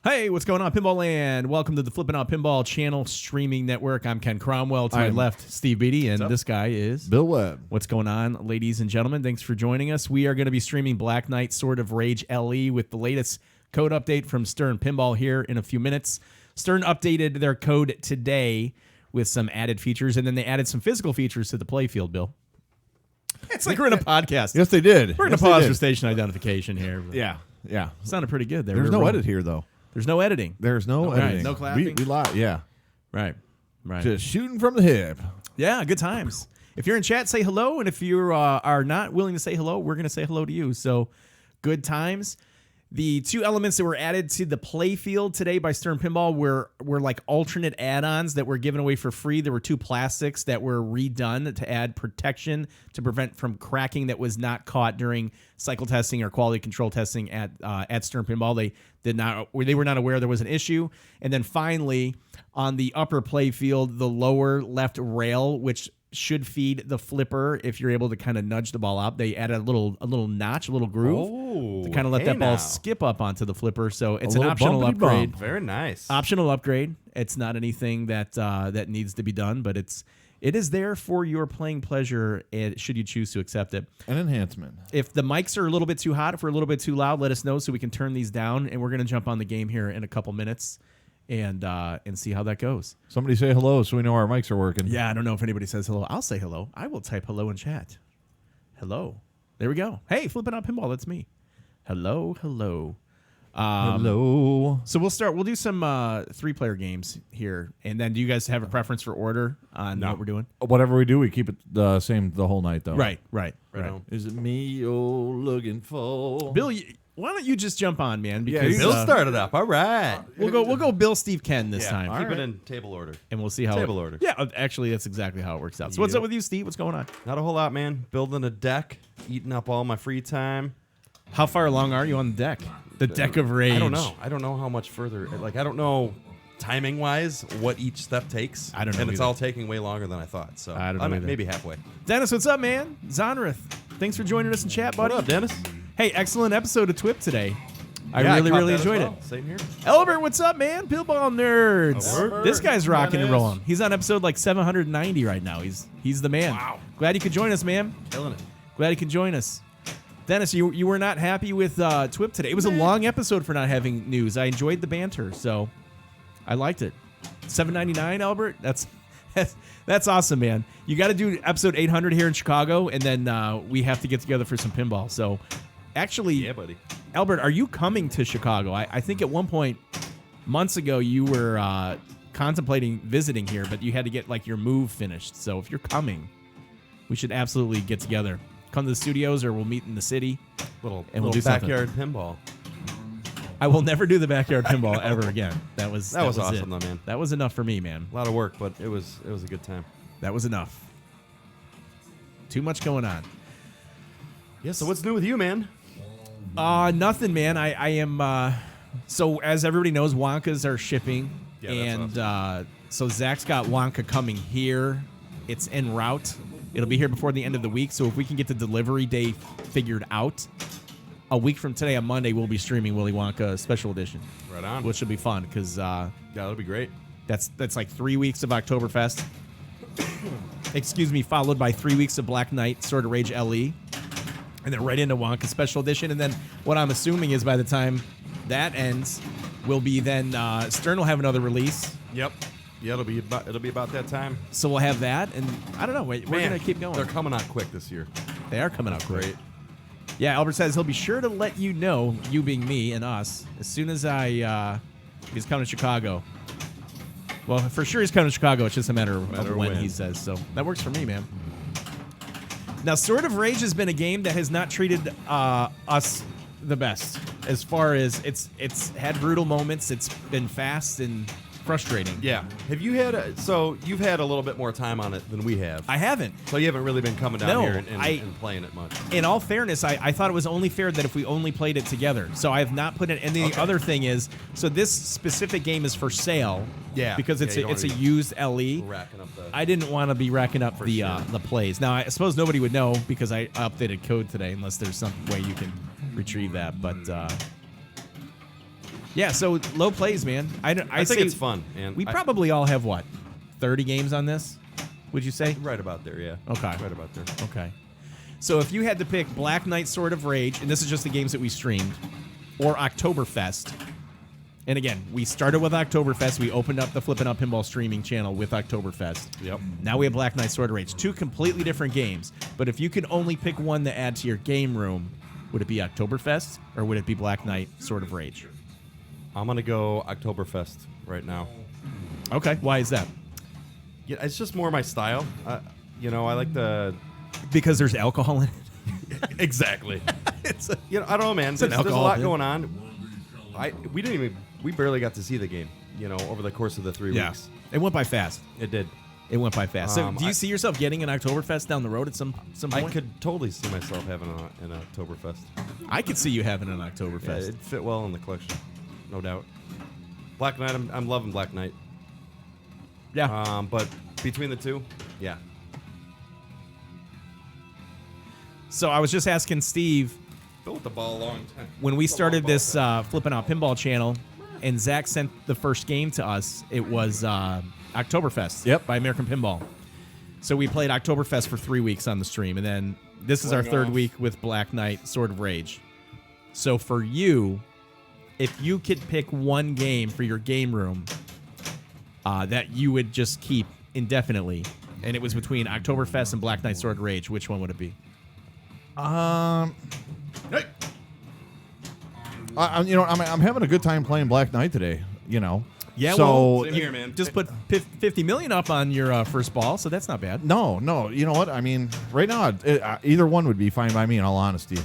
Hey, what's going on, Pinball Land? Welcome to the Flip N Out Pinball channel streaming network. I'm Ken Cromwell. To my left, Steve Beatty, and this guy is Bill Webb. What's going on, ladies and gentlemen? Thanks for joining us. We are going to be streaming Black Knight Sword of Rage LE with the latest code update from Stern Pinball here in a few minutes. Stern updated their code today with some added features, and then they added some physical features to the playfield, Bill. It's like we're in a podcast. Yes, they did. We're going to pause for station identification here. Yeah. Sounded pretty good there. There's no edit here, though. There's no editing. There's no Right, editing. no clapping? We lie. Yeah. Right. Just shooting from the hip. Yeah, good times. If you're in chat, say hello. And if you are not willing to say hello, we're going to say hello to you. So good times. The two elements that were added to the playfield today by Stern Pinball were like alternate add-ons that were given away for free. There were two plastics that were redone to add protection to prevent from cracking that was not caught during cycle testing or quality control testing at Stern Pinball. They were not aware there was an issue. And then finally, on the upper playfield, the lower left rail, which should feed the flipper if you're able to kind of nudge the ball out. They added a little notch, a little groove to kind of let that ball skip up onto the flipper. So it's an optional upgrade. Very nice. Optional upgrade. It's not anything that needs to be done, but it is there for your playing pleasure, should you choose to accept it. An enhancement. If the mics are a little bit too hot, if we're a little bit too loud, let us know so we can turn these down. And we're going to jump on the game here in a couple minutes and see how that goes. Somebody say hello so we know our mics are working. Yeah, I don't know if anybody says hello. I'll say hello. I will type hello in chat. Hello. There we go. Hey, Flip N Out Pinball. That's me. Hello. Hello. So we'll do some 3-player games here. And then do you guys have a preference for order on what we're doing? Whatever we do, we keep it the same the whole night, though. Right. Is it me you're looking for? Bill, why don't you just jump on, man? Because Bill started up. All right. We'll go Bill, Steve, Ken this time. Keep it in table order. And we'll see how table order. Yeah, actually, that's exactly how it works out. So what's up with you, Steve? What's going on? Not a whole lot, man. Building a deck, eating up all my free time. How far along are you on the deck? The deck of rage. I don't know. I don't know how much further. Like, I don't know timing-wise what each step takes. I don't know And it's either. all taking way longer than I thought. So I don't know I'm either. maybe halfway. Dennis, what's up, man? Zonrith, thanks for joining us in chat, buddy. What up, Dennis? Hey, excellent episode of TWIP today. I Yeah, really caught that as enjoyed well. it. Same here. Elbert, what's up, man? Pinball nerds. Word. This guy's rocking and Dennis. rolling. He's on episode like 790 right now. He's the man. Wow. Glad you could join us, man. Killing it. Glad you could join us. Dennis, you were not happy with TWIP today. It was a long episode for not having news. I enjoyed the banter, so I liked it. $7.99, Albert. That's awesome, man. You got to do episode 800 here in Chicago, and then we have to get together for some pinball. So, actually, Yeah, buddy. Albert, are you coming to Chicago? I think at one point, months ago, you were contemplating visiting here, but you had to get like your move finished. So if you're coming, we should absolutely get together. Come to the studios, or we'll meet in the city. Little we'll do something. backyard pinball. I will never do the backyard pinball ever again. That was awesome, it. though, man. That was enough for me, man. A lot of work, but it was a good time. That was enough. Too much going on. Yeah. So what's new with you, man? Nothing, man. I am. So as everybody knows, Wonkas are shipping, Yeah, that's and so Zach's got Wonka coming here. It's en route. It'll be here before the end of the week. So if we can get the delivery day figured out, a week from today on Monday, we'll be streaming Willy Wonka Special Edition, Right on. which will be fun because Yeah, that'll be great. that's like 3 weeks of Oktoberfest. Excuse me, followed by 3 weeks of Black Knight Sword of Rage LE, and then right into Wonka Special Edition. And then what I'm assuming is by the time that ends, will be then Stern will have another release. Yep. Yeah, it'll be about that time. So we'll have that, and I don't know. We're gonna keep going. They're coming out quick this year. They are coming out quick. Great. Yeah, Albert says he'll be sure to let you know, you being me and us, as soon as he's coming to Chicago. Well, for sure he's coming to Chicago. It's just a matter of when he says. So that works for me, man. Now, Sword of Rage has been a game that has not treated us the best, as far as it's had brutal moments. It's been fast and frustrating. Yeah. Have you had you've had a little bit more time on it than we have. I haven't. So you haven't really been coming down No, here and playing it much. In all fairness, I thought it was only fair that if we only played it together. So I have not put it. And the other thing is, so this specific game is for sale. Yeah. Because Yeah, it's you don't a wanna be used LE. Racking up the I didn't want to be racking up the plays. Now I suppose nobody would know because I updated code today, unless there's some way you can retrieve that. But Yeah, so low plays, man. I think say it's fun. And we probably all have, what, 30 games on this, would you say? right about there, yeah. Okay. Right about there. Okay. So if you had to pick Black Knight Sword of Rage, and this is just the games that we streamed, or Oktoberfest, and again, we started with Oktoberfest. We opened up the Flip N Out Pinball streaming channel with Oktoberfest. Yep. Now we have Black Knight Sword of Rage. Two completely different games. But if you could only pick one to add to your game room, would it be Oktoberfest or would it be Black Knight Sword of Rage? I'm going to go Oktoberfest right now. Okay. Why is that? Yeah, it's just more my style. I like the... Because there's alcohol in it. Exactly. I don't know, man. There's a alcohol lot thing. going on. We barely got to see the game, over the course of the 3 weeks. It went by fast. It did. It went by fast. So do you see yourself getting an Oktoberfest down the road at some point? I could totally see myself having an Oktoberfest. I could see you having an Yeah, Oktoberfest. it'd fit well in the collection, no doubt. Black Knight, I'm loving Black Knight. Yeah. But between the two, yeah. So I was just asking Steve Been with the ball a long time. when we It's a started long this ball. Flip N Out Pinball channel, and Zach sent the first game to us. It was Oktoberfest by American Pinball. So we played Oktoberfest for 3 weeks on the stream, and then this is our third week with Black Knight Sword of Rage. So for you, if you could pick one game for your game room that you would just keep indefinitely, and it was between Oktoberfest and Black Knight Sword of Rage, which one would it be? I'm having a good time playing Black Knight today. Yeah, so well, Same here, man. Just put 50 million up on your first ball, so that's not bad. no, you know what? I mean, right now, either one would be fine by me. In all honesty,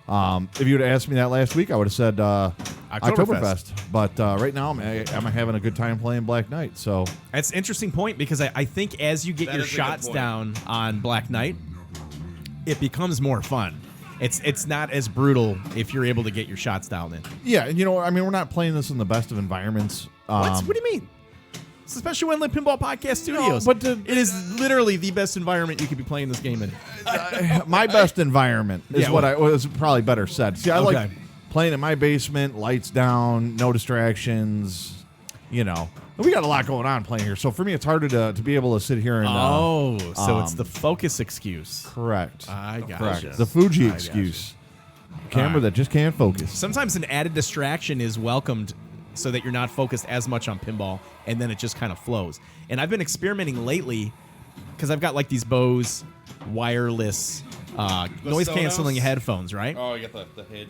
if you would have asked me that last week, I would have said Oktoberfest. But right now, I'm having a good time playing Black Knight. So That's an interesting point because I think as you get That your is a good shots point. down on Black Knight, it becomes more fun. It's not as brutal if you're able to get your shots down in. yeah, and we're not playing this in the best of environments. What do you mean? It's the Special One Lit Pinball Podcast Studios. but it is literally the best environment you could be playing this game in. My best environment is Yeah, what well- I was probably better said. See, I Okay. like playing in my basement, lights down, no distractions. We got a lot going on playing here, so for me, it's harder to be able to sit here and. So it's the focus excuse. Correct. I got Correct. you. The Fuji I gotcha. excuse. Camera right. that just can't focus. Sometimes an added distraction is welcomed so that you're not focused as much on pinball, and then it just kind of flows. And I've been experimenting lately because I've got like these Bose wireless noise canceling Sonos? headphones, right? Oh, you got the headphone.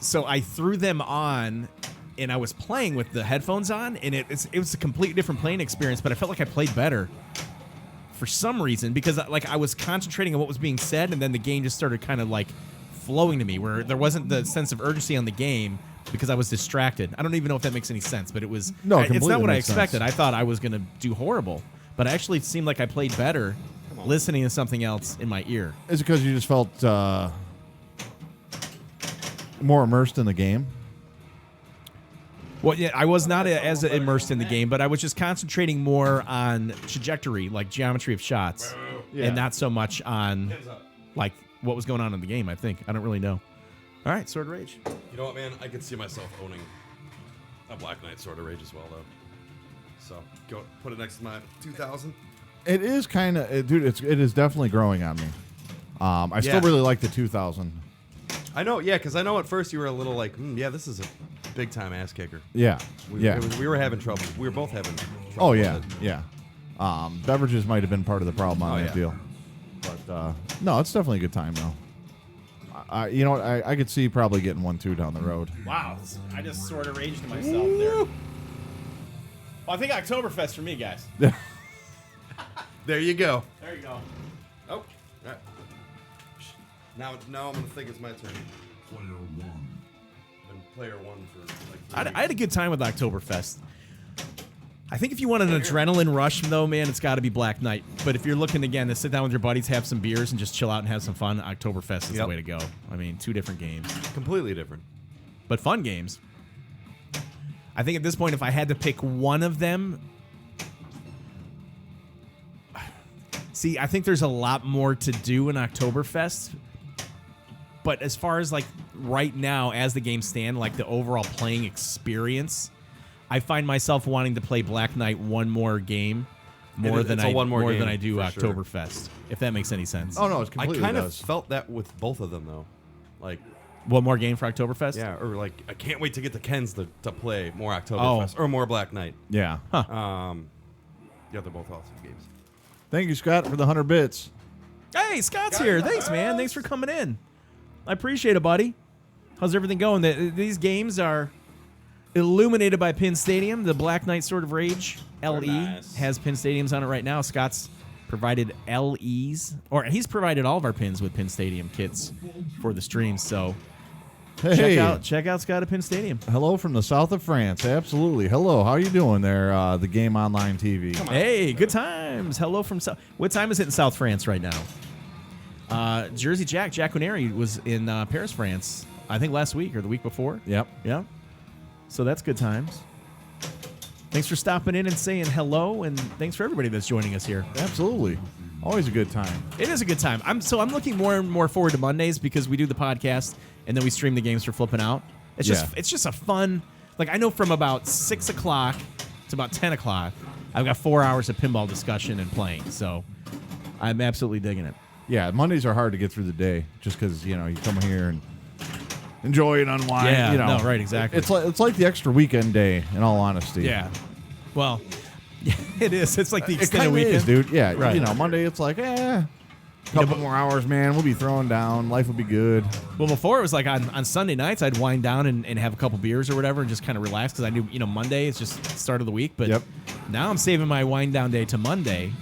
So I threw them on, and I was playing with the headphones on, and it was a completely different playing experience. But I felt like I played better for some reason because I was concentrating on what was being said, and then the game just started kind of like flowing to me, where there wasn't the sense of urgency on the game because I was distracted. I don't even know if that makes any sense, but it was. No, it it's not completely what I makes sense. expected. I thought I was going to do horrible, but it actually seemed like I played better listening to something else in my ear. Is it because you just felt more immersed in the game? Well, yeah, I was not as immersed in the game, but I was just concentrating more on trajectory, like geometry of shots, and not so much on like what was going on in the game. I think I don't really know. All right, Sword of Rage. You know what, man? I could see myself owning a Black Knight Sword of Rage as well, though. So go put it next to my 2000. It is kind of, dude. It is definitely growing on me. I still Yeah. really like the 2000. I know, yeah, because I know at first you were a little like, yeah, this is a big time ass kicker. Yeah, We were having trouble. We were both having trouble. Oh with yeah, it. yeah. Beverages might have been part of the problem on Oh, that yeah. deal, but no, it's definitely a good time though. You know what? I could see probably getting 1-2 down the road. Wow, I just Sword of Rage to myself there. Well, I think Oktoberfest for me, guys. There you go. There you go. Oh, right. Now I'm gonna think it's my turn. Been player one for like 3 I had a good time with Oktoberfest. I think if you want an adrenaline rush, though, man, it's got to be Black Knight. But if you're looking, again, to sit down with your buddies, have some beers, and just chill out and have some fun, Oktoberfest is the Yep. way to go. I mean, two different games, completely different. but fun games. I think at this point, if I had to pick one of them, see, I think there's a lot more to do in Oktoberfest. But as far as like right now, as the games stand, like the overall playing experience, I find myself wanting to play Black Knight one more game more than I do Oktoberfest. If that makes any sense. Oh no, it's I completely kind of does. felt that with both of them though. Like, one more game for Oktoberfest? yeah, or like I can't wait to get the Kens to play more Oktoberfest or more Black Knight. Yeah. Yeah, they're both awesome games. Thank you, Scott, for the 100 bits. Hey, Scott's here. Thanks, man. Thanks for coming in. I appreciate it, buddy. How's everything going? These games are illuminated by Pin Stadium. The Black Knight Sword of Rage LE nice. has Pin Stadiums on it right now. Scott's provided LEs, or he's provided all of our pins with Pin Stadium kits for the streams. So Hey, check out Scott at Pin Stadium. hello from the south of France. Absolutely. Hello. How you doing there, the Game Online TV? Hey, good times. Hello from South. What time is it in South France right now? Jersey Jack Connery was in Paris, France, I think last week or the week before. Yep. Yeah. So that's good times. Thanks for stopping in and saying hello, and thanks for everybody that's joining us here. Absolutely. Always a good time. It is a good time. I'm looking more and more forward to Mondays because we do the podcast and then we stream the games for Flipping Out. It's just a fun. Like, I know from about 6 o'clock to about 10 o'clock, I've got 4 hours of pinball discussion and playing. So I'm absolutely digging it. Yeah, Mondays are hard to get through the day just because, you come here and enjoy and unwind. Yeah, no, right, exactly. It's like the extra weekend day, in all honesty. Yeah. Well, it is. It's like the It extended kind of weekend. is, dude. Yeah, Right. Monday it's like, couple more hours, man. We'll be throwing down. Life will be good. Well, before it was like on Sunday nights, I'd wind down and have a couple beers or whatever and just kind of relax because I knew, Monday is just the start of the week. But Yep. now I'm saving my wind down day to Monday,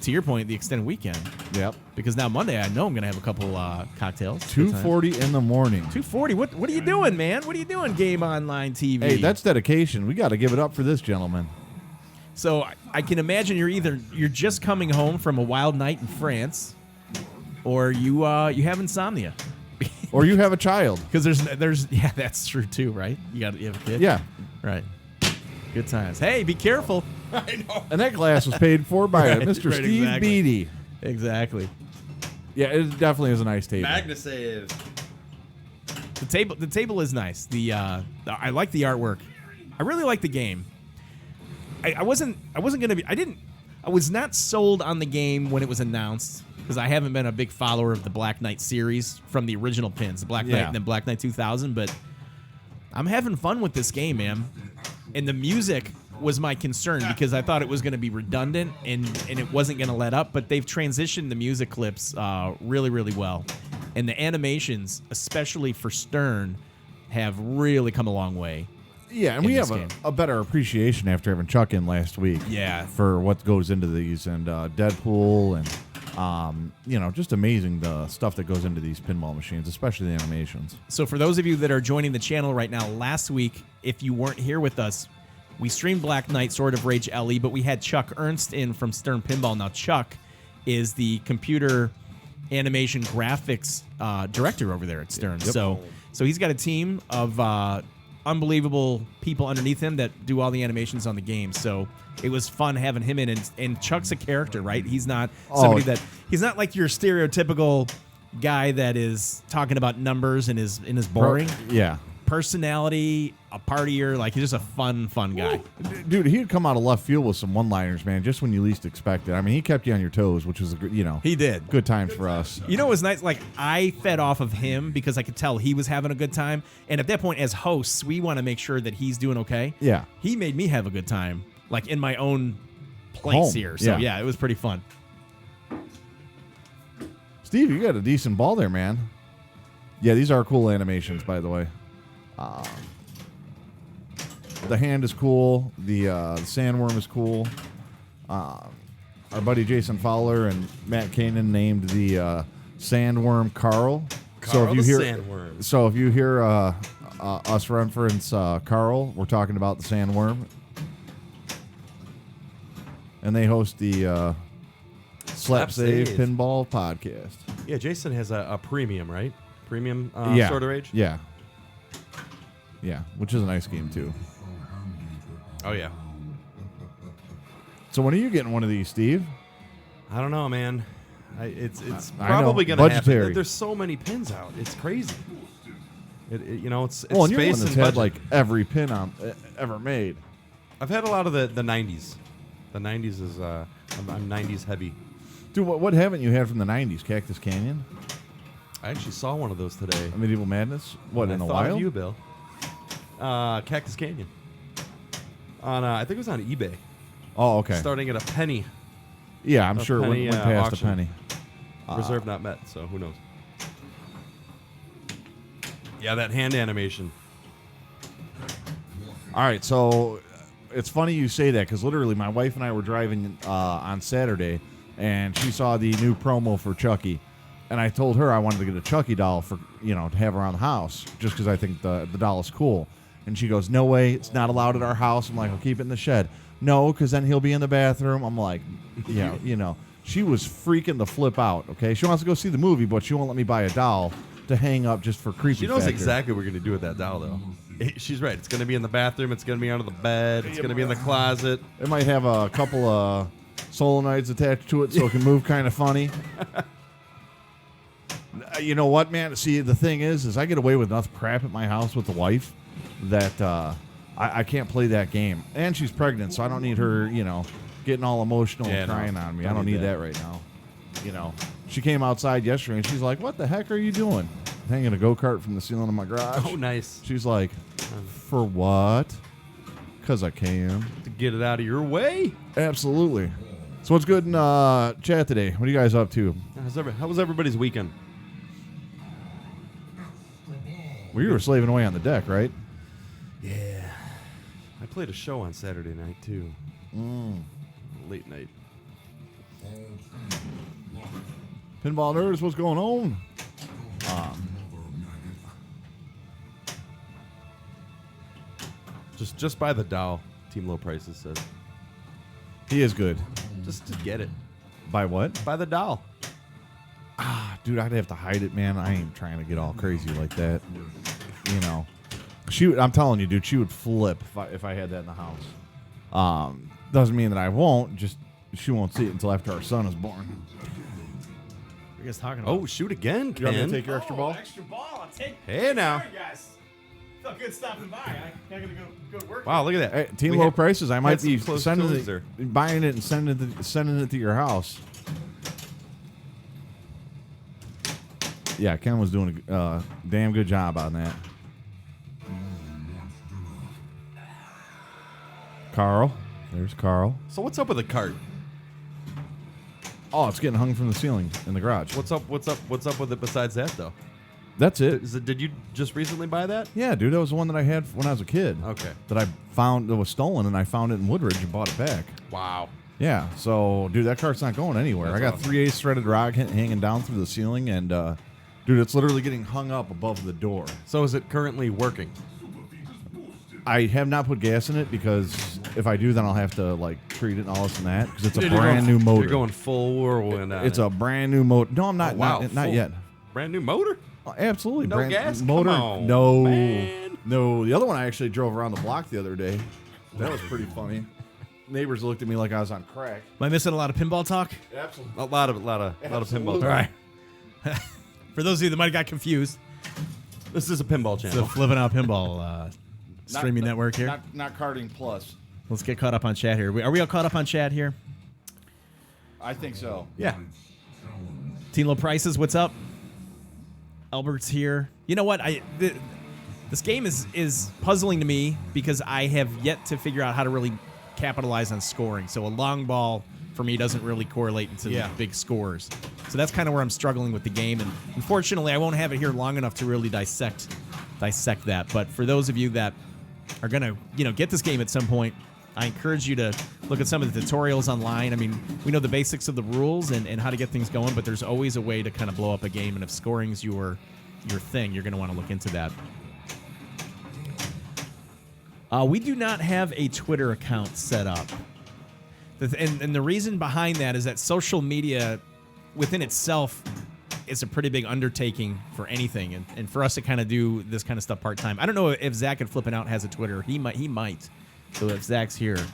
to your point, the extended weekend. Yep. Because now Monday, I know I'm going to have a couple cocktails. Good time. 2:40 in the morning. 2:40. What are you doing, man? What are you doing, Game Online TV? Hey, that's dedication. We got to give it up for this gentleman. So I can imagine you're just coming home from a wild night in France, or you have insomnia. Or you have a child. Because there's that's true too, right? You have a kid. Yeah. Right. Good times. Hey, be careful. I know. And that glass was paid for by Right, Mr. right, Steve exactly. Beatty. Exactly. Yeah, it definitely is a nice table. Magnasave. The table is nice. I like the artwork. I really like the game. I wasn't gonna be. I was not sold on the game when it was announced because I haven't been a big follower of the Black Knight series from the original pins, the Black Knight and then Black Knight 2000. But I'm having fun with this game, man. And the music was my concern because I thought it was going to be redundant and it wasn't going to let up. But they've transitioned the music clips really, really well. And the animations, especially for Stern, have really come a long way. Yeah, and we have a better appreciation after having Chuck in last week. Yeah. For what goes into these and Deadpool and just amazing the stuff that goes into these pinball machines, especially the animations. So for those of you that are joining the channel right now, last week, if you weren't here with us, we streamed Black Knight Sword of Rage LE, but we had Chuck Ernst in from Stern Pinball. Now, Chuck is the computer animation graphics director over there at Stern. Yep. So he's got a team of unbelievable people underneath him that do all the animations on the game. So it was fun having him in, and Chuck's a character, right? He's not somebody he's not like your stereotypical guy that is talking about numbers and is boring. Yeah. Personality, a partier, like he's just a fun guy. Dude, he'd come out of left field with some one-liners, man, just when you least expect it. I mean, he kept you on your toes, which was a good, He did. good times for us. You know what was nice? Like, I fed off of him because I could tell he was having a good time. And at that point, as hosts, we want to make sure that he's doing okay. Yeah. He made me have a good time, like in my own place Home. here. So, Yeah. it was pretty fun. Steve, you got a decent ball there, man. Yeah, these are cool animations, by the way. The hand is cool. The sandworm is cool. Our buddy Jason Fowler and Matt Kanan named the sandworm Carl. Carl the sandworm. So if you hear us reference Carl, we're talking about the sandworm. And they host the Slap Save Pinball podcast. Yeah, Jason has a premium, right? Premium Yeah. Sword of Rage? Yeah. Yeah, which is a nice game, too. Oh, yeah. So when are you getting one of these, Steve? I don't know, man. It's I probably know. going to Budgetary. happen. There's so many pins out. It's crazy. It's Well, and you're one space that's and had budget. like every pin on ever made. I've had a lot of the 90s. The 90s is I'm 90s heavy. Dude, what haven't you had from the 90s? Cactus Canyon? I actually saw one of those today. Medieval Madness? What, in I a thought while? of you, Bill. Cactus Canyon. I think it was on eBay. Oh, okay. Starting at a penny. Yeah, I'm a sure it penny, went past auction. a penny. Reserve not met, so who knows? Yeah, that hand animation. All right, so it's funny you say that because literally my wife and I were driving on Saturday, and she saw the new promo for Chucky, and I told her I wanted to get a Chucky doll for to have around the house just because I think the doll is cool, and she goes, "No way, it's not allowed at our house." I'm like, "I'll keep it in the shed." No, because then he'll be in the bathroom. I'm like, yeah, She was freaking the flip out. Okay, she wants to go see the movie, but she won't let me buy a doll to hang up just for creepy. She knows factor. exactly what we're going to do with that doll, though. She's right. It's going to be in the bathroom. It's going to be under the bed. It's going to be in the closet. It might have a couple of solenoids attached to it so it can move kind of funny. You know what, man? See, the thing is I get away with enough crap at my house with the wife that I can't play that game. And she's pregnant, so I don't need her, getting all emotional and crying on me. I don't need that right now. She came outside yesterday and she's like, "What the heck are you doing?" Hanging a go-kart from the ceiling of my garage. Oh, nice. She's like, "For what?" Because I can. To get it out of your way. Absolutely. So what's good in chat today? What are you guys up to? How was everybody's weekend? Well, you were slaving away on the deck, right? Yeah. I played a show on Saturday night, too. Late night. Pinball nerds, what's going on? Just buy the doll. Team Low Prices says. He is good. Just to get it. By what? Buy the doll. Dude, I'd have to hide it, man. I ain't trying to get all crazy like that. I'm telling you, dude, she would flip if I had that in the house. Doesn't mean that I won't. Just she won't see it until after our son is born. What are you guys talking about? Oh, shoot again, You want me Ken. to take your extra ball? Extra ball. I'll take. Hey, now. Sorry, guys. Felt good stopping by. I'm not gonna go to work. Wow, look at that. Hey, Team We Low had- Prices. I might had some be close sending calls it, buying it and sending it to your house. Yeah, Ken was doing a damn good job on that. Carl. There's Carl. So what's up with the cart? Oh, it's getting hung from the ceiling in the garage. What's up with it besides that, though? That's it. Did you just recently buy that? Yeah, dude, that was the one that I had when I was a kid. Okay. That I found that was stolen, and I found it in Woodridge and bought it back. Wow. Yeah, so, dude, that cart's not going anywhere. That's I got awesome. 3/8 threaded rod hanging down through the ceiling, and, dude, it's literally getting hung up above the door. So is it currently working? I have not put gas in it because if I do, then I'll have to, treat it and all this and that because it's a brand new motor. You're going full whirlwind on It's it. a brand new motor. No, I'm not. Oh, wow, Not full- yet. Brand new motor? Oh, absolutely. No brand gas? motor. Come on, no. man. No. The other one I actually drove around the block the other day. That was pretty funny. Neighbors looked at me like I was on crack. Am I missing a lot of pinball talk? Absolutely. A lot of pinball. Absolutely. All right. For those of you that might have got confused, This is a pinball it's the channel. Flip N Out Pinball streaming network here. Not Karting Plus. Let's get caught up on chat here. Are we all caught up on chat here? I think so. Yeah. Team Low Prices, what's up? Albert's here. You know what? This game is puzzling to me because I have yet to figure out how to really capitalize on scoring. So a long ball for me doesn't really correlate into the big scores. So that's kind of where I'm struggling with the game. And unfortunately, I won't have it here long enough to really dissect that. But for those of you that are gonna get this game at some point, I encourage you to look at some of the tutorials online. I mean, we know the basics of the rules and how to get things going, but there's always a way to kind of blow up a game. And if scoring's your thing, you're going to want to look into that. We do not have a Twitter account set up. And the reason behind that is that social media within itself is a pretty big undertaking for anything. And for us to kind of do this kind of stuff part-time. I don't know if Zach at Flip N Out has a Twitter. He might. So if Zach's here,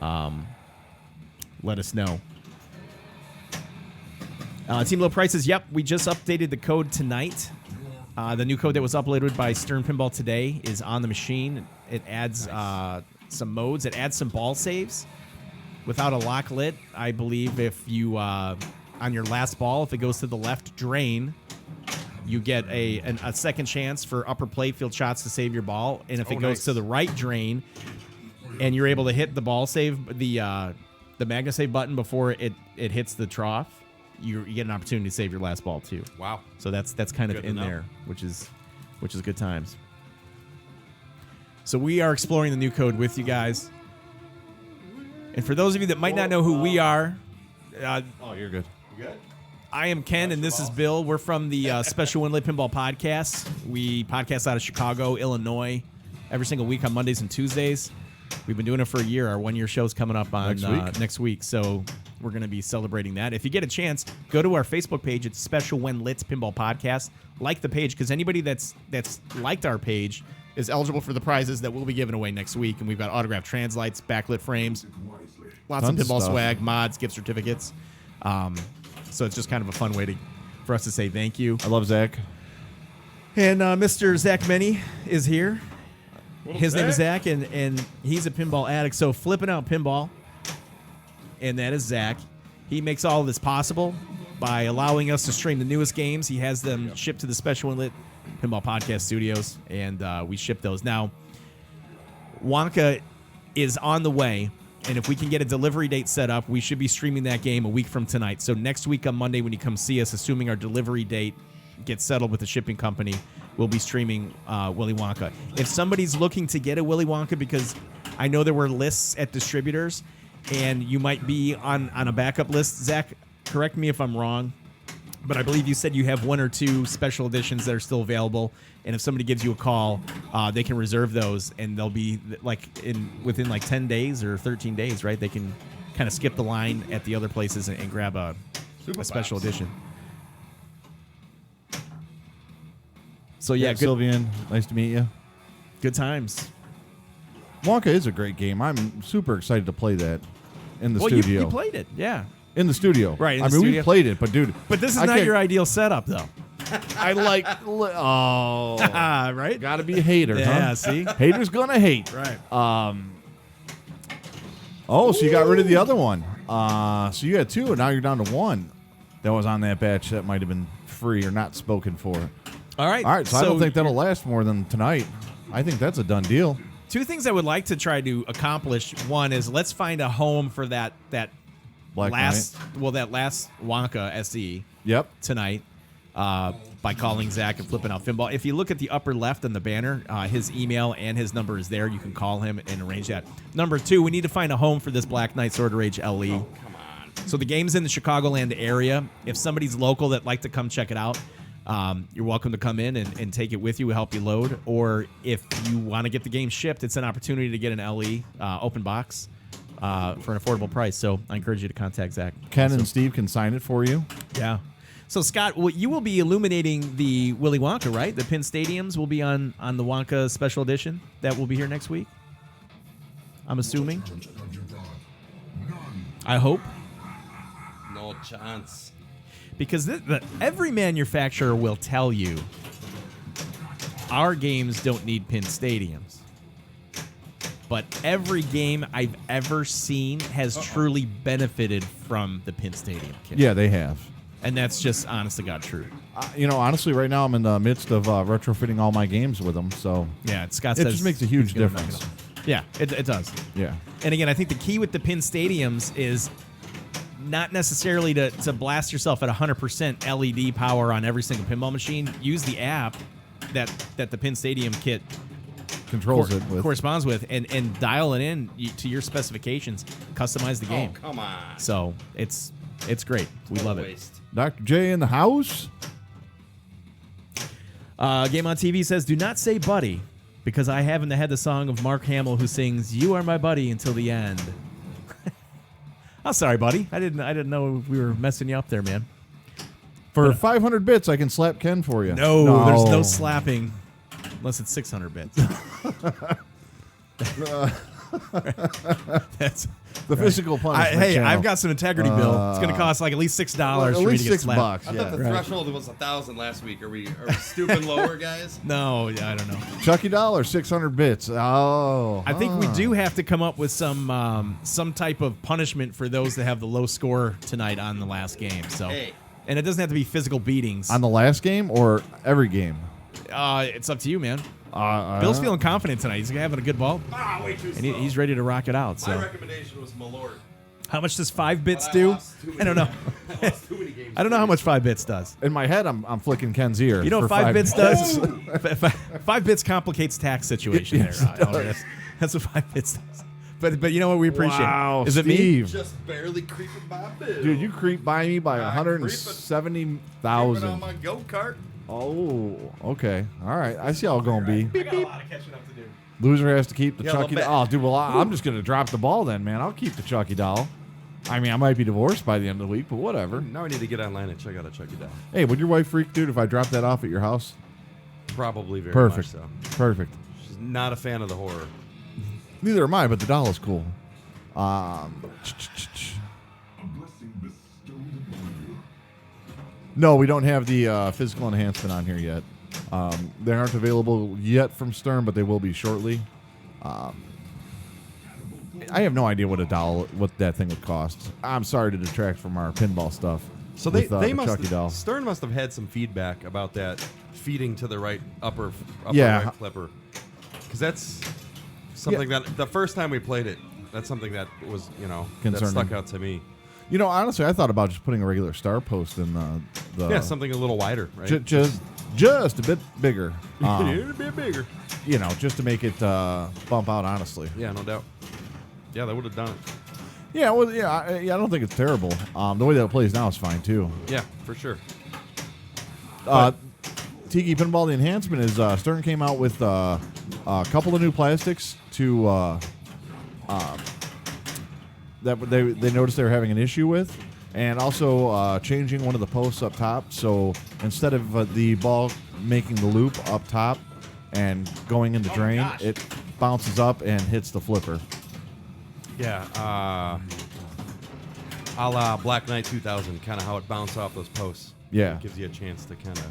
let us know. Team Low Prices, yep, we just updated the code tonight. The new code that was uploaded by Stern Pinball today is on the machine. It adds some modes. It adds some ball saves. Without a lock lit, I believe if you, on your last ball, if it goes to the left drain, you get a second chance for upper playfield shots to save your ball. And if it goes to the right drain and you're able to hit the ball save, the magna save button before it hits the trough, you get an opportunity to save your last ball too. Wow. So that's kind of Good to in know. there, which is good times. So we are exploring the new code with you guys. And for those of you that might not know who we are, Oh, you're good. I am Ken, and this is Bill. We're from the Special Win Lit Pinball Podcast. We podcast out of Chicago, Illinois, every single week on Mondays and Tuesdays. We've been doing it for a year. Our one-year show's coming up on next week, so we're going to be celebrating that. If you get a chance, go to our Facebook page. It's Special Win Lit Pinball Podcast. Like the page, because anybody that's liked our page is eligible for the prizes that we'll be giving away next week. And we've got autographed translights, backlit frames, lots Tons of pinball of stuff. swag, mods, gift certificates. So it's just kind of a fun way for us to say thank you. I love Zach. And Mr. Zach Menny is here. His name is Zach, and he's a pinball addict. So Flip N Out Pinball, and that is Zach. He makes all of this possible by allowing us to stream the newest games. He has them shipped to the Special Lit Pinball Podcast Studios, and we ship those. Now, Wonka is on the way, and if we can get a delivery date set up, we should be streaming that game a week from tonight. So next week on Monday when you come see us, assuming our delivery date gets settled with the shipping company, we'll be streaming Willy Wonka. If somebody's looking to get a Willy Wonka, because I know there were lists at distributors, and you might be on a backup list, Zach, correct me if I'm wrong, but I believe you said you have one or two special editions that are still available, and if somebody gives you a call, they can reserve those, and they'll be within 10 days or 13 days, right? They can kind of skip the line at the other places and grab a special edition. So yeah, good, Sylvian, nice to meet you. good times. Wonka is a great game. I'm super excited to play that in the studio. You played it, yeah. In the studio. Right, in I the mean, studio. we played it, but dude. But this is I not can't- your ideal setup, though. I like. Oh. Right? Gotta be a hater, Yeah, huh? see? Haters gonna hate. Right. Oh, so you got rid of the other one. So you had two, and now you're down to one. That was on that batch that might have been free or not spoken for. All right. All right, so I don't think that'll last more than tonight. I think that's a done deal. Two things I would like to try to accomplish. One is let's find a home for that Black last Wonka SE Yep. tonight by calling Zach and Flipping Out Pinball. If you look at the upper left on the banner, his email and his number is there. You can call him and arrange that. Number two, we need to find a home for this Black Knight Sword of Rage LE. Come on. So the game's in the Chicagoland area. If somebody's local that'd like to come check it out, you're welcome to come in and take it with you, help you load. Or if you want to get the game shipped, it's an opportunity to get an LE open box for an affordable price. So I encourage you to contact Zach. Ken and Steve can sign it for you. Yeah. So Scott, you will be illuminating the Willy Wonka, right? The Pin Stadiums will be on the Wonka Special Edition that will be here next week. I'm assuming. I hope. No chance. Because every manufacturer will tell you our games don't need pin stadiums. But every game I've ever seen has truly benefited from the pin stadium kit. Yeah, they have. And that's just honest to God true. Honestly, right now I'm in the midst of retrofitting all my games with them. So Yeah, Scott it says just makes a huge he's gonna knock difference. it up. Yeah, it does. Yeah. And again, I think the key with the pin stadiums is not necessarily to blast yourself at 100% LED power on every single pinball machine. Use the app that the pin stadium kit Controls it with. corresponds with and dial it in to your specifications. Customize the game. Oh, come on. So it's great. We love it. Waste. Dr. J in the house. Game on TV says, "Do not say buddy, because I haven't had the song of Mark Hamill who sings 'You Are My Buddy' until the end." I'm sorry, buddy. I didn't know we were messing you up there, man. For 500 bits, I can slap Ken for you. No, there's no slapping unless it's 600 bits. That's The physical punishment. hey, channel. I've got some integrity, Bill. It's going to cost like at least $6 at for me least to get $6. slapped. I thought the Right. threshold was 1,000 last week. Are we stooping lower, guys? No, I don't know. Chucky Doll or 600 bits. Oh, I think we do have to come up with some type of punishment for those that have the low score tonight on the last game. So, Hey. and it doesn't have to be physical beatings. on the last game or every game. It's up to you, man. Bill's feeling confident tonight. He's having a good ball, Way too and he's ready to rock it out. My So, recommendation was Malort. how much does 5 bits But I do? lost too many I don't know. I lost too many games. I don't know how much 5 bits does. In my head, I'm flicking Ken's ear. You know for what 5 bits does? Oh! 5 bits complicates tax situation Yes, there. it does. That's what 5 bits does. But you know what we appreciate? Wow, Is it me? Steve. Just barely creeping by Bill. Dude, you creep by me by Creeping on 170,000. my go-kart. Oh, okay. All right. I see how it's going to be. I got a lot of catching up to do. Loser has to keep the Yeah, Chucky little doll. Oh, dude, well, I'm just going to drop the ball then, man. I'll keep the Chucky doll. I mean, I might be divorced by the end of the week, but whatever. Now I need to get online and check out a Chucky Doll. Hey, would your wife freak, dude, if I dropped that off at your house? Probably very Perfect. much so. Perfect. She's not a fan of the horror. Neither am I, but the doll is cool. No, we don't have the physical enhancement on here yet. They aren't available yet from Stern, but they will be shortly. I have no idea what that thing would cost. I'm sorry to detract from our pinball stuff. So with, they the must Chucky doll. Stern must have had some feedback about that feeding to the right upper Yeah. right flipper, because that's something that the first time we played it, that's something that was that Concerning. stuck out to me. You know, honestly, I thought about just putting a regular star post in the Yeah, something a little wider, right? just a bit bigger. A bit bigger. You know, just to make it bump out. Honestly. Yeah, no doubt. Yeah, that would have done it. Yeah, well, I don't think it's terrible. The way that it plays now is fine too. Yeah, for sure. Tiki Pinball, the enhancement is Stern came out with a couple of new plastics to that they noticed they were having an issue with, and also changing one of the posts up top. So instead of the ball making the loop up top and going in the drain, gosh. it bounces up and hits the flipper. Yeah, a la Black Knight 2000, kind of how it bounced off those posts. Yeah. It gives you a chance to kind of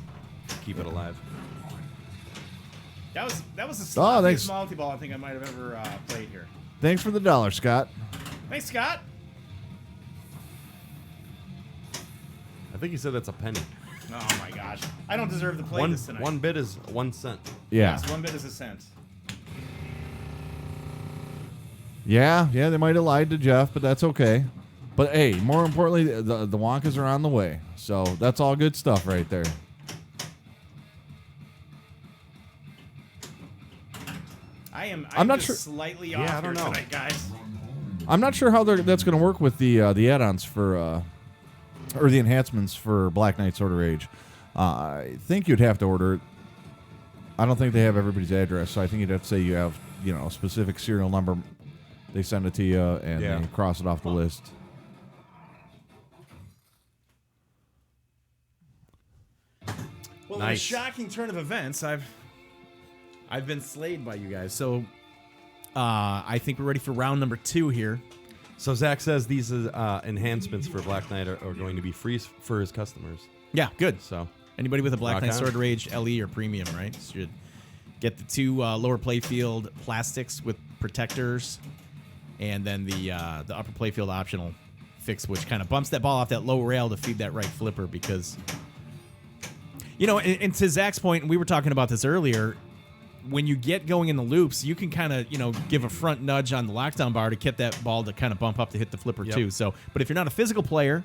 keep it alive. That was the thanks. sloppiest multi-ball I think I might have ever played here. Thanks for the $1, Scott. Thanks, Scott. I think he said that's a penny. Oh my gosh, I don't deserve to play this tonight. One bit is 1 cent. Yeah. Yes, 1 bit is a cent. Yeah, they might have lied to Jeff, but that's okay. But hey, more importantly, the Wonkas are on the way. So that's all good stuff right there. I'm not just sure- slightly Yeah, off I don't here know. tonight, guys. I'm not sure how that's going to work with the add-ons for or the enhancements for Black Knight Sword of Rage. I think you'd have to order it. I don't think they have everybody's address, so I think you'd have to say you have a specific serial number. They send it to you and Yeah. they cross it off the list. Well, Nice. in a shocking turn of events, I've been slayed by you guys. So I think we're ready for round number 2 here. So Zach says these enhancements for Black Knight are going to be free for his customers. Yeah, good. So Anybody with a Black Rock Knight on. Sword of Rage LE or Premium, right, should get the 2 lower playfield plastics with protectors, and then the upper playfield optional fix, which kind of bumps that ball off that low rail to feed that right flipper. Because, and to Zach's point, and we were talking about this earlier, when you get going in the loops, you can kind of, give a front nudge on the lockdown bar to get that ball to kind of bump up to hit the flipper Yep. too. So, but if you're not a physical player,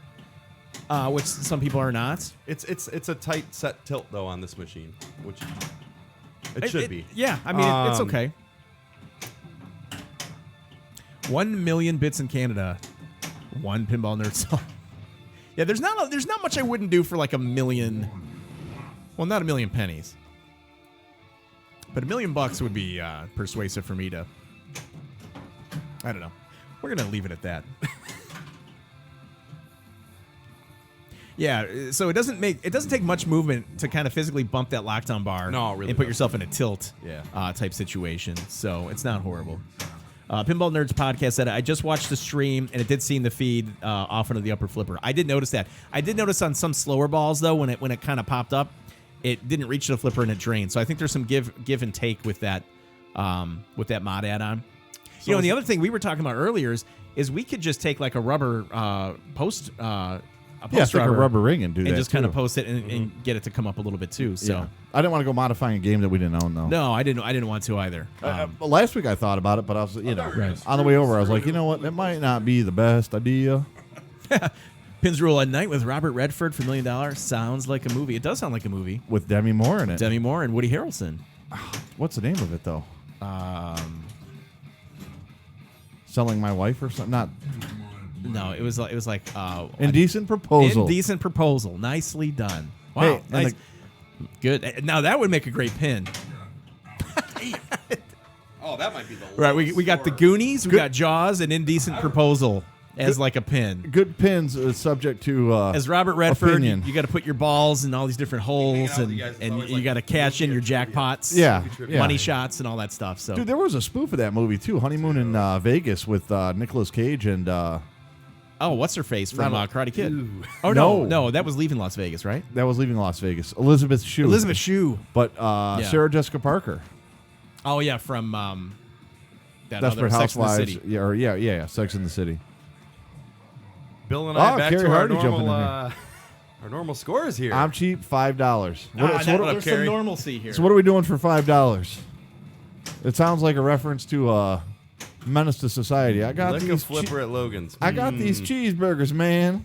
which some people are not, it's a tight set tilt though on this machine, which it should be. Yeah, I mean, it's okay. 1 million bits in Canada. 1 pinball nerd song. Yeah, there's not much I wouldn't do for like $1 million. Well, not $1 million pennies, but $1 million would be persuasive for me to. I don't know. We're gonna leave it at that. Yeah, so it doesn't take much movement to kind of physically bump that lockdown bar. No, it really and put doesn't. yourself in a tilt Yeah. type situation. So it's not horrible. Pinball Nerds Podcast said, I just watched the stream, and it did seem the feed off into the upper flipper. I did notice that. I did notice on some slower balls, though, when it kind of popped up, it didn't reach the flipper and it drained. So I think there's some give and take with that mod add-on. So and the other thing we were talking about earlier is we could just take like a rubber post stick a rubber ring and do that, and just kind of post it and get it to come up a little bit too. So yeah. I didn't want to go modifying a game that we didn't own, though. No, I didn't want to either. Last week I thought about it, but I was, on the way over, I was like, you know what, that might not be the best idea. Pins Rule at Night with Robert Redford for $1 Million sounds like a movie. It does sound like a movie with Demi Moore in it. Demi Moore and Woody Harrelson. What's the name of it though? Selling My Wife or something? Not. No, it was like Indecent Proposal. Indecent Proposal. Nicely done. Wow, hey, nice. Good. Now that would make a great pin. Oh, that might be the right. We got the Goonies, we got Jaws, and Indecent Proposal as like a pin. Good pins subject to as Robert Redford. Opinion. You got to put your balls in all these different holes, and you got to cash in your jackpots. Yeah. Money shots and all that stuff. So, dude, there was a spoof of that movie too, Honeymoon in Vegas with Nicolas Cage and. What's her face from Karate Kid? Ooh. Oh no, that was Leaving Las Vegas, right? That was Leaving Las Vegas. Elizabeth Shue. But Sarah Jessica Parker. Oh yeah, from that Desperate other Sex Housewives. in the City. Yeah, Sex in the City. Bill and I back Carrie to our Hardy normal, jumping in our normal scores here. I'm cheap, $5. There's some normalcy here. So what are we doing for $5? It sounds like a reference to Menace to Society. I got Lick these a flipper at Logan's. I got these cheeseburgers, man.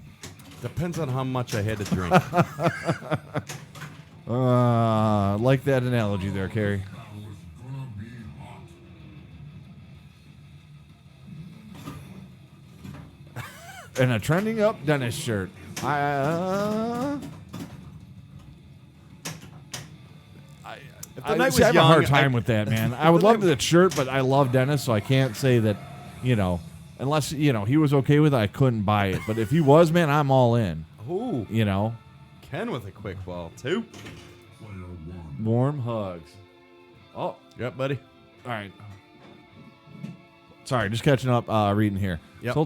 Depends on how much I had to drink. Like that analogy there, Carrie. And a trending up Dennis shirt. I night was have young, a hard time with that, man. I would love that shirt, but I love Dennis, so I can't say that, unless, he was okay with it, I couldn't buy it. But if he was, man, I'm all in. Ooh. Ken with a quick ball, too. Warm hugs. Oh. Yep, buddy. All right. Sorry, just catching up, reading here. Yep. You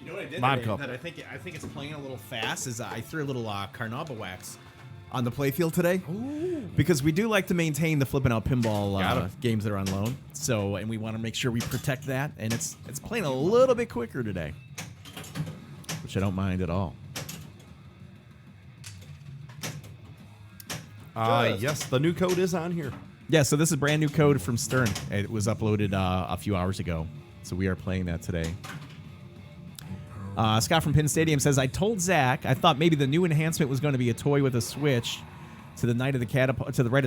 know what I did Mod today Cup. that I think it's playing a little fast is I threw a little Carnauba wax on the playfield today. Ooh. Because we do like to maintain the Flip N Out Pinball games that are on loan. So, and we want to make sure we protect that, and it's playing a little bit quicker today, which I don't mind at all. Yes, the new code is on here. Yeah, so this is brand new code from Stern. It was uploaded a few hours ago, so we are playing that today. Scott from Penn Stadium says, I told Zach I thought maybe the new enhancement was going to be a toy with a switch to the right of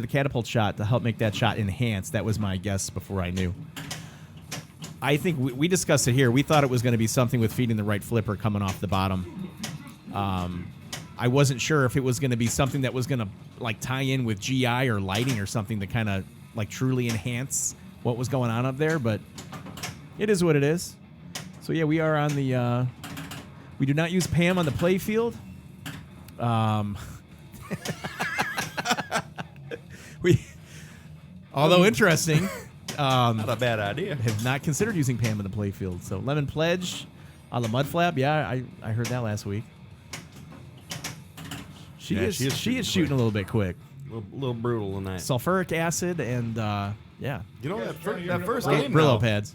the catapult shot to help make that shot enhanced. That was my guess before I knew. I think we discussed it here. We thought it was going to be something with feeding the right flipper coming off the bottom. I wasn't sure if it was going to be something that was going to like tie in with GI or lighting or something to kind of like truly enhance what was going on up there, but it is what it is. So yeah, we are on the we do not use Pam on the play field. Although interesting, not a bad idea. Have not considered using Pam in the play field. So Lemon Pledge on the mud flap. Yeah, I heard that last week. She is shooting a little bit quick. A little brutal tonight. Sulfuric acid and yeah. You know that first game Brillo pads.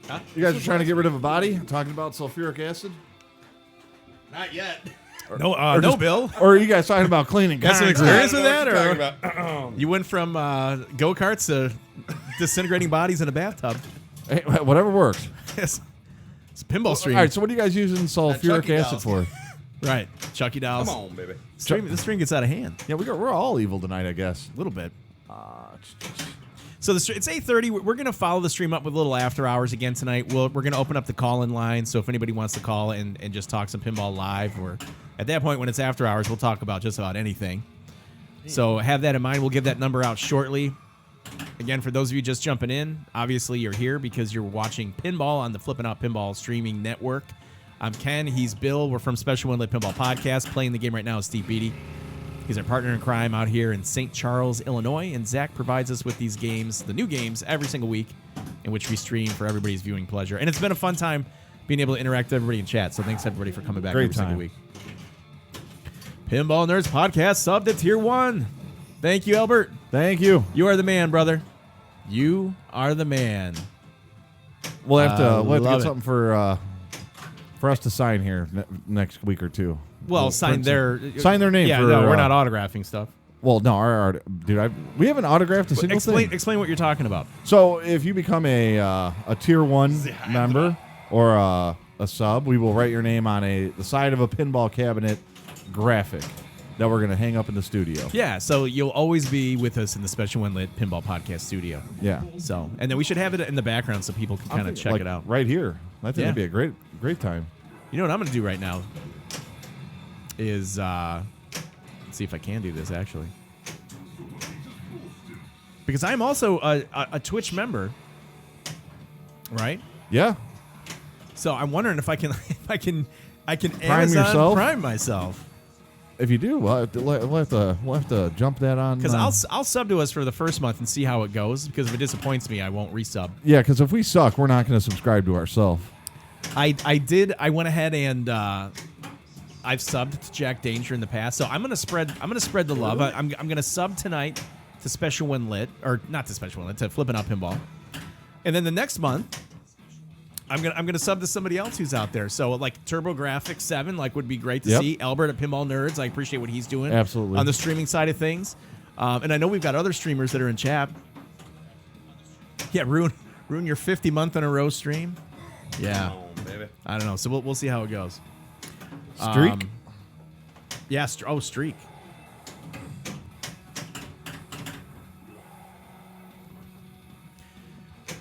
Huh? You guys are trying to get rid of a body? Talking about sulfuric acid? Not yet. No, Bill. Or are you guys talking about cleaning? Got some experience with that, or about. You went from go-karts to disintegrating bodies in a bathtub? Hey, whatever works. It's a pinball stream. All right, so what are you guys using sulfuric acid for? Right, Chucky dolls. Come on, baby. This stream gets out of hand. Yeah, we're all evil tonight, I guess. A little bit. So it's 8:30. We're going to follow the stream up with a little after hours again tonight. We're going to open up the call-in line, so if anybody wants to call and just talk some pinball live, or at that point when it's after hours, we'll talk about just about anything. So have that in mind. We'll give that number out shortly. Again, for those of you just jumping in, obviously you're here because you're watching Pinball on the Flip N Out Pinball streaming network. I'm Ken. He's Bill. We're from Special One Lit Pinball Podcast. Playing the game right now is Steve Beatty. He's our partner in crime out here in St. Charles, Illinois, and Zach provides us with these games, the new games, every single week, in which we stream for everybody's viewing pleasure. And it's been a fun time being able to interact with everybody in chat. So thanks everybody for coming back every single week. Pinball Nerds Podcast subbed to Tier 1. Thank you, Albert. Thank you. You are the man, brother. You are the man. We'll have to get something for us to sign here next week or two. Well, sign their name. Yeah, for, no, we're not autographing stuff. Well, no, we haven't autographed a single thing. Explain what you're talking about. So if you become a Tier 1 member or a sub, we will write your name on the side of a pinball cabinet graphic that we're going to hang up in the studio. Yeah, so you'll always be with us in the Special One Lit Pinball Podcast studio. Yeah. So, and then we should have it in the background so people can kind of check it out. Right here. I think it'd be a great time. You know what I'm going to do right now is, let's see if I can do this actually. Because I'm also a Twitch member, right? Yeah. So I'm wondering if I can Prime yourself? Amazon Prime myself. If you do, we'll have to jump that on. Because I'll sub to us for the first month and see how it goes. Because if it disappoints me, I won't resub. Yeah, because if we suck, we're not going to subscribe to ourselves. I went ahead and I've subbed to Jack Danger in the past, so I'm gonna spread the love. I'm gonna sub tonight to Special One Lit, or not to Special One Lit, to Flip N Out Pinball, and then the next month I'm gonna sub to somebody else who's out there. So like TurboGrafx 7, like would be great to see. Albert at Pinball Nerds, I appreciate what he's doing. Absolutely. On the streaming side of things, and I know we've got other streamers that are in chat. Yeah, ruin your 50 month in a row stream. Yeah. Oh, baby. I don't know. So we'll see how it goes. Streak? Yeah. Streak.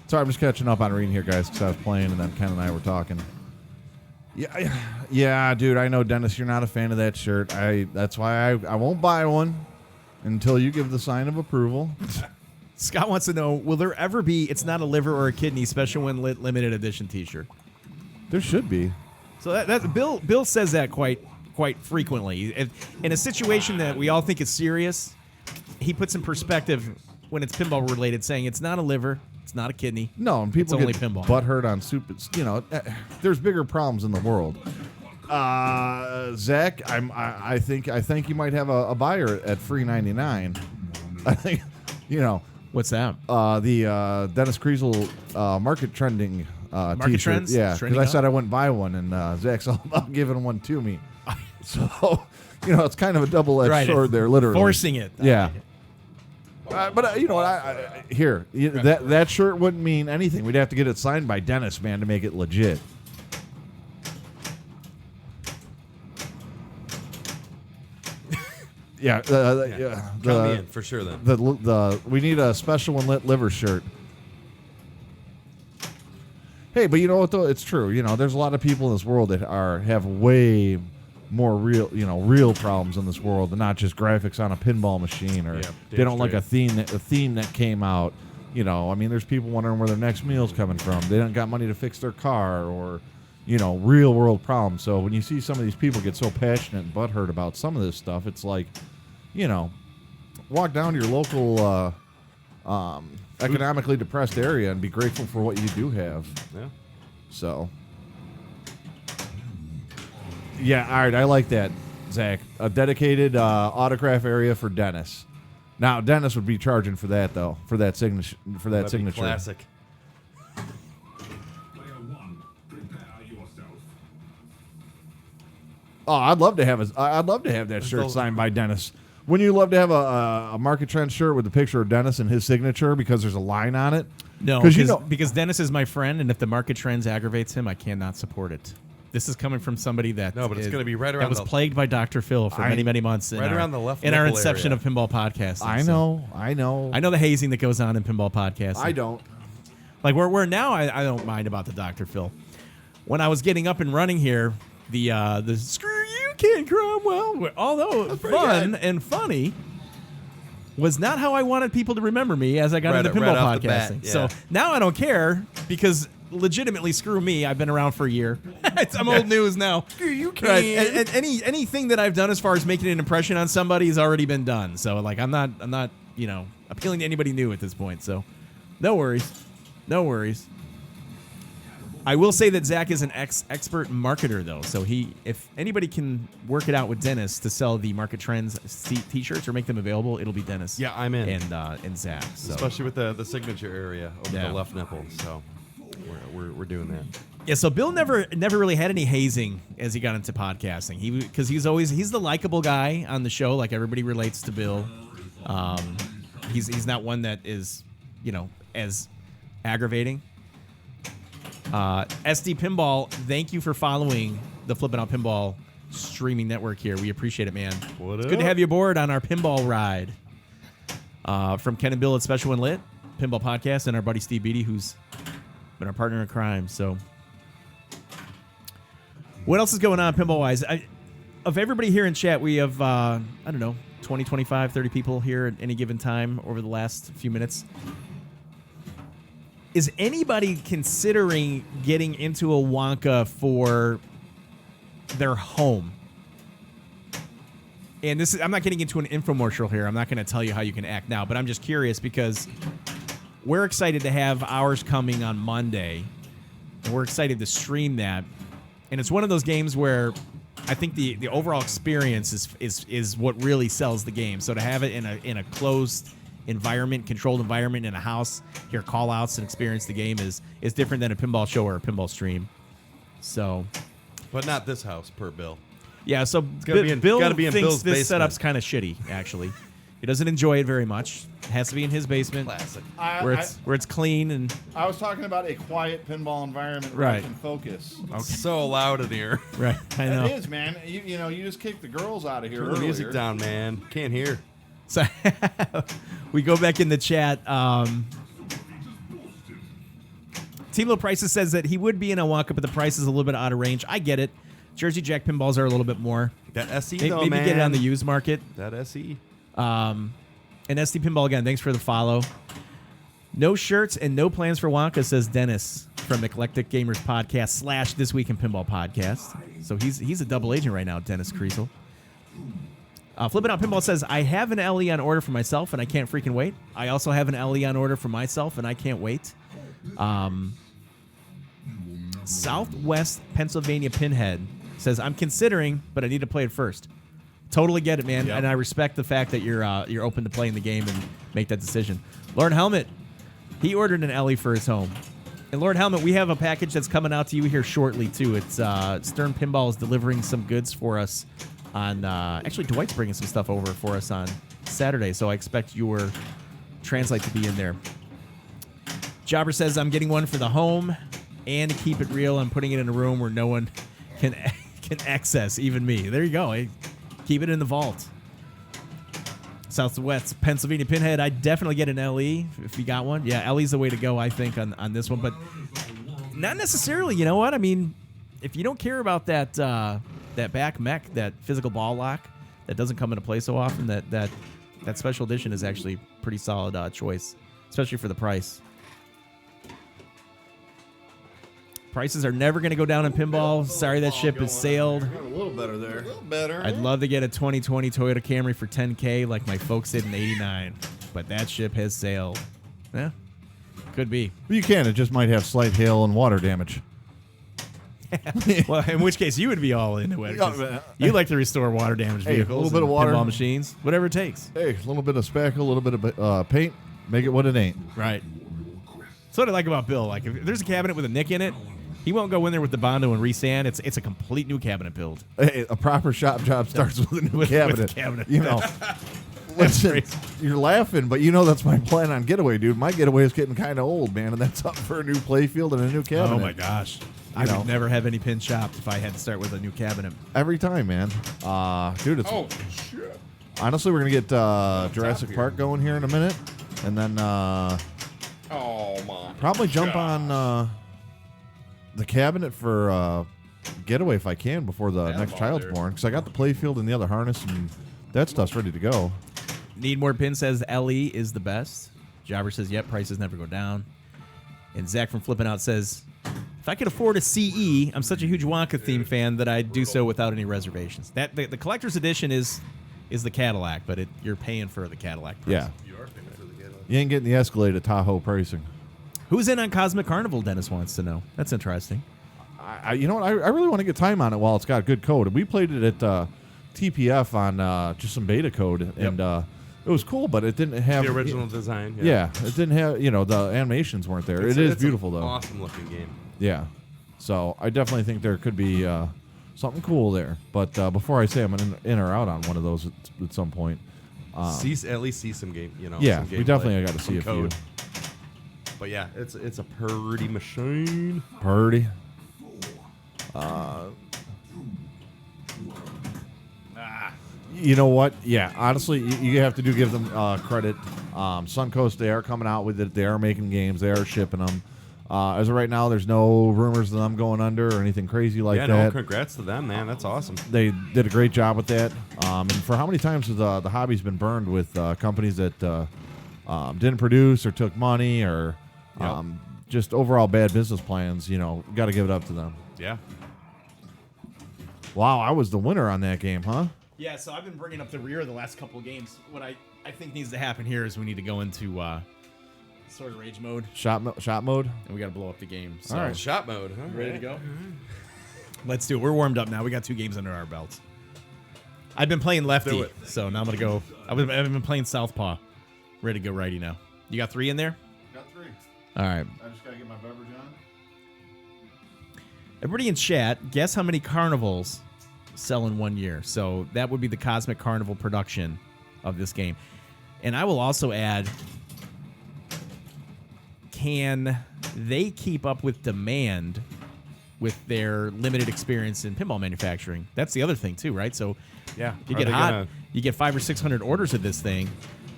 Sorry, I'm just catching up on reading here, guys, because I was playing and then Ken and I were talking. Yeah, dude, I know, Dennis, you're not a fan of that shirt. That's why I won't buy one until you give the sign of approval. Scott wants to know, will there ever be It's Not a Liver or a Kidney Special One Lit limited edition t-shirt? There should be. So that Bill says that quite frequently. In a situation that we all think is serious, he puts in perspective when it's pinball related, saying it's not a liver, it's not a kidney. No, and people it's only get pinball. butthurt on soup. There's bigger problems in the world. Zach, I think you might have a buyer at free 99. I think, What's that? The Dennis Kriesel market trending Market t-shirt. trends? Yeah, because I said I wouldn't buy one, and Zach's all about giving one to me. So, it's kind of a double-edged sword there, literally. Forcing it. Yeah. But you know what? That shirt wouldn't mean anything. We'd have to get it signed by Dennis, man, to make it legit. Yeah, Count me in for sure. Then we need a Special One Lit liver shirt. Hey, but you know what though? It's true. There's a lot of people in this world that have way more real problems in this world, and not just graphics on a pinball machine, or they don't like a theme that came out. There's people wondering where their next meal's coming from. They don't got money to fix their car, or real world problems. So when you see some of these people get so passionate and butthurt about some of this stuff, it's like, walk down to your local economically depressed area and be grateful for what you do have. Yeah. So. Yeah, all right, I like that, Zach. A dedicated autograph area for Dennis. Now, Dennis would be charging for that, though, for that signature. That'd be classic. Oh, I'd love to have that shirt signed by Dennis. Wouldn't you love to have a Market Trend shirt with a picture of Dennis and his signature because there's a line on it? No, because Dennis is my friend, and if the Market Trends aggravates him, I cannot support it. This is coming from somebody that but it's going to be right around that was plagued by Dr. Phil for many months. Around the left in our inception of pinball podcasting. I know the hazing that goes on in pinball podcasting. I don't. Like we're now, I don't mind about the Dr. Phil. When I was getting up and running here, the screw you, Ken Cromwell, although fun and funny, was not how I wanted people to remember me as I got into pinball podcasting. So now I don't care, because legitimately, screw me. I've been around for a year. I'm old news now. You can. Right. And anything that I've done as far as making an impression on somebody has already been done. So like I'm not appealing to anybody new at this point. So no worries. I will say that Zach is an expert marketer though. So if anybody can work it out with Dennis to sell the Market Trends t-shirts or make them available, it'll be Dennis. Yeah, I'm in. And Zach. So. Especially with the signature area over the left nipple. So we're doing that. Yeah, so Bill never really had any hazing as he got into podcasting. He's the likable guy on the show. Like everybody relates to Bill. He's not one that is, as aggravating. SD Pinball, thank you for following the Flip N Out Pinball streaming network here. We appreciate it, man. It's good to have you aboard on our pinball ride. From Ken and Bill at Special and Lit Pinball Podcast, and our buddy Steve Beatty, who's been our partner in crime. So, what else is going on pinball-wise? Of everybody here in chat, we have, 20, 25, 30 people here at any given time over the last few minutes. Is anybody considering getting into a Wonka for their home? And I'm not getting into an infomercial here. I'm not going to tell you how you can act now, but I'm just curious because we're excited to have ours coming on Monday. And we're excited to stream that. And it's one of those games where I think the overall experience is what really sells the game. So to have it in a closed environment, controlled environment in a house, hear call outs and experience the game is different than a pinball show or a pinball stream. So, but not this house per Bill. Yeah, so Bill thinks Bill's this basement. setup's kind of shitty, actually. He doesn't enjoy it very much. It has to be in his basement. Classic. Where it's clean and I was talking about a quiet pinball environment where Right. I can focus. So loud in here. right. I know. It is, man. You just kicked the girls out of here. Turn the earlier. music down, man. Can't hear. So we go back in the chat. Team Low Prices says that he would be in a Wonka, but the price is a little bit out of range. I get it. Jersey Jack pinballs are a little bit more. That SE Maybe, though, man. get it on the used market. That SE. And SD Pinball again, thanks for the follow. No shirts and no plans for Wonka, says Dennis from Eclectic Gamers Podcast / This Week in Pinball Podcast. So he's a double agent right now, Dennis Kriesel. Flip N Out Pinball says, I have an LE on order for myself and I can't freaking wait. I also have an LE on order for myself and I can't wait. Southwest Pennsylvania Pinhead says, I'm considering, but I need to play it first. Totally get it, man. Yep. And I respect the fact that you're open to playing the game and make that decision. Lord Helmet, he ordered an LE for his home. And Lord Helmet, we have a package that's coming out to you here shortly, too. It's Stern Pinball is delivering some goods for us on... actually, Dwight's bringing some stuff over for us on Saturday, so I expect your translate to be in there. Jobber says, I'm getting one for the home, and to keep it real, I'm putting it in a room where no one can access, even me. There you go. Keep it in the vault. Southwest Pennsylvania Pinhead, I'd definitely get an LE if you got one. Yeah, LE's the way to go, I think, on this one. But not necessarily, you know what? I mean, if you don't care about that back mech, that physical ball lock, that doesn't come into play so often, that special edition is actually pretty solid choice, especially for the price. Prices are never going to go down in pinball. Sorry that ship has sailed. A little better there. A little better. I'd love to get a 2020 Toyota Camry for $10K like my folks did in '89, but that ship has sailed. Yeah, could be. Well, you can. It just might have slight hail and water damage. Well, in which case you would be all into it. 'Cause you like to restore water damaged Hey, a vehicles, little bit of and water. pinball machines, whatever it takes. Hey, a little bit of spackle, a little bit of paint. Make it what it ain't. Right. That's what I like about Bill. Like, if there's a cabinet with a nick in it, he won't go in there with the Bondo and resand. It's a complete new cabinet build. Hey, a proper shop job starts with a new cabinet. With cabinet. You know. Listen, crazy. you're laughing, but you know that's my plan on Getaway, dude. My Getaway is getting kind of old, man, and that's up for a new playfield and a new cabinet. Oh my gosh. I would never have any pin shopped if I had to start with a new cabinet. Every time, man. Dude, it's... Oh, shit. Honestly, we're going to get Jurassic Park going here in a minute, and then Oh, my. probably jump on the cabinet for Getaway if I can before the next child's born, because I got the playfield and the other harness, and that stuff's ready to go. Need More Pin says LE is the best. Jobber says, yep, prices never go down. And Zach from Flippin' Out says, If I could afford a CE, I'm such a huge Wonka theme fan that I'd do so without any reservations. That the collector's edition is the Cadillac, but you're paying for the Cadillac price. Yeah. You are paying for the Cadillac. You ain't getting the Escalade at Tahoe pricing. Who's in on Cosmic Carnival, Dennis wants to know. That's interesting. You know what? I really want to get time on it while it's got good code. We played it at TPF on just some beta code, and it was cool, but it didn't have The original design. Yeah, it didn't have, the animations weren't there. It's beautiful, though. Awesome looking game. Yeah. So I definitely think there could be something cool there. But before I say I'm in or out on one of those at some point. At least see some game, Yeah, some we definitely gameplay, got to see a some few. code. But yeah, it's a purdy machine. Purdy. You know what? Yeah, honestly, you have to give them credit. Suncoast, they are coming out with it. They are making games. They are shipping them. As of right now, there's no rumors of them going under or anything crazy like Yeah, that. no, congrats to them, man. That's awesome. They did a great job with that. And for how many times has the hobby's been burned with companies that didn't produce or took money or just overall bad business plans, got to give it up to them. Yeah. Wow, I was the winner on that game, huh? Yeah, so I've been bringing up the rear the last couple of games. What I think needs to happen here is we need to go into sort of rage mode, Shot mode? and we got to blow up the game. So, All right. Shot mode, huh? ready to go? Let's do it. We're warmed up now. We got 2 games under our belts. I've been playing lefty, Do it. so now I'm going to go. I've been playing southpaw. Ready to go righty now. You got 3 in there? Got 3. All right. I just got to get my beverage on. Everybody in chat, guess how many carnivals sell in 1 year. So that would be the Cosmic Carnival production of this game. And I will also add, can they keep up with demand with their limited experience in pinball manufacturing? That's the other thing too, right? So Yeah. you Are get they hot, gonna- you get 500 or 600 orders of this thing.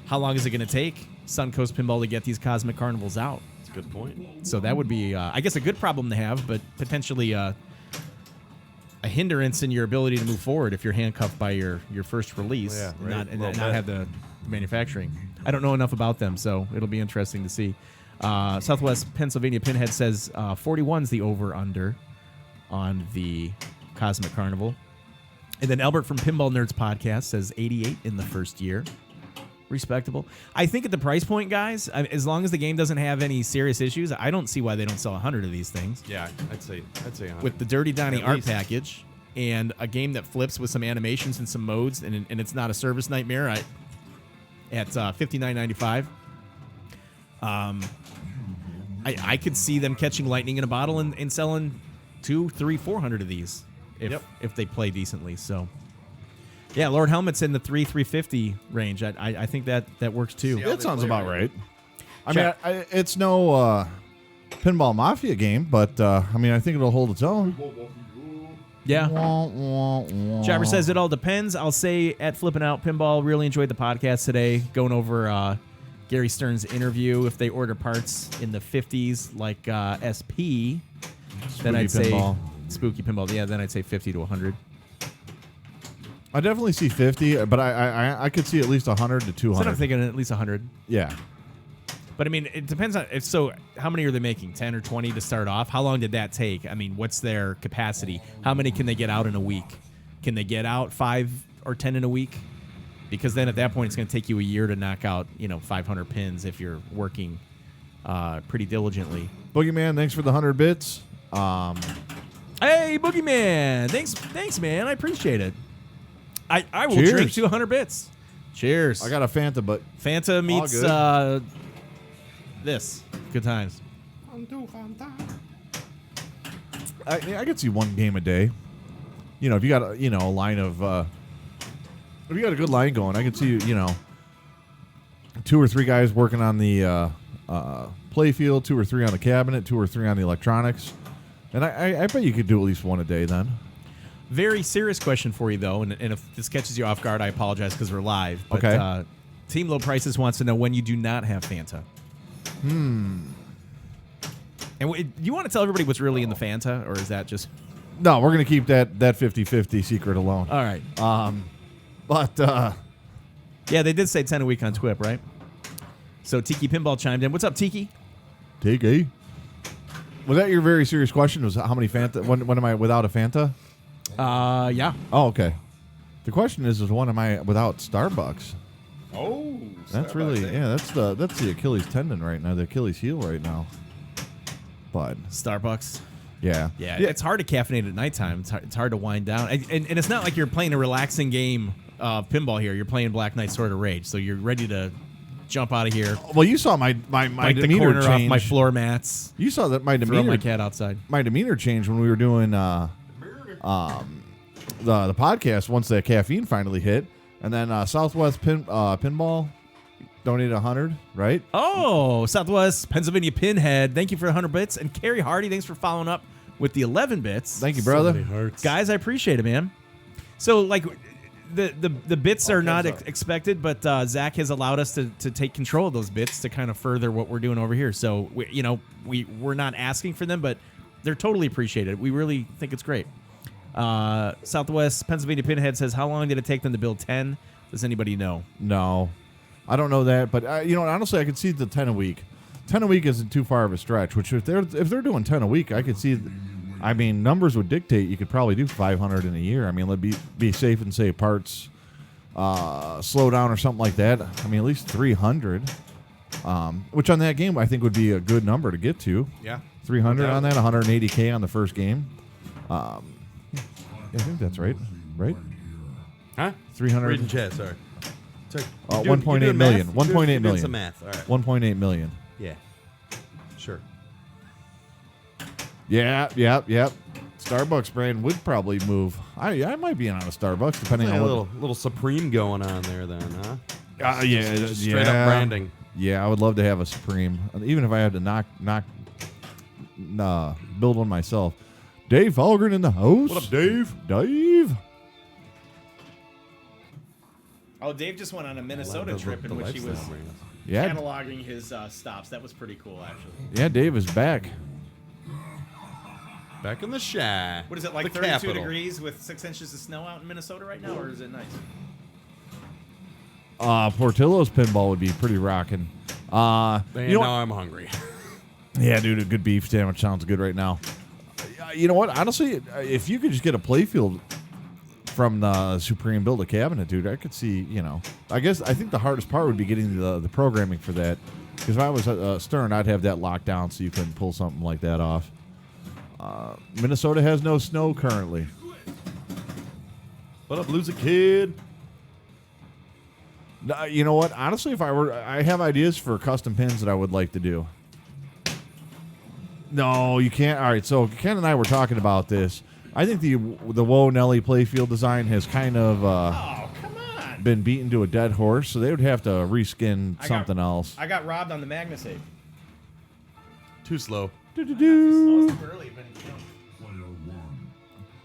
How long is it going to take Suncoast Pinball to get these Cosmic Carnivals out? That's a good point. So that would be, I guess, a good problem to have, but potentially a hindrance in your ability to move forward if you're handcuffed by your first release, Yeah, right. and Well, not that- have the manufacturing. I don't know enough about them, so it'll be interesting to see. Southwest Pennsylvania Pinhead says 41's the over-under on the Cosmic Carnival. And then Albert from Pinball Nerds Podcast says 88 in the first year. Respectable. I think at the price point, guys, as long as the game doesn't have any serious issues, I don't see why they don't sell 100 of these things. Yeah, I'd say 100. With the Dirty Donnie At art least. package and a game that flips with some animations and some modes, and it's not a service nightmare at $59.95. I could see them catching lightning in a bottle and selling 200, 300, 400 of these if they play decently. So, yeah, Lord Helmet's in the 350 range. I think that works too. Yeah. That sounds about right. I Check. mean, it's no Pinball Mafia game, but I think it'll hold its own. Yeah. Wah, wah, wah. Jabber says it all depends. I'll say at Flip N Out Pinball, really enjoyed the podcast today, going over Gary Stern's interview. If they order parts in the 50s like SP, then I'd Pinball. say Spooky Pinball. Yeah, then I'd say 50 to 100. I definitely see 50, but I could see at least 100 to So 200. I'm thinking at least 100. Yeah. But I mean, it depends on how many are they making? 10 or 20 to start off? How long did that take? I mean, what's their capacity? How many can they get out in a week? Can they get out 5 or 10 in a week? Because then at that point, it's going to take you a year to knock out 500 pins if you're working pretty diligently. Boogeyman, thanks for the 100 bits. Hey, Boogeyman! Thanks, man. I appreciate it. I will Cheers. drink to 100 bits. Cheers. I got a Fanta, but Fanta meets good. this. Good times. I could see one game a day. If you got a line of if you got a good line going, I could see 2 or 3 guys working on the play field, 2 or 3 on the cabinet, 2 or 3 on the electronics, and I bet you could do at least one a day then. Very serious question for you, though, and if this catches you off guard, I apologize because we're live. But, Okay. Team Low Prices wants to know when you do not have Fanta. And do you want to tell everybody what's really in the Fanta, or is that just... No, we're gonna keep that 50-50 secret alone. All right. But Yeah, they did say 10 a week on TWIP, right? So Tiki Pinball chimed in. What's up, Tiki? take a Was that your very serious question? Was how many Fanta? When am I without a Fanta? Yeah. Oh, okay. The question is when am I without Starbucks? Oh, That's really that's the Achilles tendon right now, the Achilles heel right now. But Starbucks. yeah, It's hard to caffeinate at nighttime. It's hard to wind down, and it's not like you're playing a relaxing game of pinball here. You're playing Black Knight Sword of Rage, so you're ready to jump out of here. Well, you saw my Bite the demeanor corner change. off my floor mats. You saw that my Throw demeanor my cat outside. my demeanor changed when we were doing the podcast once that caffeine finally hit, and then Southwest Pinball donated 100, right? Oh, Southwest Pennsylvania Pinhead. Thank you for 100 bits, and Carrie Hardy. Thanks for following up with the 11 bits. Thank you, brother. Guys, I appreciate it, man. So, like, the bits are not expected, but Zach has allowed us to take control of those bits to kind of further what we're doing over here. So, we're not asking for them, but they're totally appreciated. We really think it's great. Southwest Pennsylvania Pinhead says, how long did it take them to build 10? Does anybody know? No, I don't know that, but honestly, I could see the 10 a week. 10 a week isn't too far of a stretch. Which if they're doing 10 a week, I could see. I mean, numbers would dictate you could probably do 500 in a year. I mean, let's be safe and say parts slow down or something like that. I mean, at least 300, which on that game I think would be a good number to get to. Yeah, 300 on that, 180K on the first game. Yeah, I think that's right. Right? Huh? 300. Reading chat, sorry. 1.8 million. 1.8 million. Some math. All right. 1.8 million. Yeah. Sure. Yeah. Starbucks brand would probably move. I might be in on a Starbucks depending on a what. little Supreme going on there, then, huh? Straight up branding. Yeah, I would love to have a Supreme, even if I had to build one myself. Dave Falgren in the house. What up, Dave? Dave. Oh, Dave just went on a Minnesota trip in which he was Yeah. cataloging his stops. That was pretty cool, actually. Yeah, Dave is back. Back in the shack. What is it, like The 32 capital. degrees with 6 inches of snow out in Minnesota right now, or is it nice? Portillo's pinball would be pretty rocking. And You know now I'm hungry. Yeah, dude, a good beef sandwich sounds good right now. You know what? Honestly, if you could just get a playfield from the Supreme, build a cabinet, dude, I could see, I think the hardest part would be getting the programming for that. Because if I was Stern, I'd have that locked down so you couldn't pull something like that off. Minnesota has no snow currently. What up, loser kid? You know what? Honestly, I have ideas for custom pins that I would like to do. No, you can't. All right, so Ken and I were talking about this. I think the Woe Nelly playfield design has kind of Come on. been beaten to a dead horse, so they would have to reskin something else. I got robbed on the Magnus Ape. Too slow. Early, but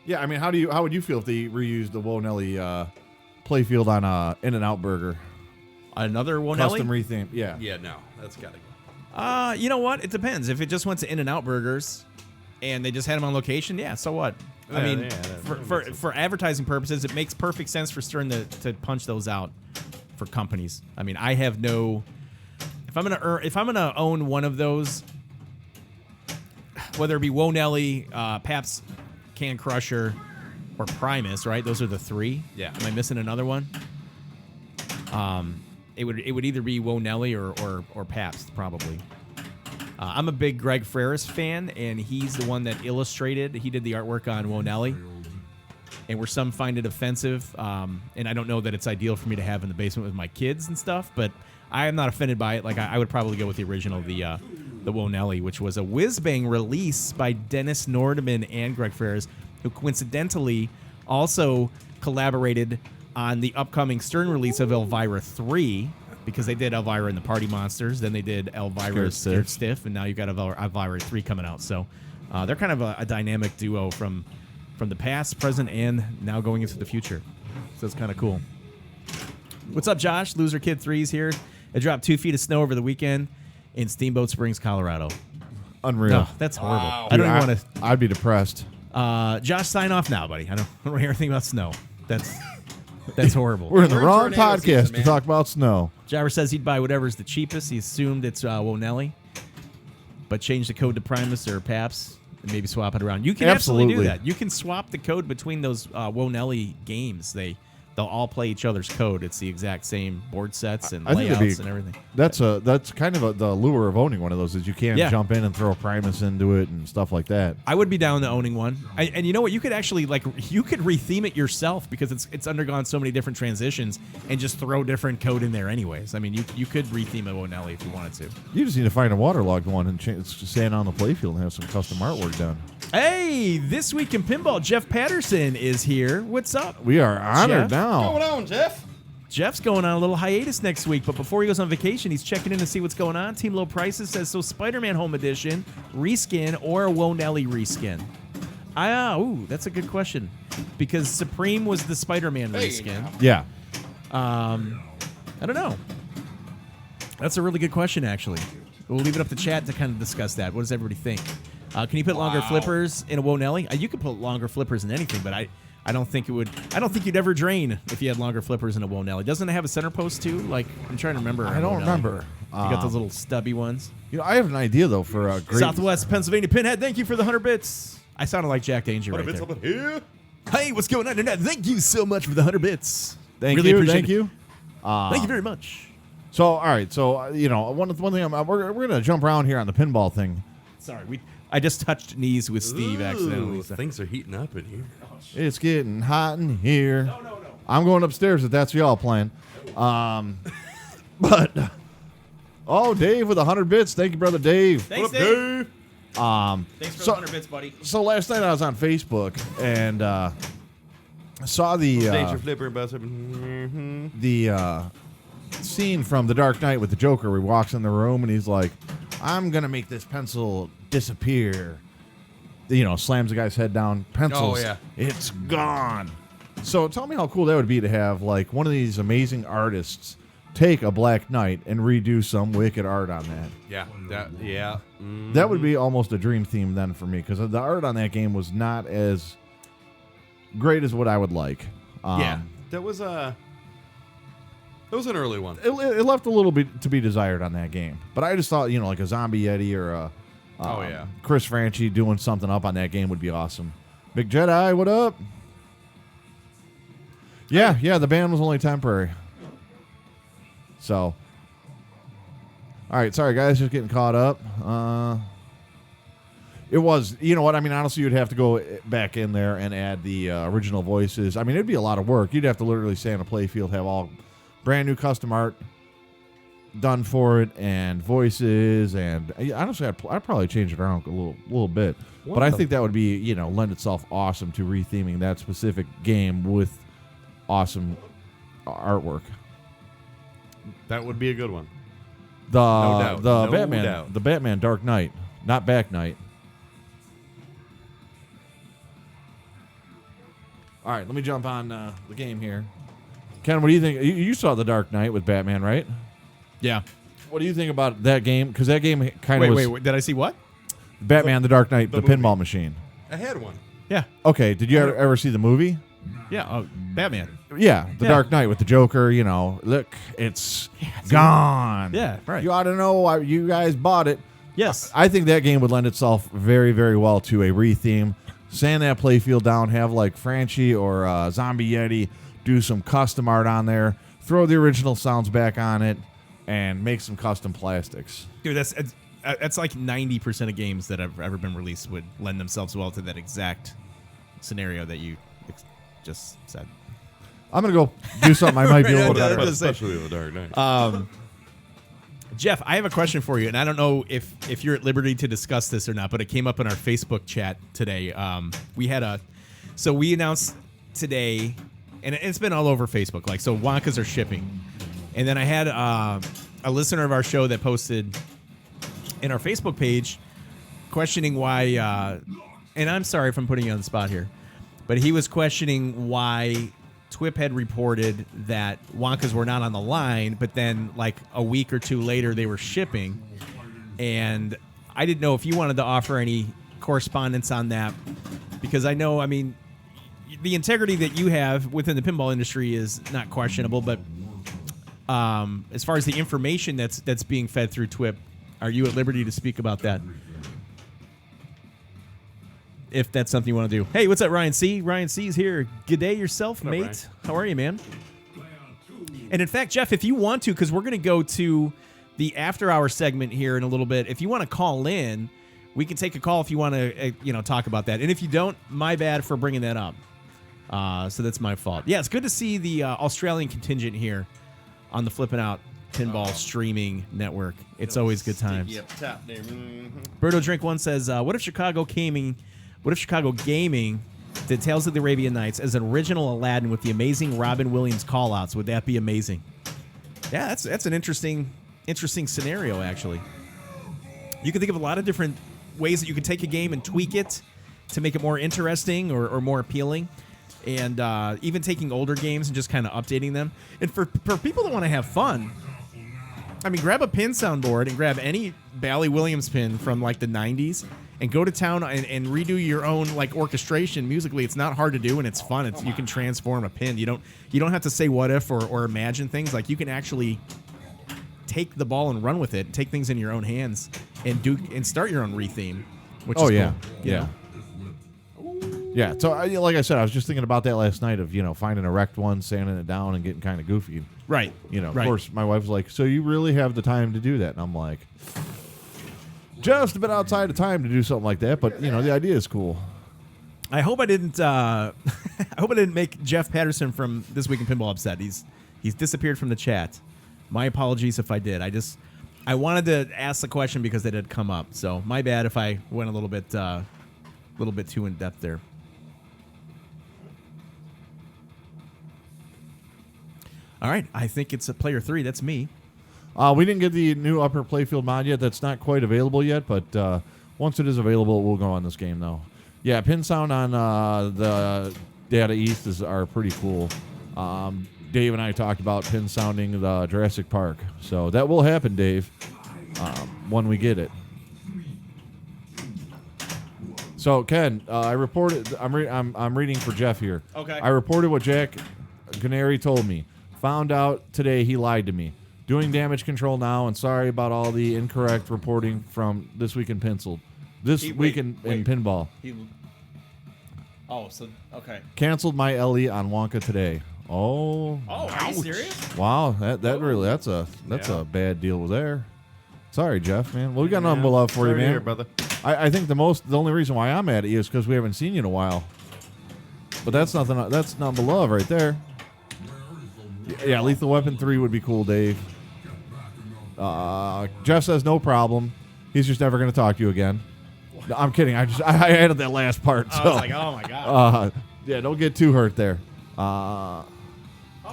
Yeah, I mean, how would you feel if they reused the Woe Nelly playfield on a In-N-Out Burger? another one. Custom retheme. Yeah. Yeah, no, that's gotta go. You know what? It depends. If it just went to In-N-Out Burgers and they just had them on location, yeah, so what? I mean, for advertising purposes, it makes perfect sense for Stern to punch those out for companies. I mean, I have no. If I'm gonna own one of those, whether it be Woe Nelly, Pabst Can Crusher, or Primus, right? Those are the three. Yeah. Am I missing another one? It would either be Woe Nelly or Pabst, probably. I'm a big Greg Ferris fan, and he's the one that illustrated. He did the artwork on Woe Nelly, and where some find it offensive, and I don't know that it's ideal for me to have in the basement with my kids and stuff, but I am not offended by it. Like I would probably go with the original, the Woe Nelly, which was a whiz-bang release by Dennis Nordman and Greg Ferris, who coincidentally also collaborated on the upcoming Stern release of Elvira 3, because they did Elvira and the Party Monsters, then they did Elvira Scared Stiff, and now you've got Elvira 3 coming out. So they're kind of a dynamic duo from the past, present, and now going into the future. So it's kind of cool. What's up, Josh? Loser Kid 3's here. It dropped 2 feet of snow over the weekend in Steamboat Springs, Colorado. Unreal. No, that's horrible. Wow. I don't even want to. I'd be depressed. Josh, sign off now, buddy. I don't want to hear anything about snow. That's horrible. We're in the We're in wrong tornado podcast season, to man. talk about snow. Jabber says he'd buy whatever's the cheapest. He assumed it's Woe Nelly. but change the code to Primus or Paps and maybe swap it around. You can absolutely do that. You can swap the code between those Wonelli games. They'll all play each other's code. It's the exact same board sets and layouts and everything. That's kind of the lure of owning one of those is you can jump in and throw a Primus into it and stuff like that. I would be down to owning one. And you know what? You could actually you could retheme it yourself because it's undergone so many different transitions and just throw different code in there anyways. I mean, you could retheme a Wonelli if you wanted to. You just need to find a waterlogged one and stand on the playfield and have some custom artwork done. Hey, this week in pinball, Jeff Patterson is here. What's up? We are honored now. What's going on, Jeff? Jeff's going on a little hiatus next week, but before he goes on vacation, he's checking in to see what's going on. Team Low Prices says, so Spider-Man Home Edition, reskin, or a Wonelli reskin? Ooh, that's a good question. Because Supreme was the Spider-Man reskin. Yeah. I don't know. That's a really good question, actually. We'll leave it up to chat to kind of discuss that. What does everybody think? Can you put longer flippers in a Wonelli? You could put longer flippers in anything, but I don't think it would. I don't think you'd ever drain if you had longer flippers in a Wonelli. Doesn't it have a center post too? Like I'm trying to remember. I don't remember. You got those little stubby ones. I have an idea though for a great Southwest Pennsylvania Pinhead. Thank you for the 100 bits. I sounded like Jack Danger right there. Up in here. Hey, what's going on tonight? Thank you so much for the 100 bits. Thank really you. Appreciate Thank it. you. Thank you very much. So all right. So one thing we're gonna jump around here on the pinball thing. Sorry, I just touched knees with Steve accidentally. So. Things are heating up in here. It's getting hot in here. No. I'm going upstairs if that's y'all playing. But Dave with 100 bits. Thank you, brother Dave. Thanks, Dave. Thanks for the 100 bits, buddy. So last night I was on Facebook and saw the Danger flipper the scene from The Dark Knight with the Joker where he walks in the room and he's like, I'm going to make this pencil disappear. Slams the guy's head down. Pencils. Oh, yeah. It's gone. So tell me how cool that would be to have like one of these amazing artists take a Black Knight and redo some wicked art on that. Yeah. That would be almost a dream theme then for me because the art on that game was not as great as what I would like. That was an early one. It left a little bit to be desired on that game. But I just thought, like a Zombie Yeti or a Chris Franchi doing something up on that game would be awesome. Big Jedi, what up? Yeah, the ban was only temporary. So, all right, sorry guys, just getting caught up. It was, honestly, you'd have to go back in there and add the original voices. I mean, it'd be a lot of work. You'd have to literally stay on a playfield, have all brand new custom art done for it and voices, and honestly, I'd probably change it around a little bit. But I think that would be, lend itself awesome to retheming that specific game with awesome artwork. That would be a good one. The No Batman, doubt. the Batman Dark Knight, not Back Knight. All right, let me jump on the game here. Ken, what do you think? You saw the Dark Knight with Batman, right? Yeah. What do you think about that game? Because that game kind of was... Wait, did I see what? Batman, the Dark Knight, the movie. pinball machine. I had one. Yeah. Okay, did you ever see the movie? Yeah, Batman. Yeah, the Dark Knight with the Joker, look, it's gone. Yeah, right. You ought to know why you guys bought it. Yes. I think that game would lend itself very, very well to a retheme. Sand that playfield down, have like Franchi or Zombie Yeti do some custom art on there, throw the original sounds back on it, and make some custom plastics. Dude, that's like 90% of games that have ever been released would lend themselves well to that exact scenario that you just said. I'm going to go do something I might be a little better. Especially the Dark Knight. Jeff, I have a question for you, and I don't know if you're at liberty to discuss this or not, but it came up in our Facebook chat today. We announced today, and it's been all over Facebook, so Wonkas are shipping. And then I had a listener of our show that posted in our Facebook page questioning why, and I'm sorry if I'm putting you on the spot here, but he was questioning why TWIP had reported that Wonkas were not on the line, but then like a week or two later they were shipping. And I didn't know if you wanted to offer any correspondence on that, because I know, the integrity that you have within the pinball industry is not questionable, but as far as the information that's being fed through TWIP, Are you at liberty to speak about that? If that's something you want to do. Hey, what's up, Ryan C? Ryan C is here. Good day yourself, mate. Ryan? How are you, man? And in fact, Jeff, if you want to, because we're going to go to the after-hour segment here in a little bit. If you want to call in, we can take a call if you want to, talk about that. And if you don't, my bad for bringing that up. So that's my fault. Yeah, it's good to see the Australian contingent here on the Flip N Out Pinball streaming network. It's always good times. Up top there. Berto Drink One says, "What if Chicago Gaming did Tales of the Arabian Nights as an original Aladdin with the amazing Robin Williams callouts? Would that be amazing?" Yeah, that's an interesting scenario. Actually, you can think of a lot of different ways that you can take a game and tweak it to make it more interesting or more appealing. And even taking older games and just kind of updating them. And for people that want to have fun, I mean, grab a pin soundboard and grab any Bally Williams pin from like the 90s and go to town and redo your own like orchestration musically. It's not hard to do and it's fun. You can transform a pin. You don't have to say what if or imagine things. Like you can actually take the ball and run with it, take things in your own hands and start your own re-theme, which is cool. Yeah. Yeah, so like I said, I was just thinking about that last night of, finding a wrecked one, sanding it down, and getting kind of goofy. Right. Of course, my wife's like, so you really have the time to do that? And I'm like, just a bit outside of time to do something like that, but, the idea is cool. I hope I didn't make Jeff Patterson from This Week in Pinball upset. He's disappeared from the chat. My apologies if I did. I wanted to ask the question because it had come up, so my bad if I went a little bit too in depth there. All right, I think it's a player 3. That's me. We didn't get the new upper playfield mod yet. That's not quite available yet, but once it is available, we'll go on this game, though. Yeah, pin sound on the Data East are pretty cool. Dave and I talked about pin sounding the Jurassic Park, so that will happen, Dave, when we get it. So Ken, I reported. I'm reading for Jeff here. Okay. I reported what Jack Canary told me. Found out today he lied to me. Doing damage control now, and sorry about all the incorrect reporting from This Week in Pinball. In Pinball. Okay. Canceled my LE on Wonka today. Oh. Oh, are you serious? Wow, that's a bad deal there. Sorry, Jeff, man. Well, we got nothing but love for you, man. Here, brother. I think the only reason why I'm mad at you is because we haven't seen you in a while. But that's nothing but love right there. Yeah, Lethal Weapon 3 would be cool, Dave. Jeff says no problem. He's just never going to talk to you again. No, I'm kidding. I added that last part. So. I was like, oh my god. Yeah, don't get too hurt there. Oh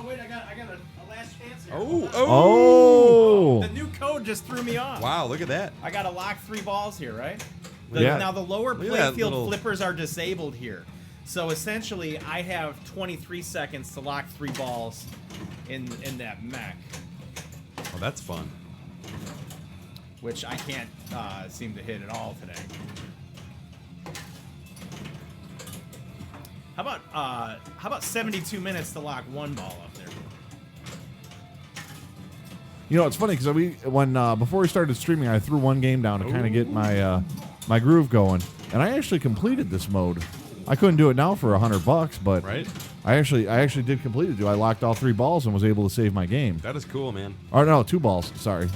wait, I got a last chance here. Oh. The new code just threw me off. Wow, look at that. I got to lock 3 balls here, right? Yeah. Now the lower Look at that playfield little- flippers are disabled here. So essentially, I have 23 seconds to lock 3 balls in that mech, Oh, that's fun. which I can't seem to hit at all today. How about 72 minutes to lock 1 ball up there? It's funny because before we started streaming, I threw one game down to kind of get my groove going, and I actually completed this mode. I couldn't do it now for $100, but Right? I actually did complete it. I locked all 3 balls and was able to save my game. That is cool, man. Or no, 2 balls. Sorry.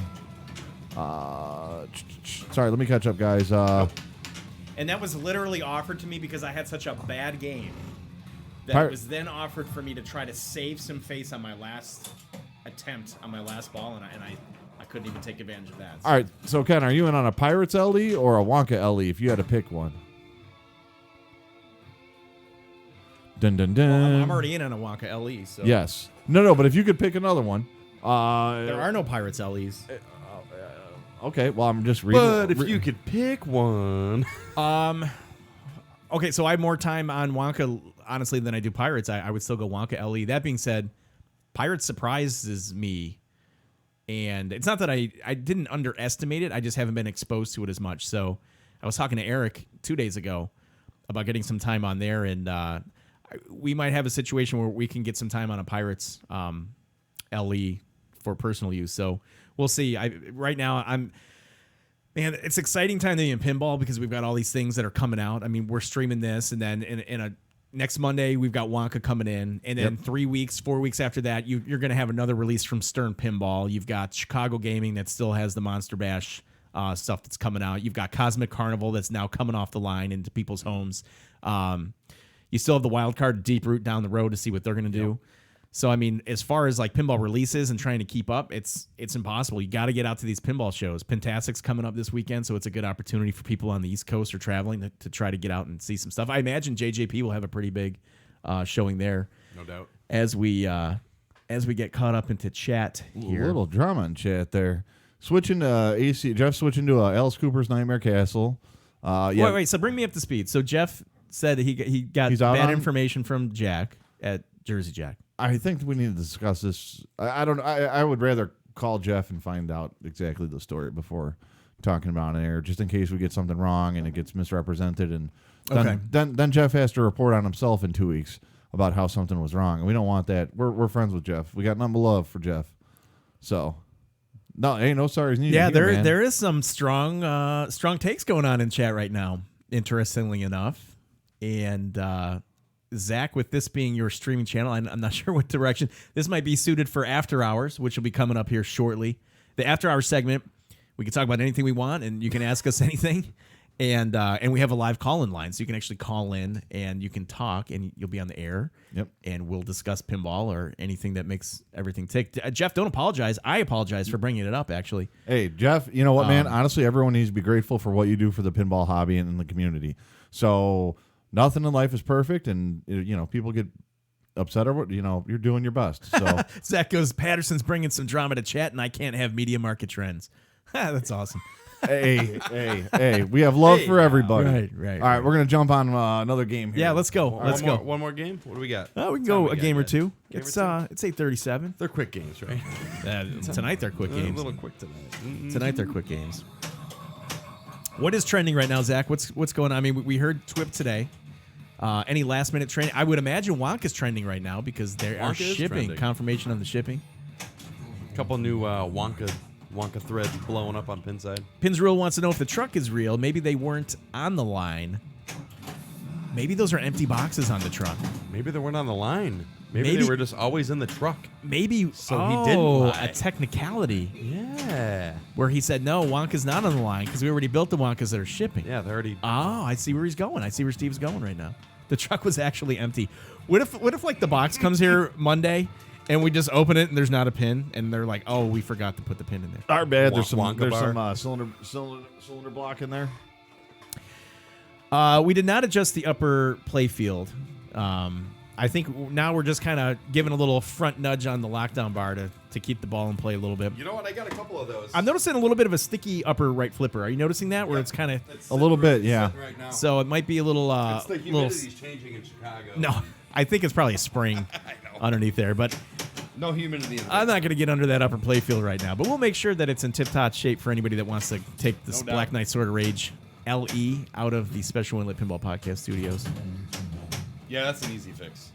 Sorry. Let me catch up, guys. And that was literally offered to me because I had such a bad game that it was then offered for me to try to save some face on my last attempt on my last ball, and I couldn't even take advantage of that. All right. So Ken, are you in on a Pirates LE or a Wonka LE? If you had to pick one. Dun dun dun. Well, I'm already in on a Wonka LE, so Yes. No. But if you could pick another one. there are no Pirates LEs. Okay. Well, I'm just reading. But if you could pick one. Okay, so I have more time on Wonka, honestly, than I do Pirates. I would still go Wonka LE. That being said, Pirates surprises me. And it's not that I didn't underestimate it. I just haven't been exposed to it as much. So I was talking to Eric 2 days ago about getting some time on there. And we might have a situation where we can get some time on a Pirates LE for personal use. So we'll see. Right now, Man, it's exciting time to be in pinball because we've got all these things that are coming out. I mean, we're streaming this, and then in a next Monday we've got Wonka coming in, and then 4 weeks after that, you're going to have another release from Stern Pinball. You've got Chicago Gaming that still has the Monster Bash stuff that's coming out. You've got Cosmic Carnival that's now coming off the line into people's homes. You still have the wild card Deep Root down the road to see what they're going to do. So, I mean, as far as like pinball releases and trying to keep up, it's impossible. You got to get out to these pinball shows. Pintastic's coming up this weekend, so it's a good opportunity for people on the East Coast or traveling to try to get out and see some stuff. I imagine JJP will have a pretty big showing there. No doubt. As we get caught up into chat here. A little drama in chat there. Switching to AC. Jeff switching to Alice Cooper's Nightmare Castle. Wait. So bring me up to speed. So Jeff said he got bad information from Jack at Jersey Jack. I think we need to discuss this. I would rather call Jeff and find out exactly the story before talking about it air, just in case we get something wrong and it gets misrepresented. And then Jeff has to report on himself in 2 weeks about how something was wrong. And we don't want that. We're friends with Jeff. We got nothing but love for Jeff. So, no, ain't no sorries needed. Yeah, here, there is some strong takes going on in chat right now, interestingly enough. And Zach, with this being your streaming channel, I'm not sure what direction. This might be suited for After Hours, which will be coming up here shortly. The After Hours segment, we can talk about anything we want, and you can ask us anything. And we have a live call-in line, so you can actually call in, and you can talk, and you'll be on the air. Yep. And we'll discuss pinball or anything that makes everything tick. Jeff, don't apologize. I apologize for bringing it up, actually. Hey, Jeff, you know what, man? Honestly, everyone needs to be grateful for what you do for the pinball hobby and in the community. So nothing in life is perfect, and people get upset over it. You're doing your best. So Zach goes, Patterson's bringing some drama to chat, and I can't have media market trends. That's awesome. hey, we have love for everybody. Right. All right, we're going to jump on another game here. Yeah, let's go. One more game? What do we got? We can go a game or two. It's 8:37. They're quick games, right? Tonight they're quick games. A little quick tonight. Tonight they're quick games. What is trending right now, Zach? What's going on? I mean, we heard TWIP today. Any last minute trending? I would imagine Wonka's trending right now because they are shipping. Confirmation on the shipping. A couple new Wonka threads blowing up on Pinside. Pinsrule wants to know if the truck is real. Maybe they weren't on the line. Maybe those are empty boxes on the truck. Maybe they weren't on the line. Maybe they were just always in the truck. Maybe he didn't lie. A technicality. Yeah. Where he said, no, Wonka's not on the line because we already built the Wonkas that are shipping. Yeah, they're already... Oh, I see where he's going. I see where Steve's going right now. The truck was actually empty. What if like the box comes here Monday and we just open it and there's not a pin and they're like, oh, we forgot to put the pin in there. Our bad. There's some Wonka cylinder block in there. We did not adjust the upper play field. I think now we're just kind of giving a little front nudge on the lockdown bar to keep the ball in play a little bit. You know what? I got a couple of those. I'm noticing a little bit of a sticky upper right flipper. Are you noticing that? Where it's kind of a little bit, yeah. Right now. So it might be a little. It's the humidity's changing in Chicago. No, I think it's probably a spring underneath there, but no humidity. I'm not going to get under that upper play field right now. But we'll make sure that it's in tip-top shape for anybody that wants to take this Black Knight Sword of Rage LE out of the Special Inlet Pinball Podcast studios. Yeah, that's an easy fix.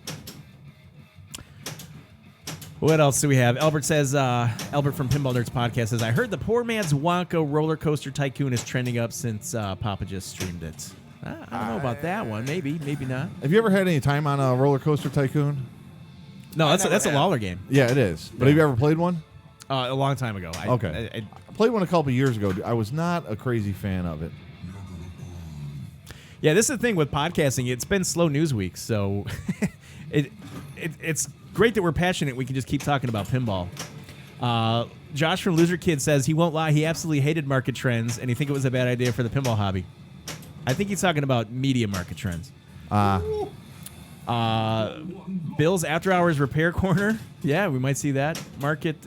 What else do we have? Albert says, Albert from Pinball Nerds Podcast says, I heard the poor man's Wonka roller coaster tycoon is trending up since Papa just streamed it. I don't know about that one. Maybe not. Have you ever had any time on a roller coaster tycoon? No, that's a Lawler game. Yeah, it is. But have you ever played one? A long time ago. I played one a couple years ago. I was not a crazy fan of it. Yeah, this is the thing with podcasting. It's been slow news week, so it's great that we're passionate. We can just keep talking about pinball. Josh from Loser Kid says he won't lie. He absolutely hated market trends, and he think it was a bad idea for the pinball hobby. I think he's talking about media market trends. Bill's After Hours Repair Corner. Yeah, we might see that.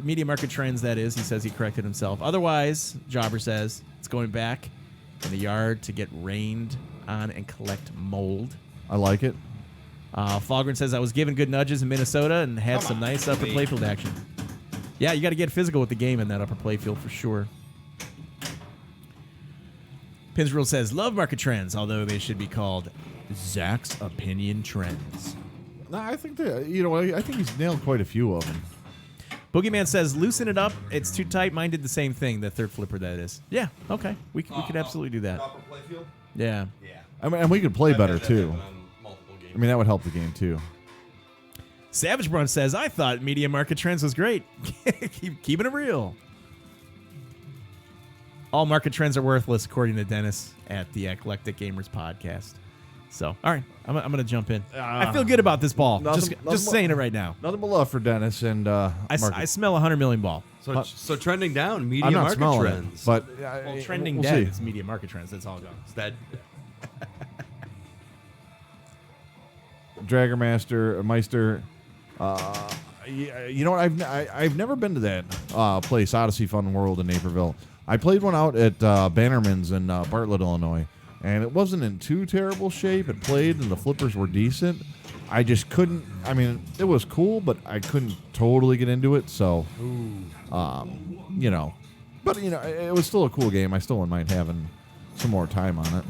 Media market trends, that is. He says he corrected himself. Otherwise, Jobber says it's going back in the yard to get rained on and collect mold. I like it. Falgren says I was given good nudges in Minnesota and had some nice upper playfield action. Yeah, you got to get physical with the game in that upper playfield for sure. Pinsrule says love market trends, although they should be called Zach's opinion trends. No, I think I think he's nailed quite a few of them. Boogeyman says, loosen it up. It's too tight. Mine did the same thing. The third flipper, that is. Yeah, okay. We could absolutely do that. Proper playfield? Yeah. Yeah. I mean, and we could play I've better, had that too. happen on multiple games. I mean, that would help the game, too. Savage Brun says, I thought Media Market Trends was great. Keeping it real. All market trends are worthless, according to Dennis at the Eclectic Gamers podcast. So, all right, I'm going to jump in. I feel good about this ball. Just saying it right now. Nothing but love for Dennis and I smell 100 million ball. So trending down, media I'm not market smelling trends. it, but Well, trending we'll dead see. is Media Market Trends. That's all gone. It's dead. Dragermaster, Meister. You know what? I've never been to that place, Odyssey Fun World in Naperville. I played one out at Bannerman's in Bartlett, Illinois, and it wasn't in too terrible shape. It played, and the flippers were decent. I just couldn't. I mean, it was cool, but I couldn't totally get into it. So, you know, but you know, it was still a cool game. I still wouldn't mind having some more time on it.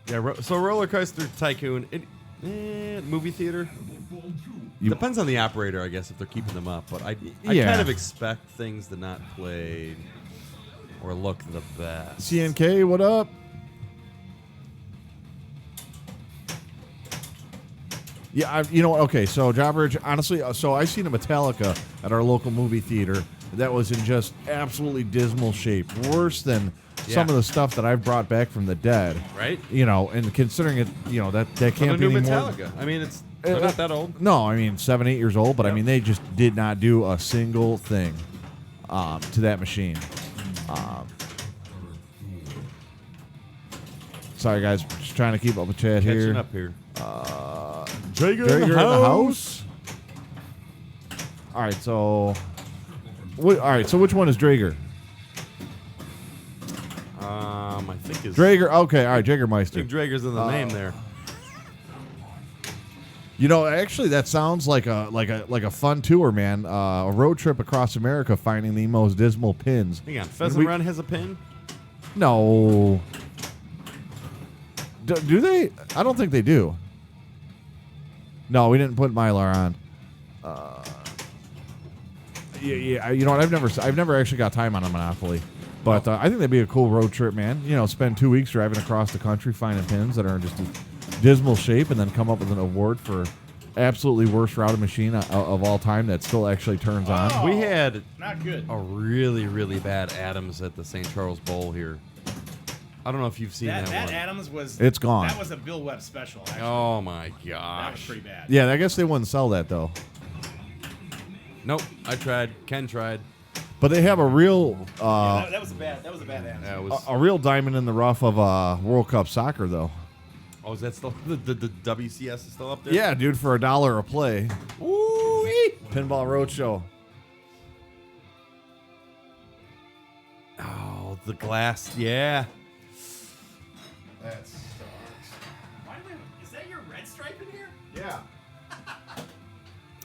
Yeah, so Roller Coaster Tycoon, movie theater. Depends on the operator, I guess, if they're keeping them up. But I Yeah. kind of expect things to not play or look the best. CNK, what up? Yeah, you know what? Okay, so Jobbridge, honestly, so I seen a Metallica at our local movie theater that was in just absolutely dismal shape, worse than some of the stuff that I've brought back from the dead. Right? You know, and considering it, you know that can't be new any more. Metallica. I mean, they're not that old. No, I mean 7, 8 years old, but I mean they just did not do a single thing to that machine. Sorry guys, just trying to keep up with chat Catching here. up here. Drager in the house. All right, so which one is Drager? I think it's Drager. Okay, all right, I think Dragermeister. Drager's in the name there. You know, actually, that sounds like a fun tour, man. A road trip across America, finding the most dismal pins. Hang on, Pheasant Run has a pin. No. Do they? I don't think they do. No, we didn't put Mylar on. Yeah. You know what? I've never actually got time on a Monopoly, but I think that'd be a cool road trip, man. You know, spend 2 weeks driving across the country, finding pins that are in just a dismal shape, and then come up with an award for absolutely worst routed machine of all time that still actually turns on. We had Not good. a really, really bad Adams at the St. Charles Bowl here. I don't know if you've seen that one. Adams was. It's gone. That was a Bill Webb special. Actually. Oh my That was gosh. pretty bad. Yeah, I guess they wouldn't sell that though. Nope, I tried. Ken tried. But they have a real that was a bad. That was a bad Adams. That was. a real diamond in the rough of World Cup soccer though. Oh, is that still the WCS is still up there? Yeah, dude, for $1 a play. Ooh-wee. Pinball Roadshow. Oh, the glass. Yeah. That sucks. Is that your red stripe in here? Yeah.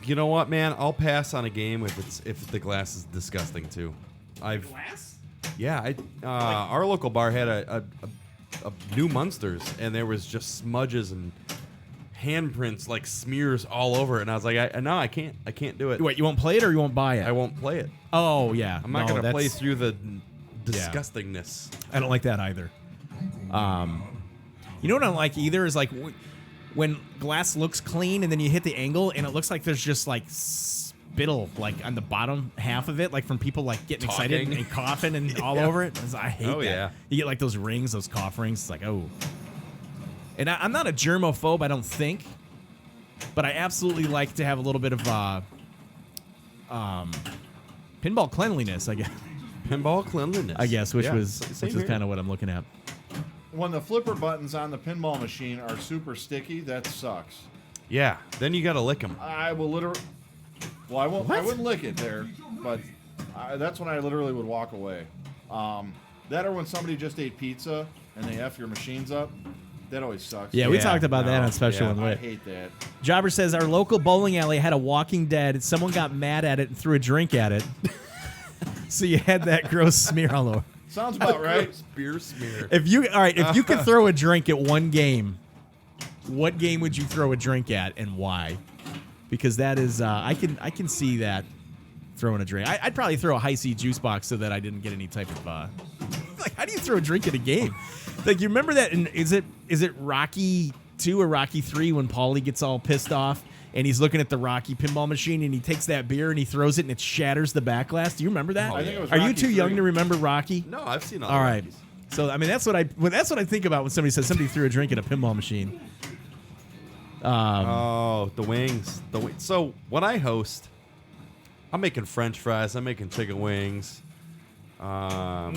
You know what, man? I'll pass on a game if the glass is disgusting too. Glass? Yeah. Our local bar had a new Munsters, and there was just smudges and handprints, like smears all over it. And I was like, I can't do it. Wait, you won't play it or you won't buy it? I won't play it. Oh yeah. I'm not No, gonna play that's- through the disgustingness. I don't like that either. You know what I don't like either is like when glass looks clean and then you hit the angle and it looks like there's just like spittle like on the bottom half of it, like from people like getting excited Talking. and coughing and all over it. I hate Oh, that. yeah. You get like those rings, those cough rings. It's like, oh. And I'm not a germaphobe, I don't think, but I absolutely like to have a little bit of pinball cleanliness, I guess. Pinball cleanliness. Which Yeah, is same here. kind of what I'm looking at. When the flipper buttons on the pinball machine are super sticky, that sucks. Yeah. Then you gotta lick them. I will literally. Well, I won't. I wouldn't lick it there, but that's when I literally would walk away. That or when somebody just ate pizza and they F your machines up. That always sucks. Yeah, we Yeah, talked about that no, on Special yeah. and I Lit. hate that. Jobber says our local bowling alley had a Walking Dead. Someone got mad at it and threw a drink at it. So you had that gross smear all over. Sounds about right. Beer smear. If you could throw a drink at one game, what game would you throw a drink at and why? because that is I can see that throwing a drink. I'd probably throw a high C juice box so that I didn't get any type of like, how do you throw a drink in a game? Like, you remember that? Is it Rocky 2 or Rocky 3 when Paulie gets all pissed off and he's looking at the Rocky pinball machine and he takes that beer and he throws it and it shatters the back glass? Do you remember that? I think it was Are you Rocky too 3. young to remember Rocky? No, I've seen all All right. Rockies. So I mean that's what I think about when somebody says somebody threw a drink at a pinball machine. Oh, the wings. So when I host, I'm making French fries. I'm making chicken wings. What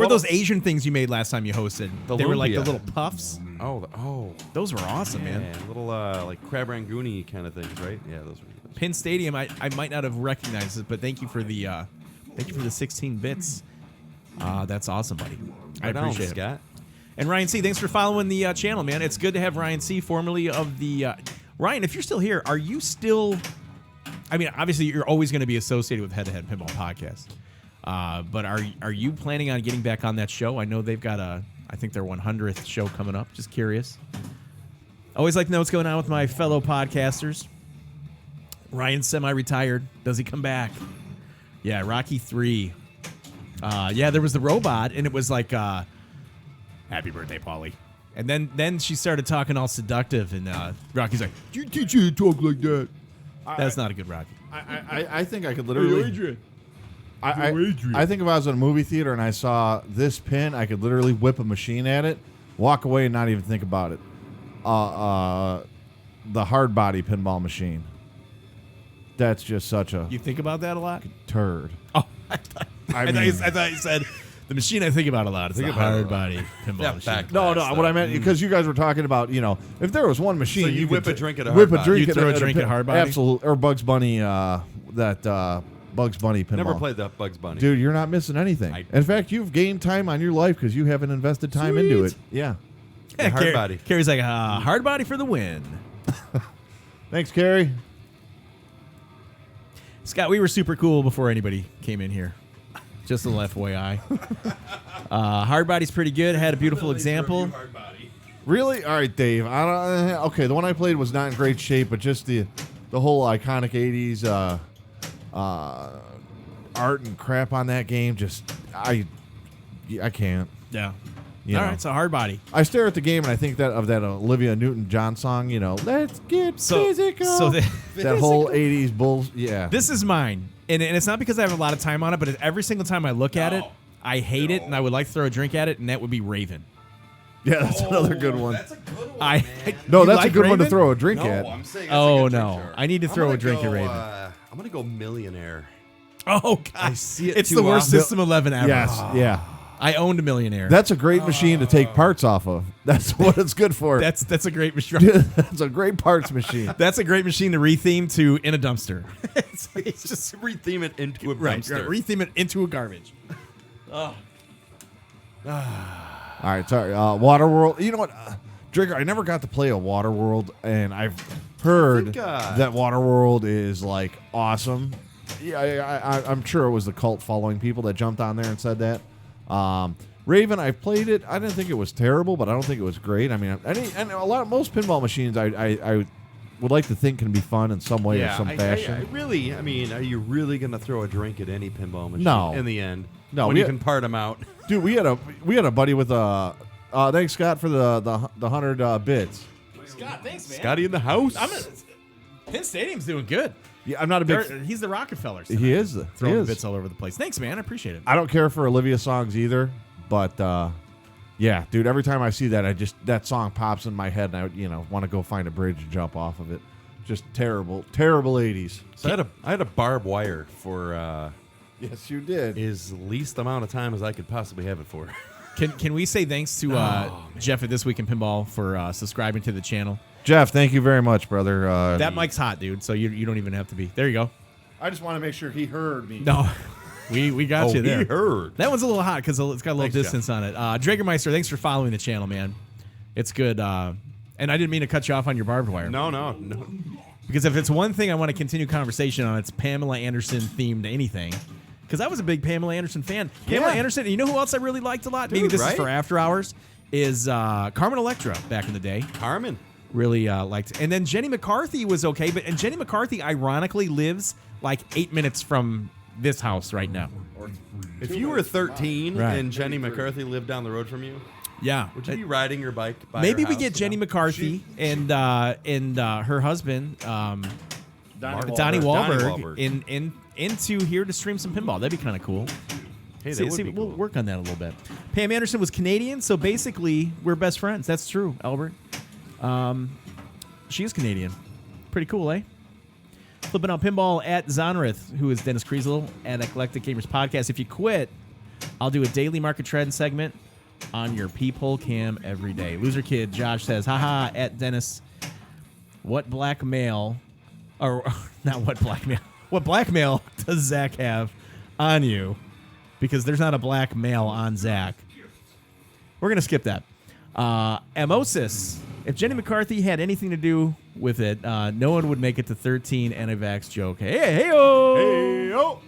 were those Asian things you made last time you hosted? The They were like the lumpia. little puffs. Oh, Those were awesome, yeah, man. little like crab rangoon kind of things, right? Yeah, those were. Penn Stadium, I might not have recognized it, but thank you for the 16 bits. That's awesome, buddy. I Right on, appreciate it. Scott. And Ryan C, thanks for following the channel, man. It's good to have Ryan C, formerly of the Ryan. If you're still here, are you still? I mean, obviously, you're always going to be associated with Head to Head Pinball Podcast. But are you planning on getting back on that show? I know they've got I think their 100th show coming up. Just curious. Always like to know what's going on with my fellow podcasters. Ryan's semi-retired. Does he come back? Yeah, Rocky 3. Yeah, there was the robot, and it was like, happy birthday, Paulie. And then she started talking all seductive, and Rocky's like, "Did you teach you to talk like that?" That's not a good Rocky. I think I could literally. Adrian. I think if I was in a movie theater and I saw this pin, I could literally whip a machine at it, walk away, and not even think about it. The hard body pinball machine. That's just such a You think about that a lot? turd. Oh, I I thought you said the machine I think about a lot. It's the hard body pinball That machine. back- No, That's what I the- meant, because you guys were talking about, if there was one machine, So you could whip a drink at a whip hard a body. drink You at throw a at drink at pin- hard body? Absolutely, or Bugs Bunny, that Bugs Bunny pinball. Never played that Bugs Bunny. Dude, you're not missing anything. In fact, you've gained time on your life because you haven't invested time into it. Yeah. Yeah, hard body. Carrie's like, hard body for the win. Thanks, Carrie. Scott, we were super cool before anybody came in here. Just a little FYI. Hard body's pretty good. Had a beautiful example. Really? All right, Dave. Okay, the one I played was not in great shape, but just the whole iconic 80s art and crap on that game, just I can't. Yeah. You All know. right, so hard body. I stare at the game and I think of that Olivia Newton-John song, let's get physical. So that whole 80s bull, yeah. this is mine. And it's not because I have a lot of time on it, but every single time I look at it, I hate it, and I would like to throw a drink at it, and that would be Raven. Yeah, that's another good one. That's a good one, I man. No, You that's like a good one to Raven? throw a drink No, at. I'm saying. Oh, it's like a no. drink jar. I need to I'm throw gonna a drink at go, Raven. I'm gonna go Millionaire. Oh, God. I see it It's too the worst often. System 11 ever. Yes, yeah. I owned a Millionaire. That's a great machine to take parts off of. That's what it's good for. That's a great machine. That's a great parts machine. That's a great machine to retheme to in a dumpster. it's just Retheme it into a right. dumpster. Retheme it into a garbage. All right, sorry. Waterworld. You know what, Drigger? I never got to play a Waterworld, and I've heard that Waterworld is like awesome. Yeah, I'm sure it was the cult following people that jumped on there and said that. Raven, I played it. I didn't think it was terrible, but I don't think it was great. I mean, most pinball machines, I would like to think can be fun in some way or some fashion. I mean, are you really gonna throw a drink at any pinball machine? No. In the end, No, when we you had- can part them out. Dude, we had a buddy with a. Thanks, Scott, for the 100 bits. Scott, thanks, man. Scotty in the house. Penn Stadium's doing good. Yeah, I'm not a big. He's the Rockefeller. He is. Throwing He is. bits all over the place. Thanks, man. I appreciate it. I don't care for Olivia songs either, but yeah, dude. Every time I see that, that song pops in my head, and I want to go find a bridge and jump off of it. Just terrible 80s. So I had a barbed wire for Yes, you did. as least amount of time as I could possibly have it for. Can we say thanks to Jeff at This Week in Pinball for subscribing to the channel? Jeff, thank you very much, brother. That mic's hot, dude. So you don't even have to be. There you go. I just want to make sure he heard me. No, we got you there. He heard. That one's a little hot because it's got a little Thanks, Jeff. distance on it. Dragermeister, thanks for following the channel, man. It's good. And I didn't mean to cut you off on your barbed wire. No. Because if it's one thing I want to continue conversation on, it's Pamela Anderson themed anything. Because I was a big Pamela Anderson fan. Pamela Anderson, and you know who else I really liked a lot? Maybe this is for after hours, is Carmen Electra back in the day. Carmen. Really liked. And then Jenny McCarthy was okay, and Jenny McCarthy ironically lives like 8 minutes from this house right now. If you were 13 Right. and Jenny McCarthy lived down the road from you, Yeah. would you be riding your bike by Maybe her we house, get Jenny McCarthy and her husband, Donnie Wahlberg, into here to stream some pinball. That'd be kind of cool. Hey, that would be We'll cool. work on that a little bit. Pam Anderson was Canadian, so basically we're best friends. That's true, Albert. She is Canadian. Pretty cool, eh? Flipping Out Pinball at Zonrith, who is Dennis Kriesel at Eclectic Gamers Podcast. If you quit, I'll do a daily market trend segment on your peephole cam every day. Loser Kid Josh says, haha, at Dennis, what blackmail, or not what blackmail, what blackmail does Zach have on you? Because there's not a blackmail on Zach. We're going to skip that. Amosis, if Jenny McCarthy had anything to do with it, no one would make it to 13 and a Vax joke. Hey-o!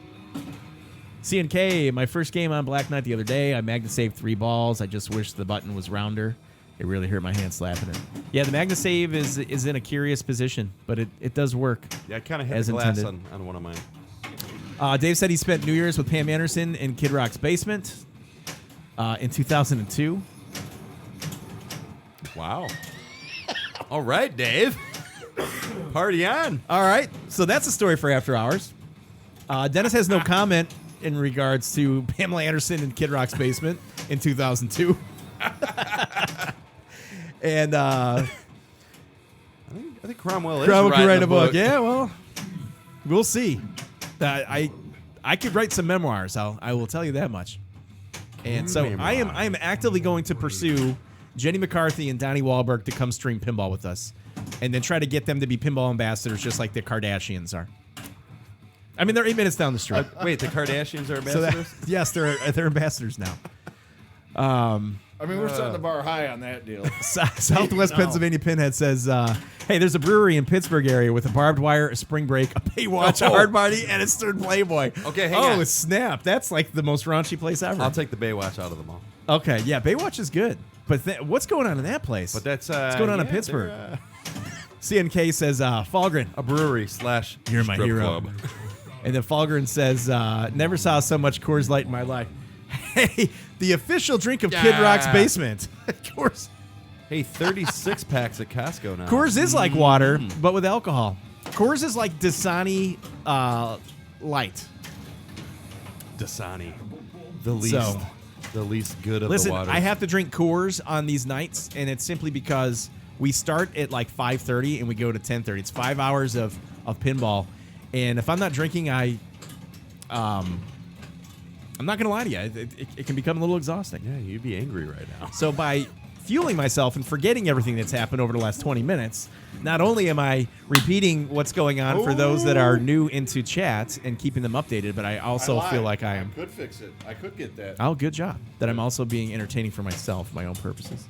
CNK, my first game on Black Knight the other day, I Magna saved 3 balls. I just wish the button was rounder. It really hurt my hand slapping it. Yeah, the Magna save is in a curious position, but it does work. Yeah, I kind of hit as the glass intended. on one of mine. Dave said he spent New Year's with Pam Anderson in Kid Rock's basement in 2002. Wow. All right, Dave. Party on. All right, so that's a story for After Hours. Dennis has no comment in regards to Pamela Anderson in Kid Rock's basement in 2002. And I think Cromwell is Cromwell writing could write a a book. Yeah, well, we'll see. I could write some memoirs. I will tell you that much. And so I am actively going to pursue Jenny McCarthy and Donnie Wahlberg to come stream pinball with us, and then try to get them to be pinball ambassadors, just like the Kardashians are. I mean, they're 8 minutes down the street. Wait, the Kardashians are So ambassadors? yes, they're ambassadors now. I mean, we're setting the bar high on that deal. Southwest Pennsylvania Pinhead says, hey, there's a brewery in Pittsburgh area with a barbed wire, a spring break, a Baywatch, a hard party, and a Stern Playboy. Okay, hang on. Oh, snap. That's like the most raunchy place ever. I'll take the Baywatch out of them all. Okay, yeah, Baywatch is good. But what's going on in that place? But that's what's going on in Pittsburgh? CNK says, Falgren, a brewery / you're my strip hero. club. And then Falgren says, never saw so much Coors Light in my life. Hey, the official drink of Kid Rock's basement. Coors. Hey, 36 packs at Costco now. Coors is like water, but with alcohol. Coors is like Dasani light. Dasani. The least good of Listen, the water. I have to drink Coors on these nights, and it's simply because we start at like 5:30 and we go to 10:30. It's 5 hours of pinball, and if I'm not drinking, I'm not gonna lie to you, it can become a little exhausting. Yeah, you'd be angry right now. So by fueling myself and forgetting everything that's happened over the last 20 minutes, not only am I repeating what's going on for those that are new into chat and keeping them updated, but I also feel like I am. Could fix it. I could get that. Oh, good job. That I'm also being entertaining for myself, my own purposes.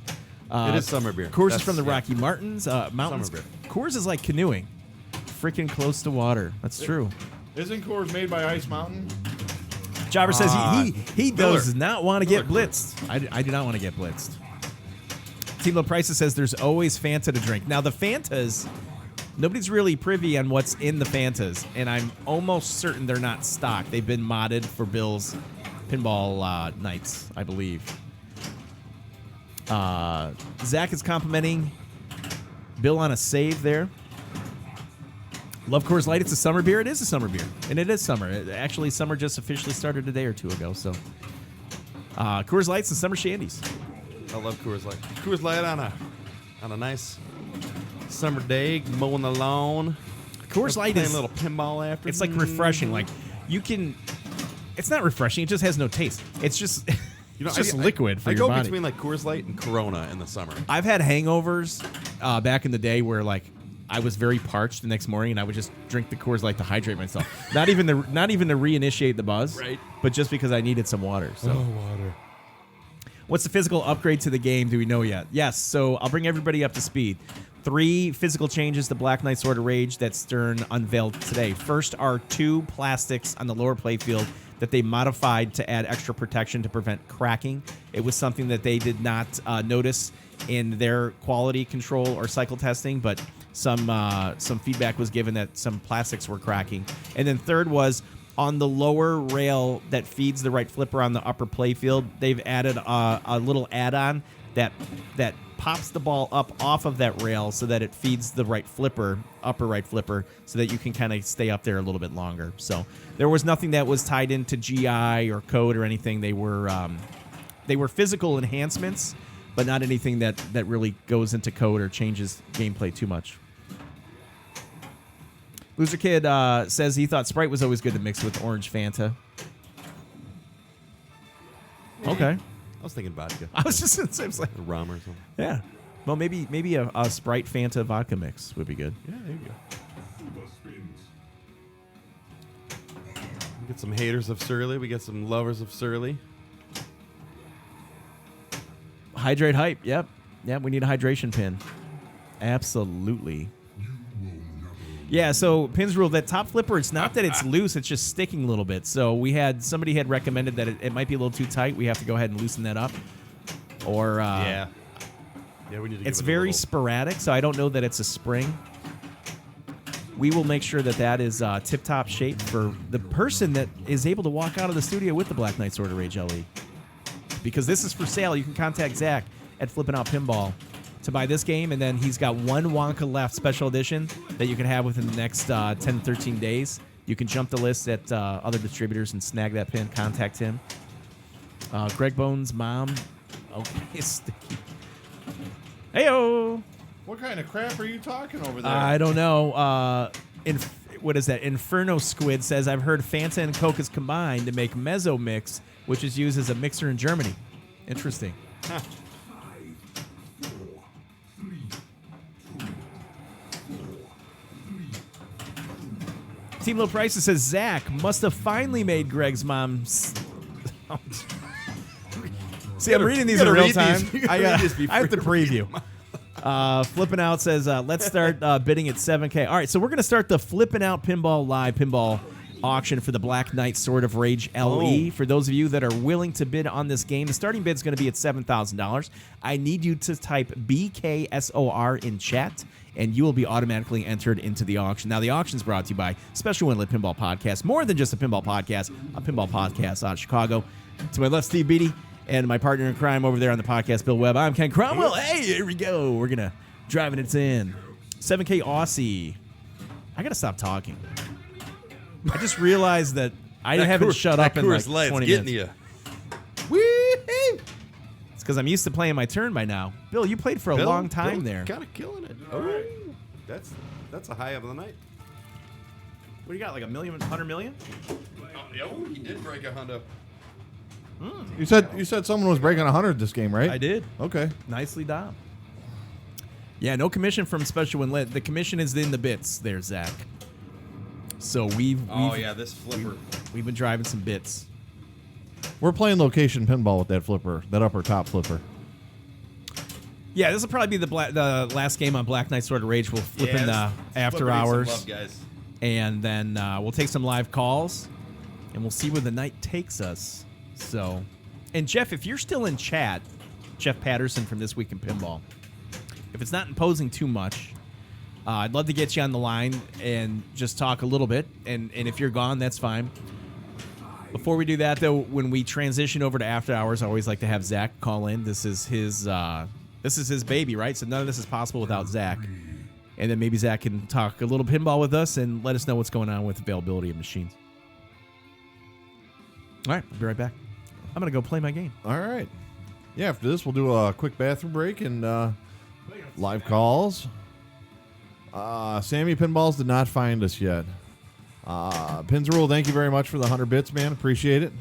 It is summer beer. Coors is from the Rocky Mountains. Mountains. Summer Coors is like canoeing, freaking close to water. That's true. Isn't Coors made by Ice Mountain? Jobber says he does not want to get Miller blitzed. I do not want to get blitzed. Timo Price says there's always Fanta to drink. Now the Fantas, nobody's really privy on what's in the Fantas, and I'm almost certain they're not stock. They've been modded for Bill's pinball nights, I believe. Zach is complimenting Bill on a save there. Love Coors Light. It's a summer beer. It is a summer beer, and it is summer. Actually, summer just officially started a day or two ago. So, Coors Lights and summer shandies. I love Coors Light. Coors Light on a nice summer day, mowing the lawn. Coors Light playing is a little pinball after. It's like refreshing. Like you can. It's not refreshing. It just has no taste. It's just. It's just liquid for I your go body. between like Coors Light and Corona in the summer. I've had hangovers back in the day where like I was very parched the next morning, and I would just drink the Coors Light to hydrate myself. not even to reinitiate the buzz, Right. But just because I needed some water. So. water. What's the physical upgrade to the game? Do we know yet? Yes. So I'll bring everybody up to speed. 3 physical changes to Black Knight Sword of Rage that Stern unveiled today. First are 2 plastics on the lower playfield that they modified to add extra protection to prevent cracking. It was something that they did not notice in their quality control or cycle testing, but some feedback was given that some plastics were cracking. And then third was on the lower rail that feeds the right flipper on the upper playfield, they've added a little add-on that pops the ball up off of that rail so that it feeds the right flipper, upper right flipper, so that you can kind of stay up there a little bit longer. So there was nothing that was tied into GI or code or anything. They were physical enhancements, but not anything that really goes into code or changes gameplay too much. Loser Kid says he thought Sprite was always good to mix with orange Fanta. Okay. I was thinking vodka. I was just going to say, it's like rum or something. Yeah. Well, maybe a Sprite Fanta vodka mix would be good. Yeah, there you go. We get some haters of Surly. We get some lovers of Surly. Hydrate hype. Yep. We need a hydration pin. Absolutely. Yeah, so Pins rule, that top flipper, it's not that it's loose, it's just sticking a little bit. So somebody had recommended that it might be a little too tight. We have to go ahead and loosen that up. Or yeah, we need to. It's very sporadic, so I don't know that it's a spring. We will make sure that is tip-top shape for the person that is able to walk out of the studio with the Black Knight Sword of Rage LE. Because this is for sale. You can contact Zach at Flip N Out Pinball to buy this game, and then he's got one Wonka left special edition that you can have within the next 10 to 13 days. You can jump the list at other distributors and snag that pin. Contact him. Greg Bones' mom. Okay, sticky. Heyo. What kind of crap are you talking over there? I don't know. What is that? Inferno Squid says, I've heard Fanta and Coke is combined to make Mezzo Mix, which is used as a mixer in Germany. Interesting. Huh. Team Low Prices says, Zach must have finally made Greg's mom. See, I'm reading these in real time. I have to preview. Flipping Out says, let's start bidding at 7K. All right, so we're going to start the Flipping Out Pinball Live Pinball auction for the Black Knight Sword of Rage LE. For those of you that are willing to bid on this game, the starting bid is going to be at $7,000. I need you to type BKSOR in chat, and you will be automatically entered into the auction. Now, the auction is brought to you by Special Inlet Pinball Podcast. More than just a pinball podcast out of Chicago. To my left, Steve Beatty, and my partner in crime over there on the podcast, Bill Webb. I'm Ken Cromwell. Hey, here we go. We're going to driving it in. 7K Aussie. I got to stop talking. I just realized that I haven't shut up in like 20 minutes. You. Woo-hoo! It's because I'm used to playing my turn by now. Bill, you played for a long time there. Kind of killing it. Right. That's a high of the night. What do you got, like 100 million? Oh, he did break a hundo. You said someone was breaking 100 this game, right? I did. Okay. Nicely done. Yeah, no commission from Special Inlet. The commission is in the bits there, Zach. So this flipper. We've been driving some bits. We're playing location pinball with that flipper, that upper top flipper. Yeah, this will probably be the last game on Black Knight Sword of Rage. We'll flip in the after hours. Love, guys. And then we'll take some live calls, and we'll see where the night takes us. So, and Jeff, if you're still in chat, Jeff Patterson from This Week in Pinball, if it's not imposing too much, I'd love to get you on the line and just talk a little bit. And if you're gone, that's fine. Before we do that, though, when we transition over to after hours, I always like to have Zach call in. This is his baby, right? So none of this is possible without Zach. And then maybe Zach can talk a little pinball with us and let us know what's going on with availability of machines. All right, I'll be right back. I'm going to go play my game. All right. Yeah, after this, we'll do a quick bathroom break and live calls. Sammy Pinballs did not find us yet. Pins Rule, thank you very much for the 100 bits, man. Appreciate it.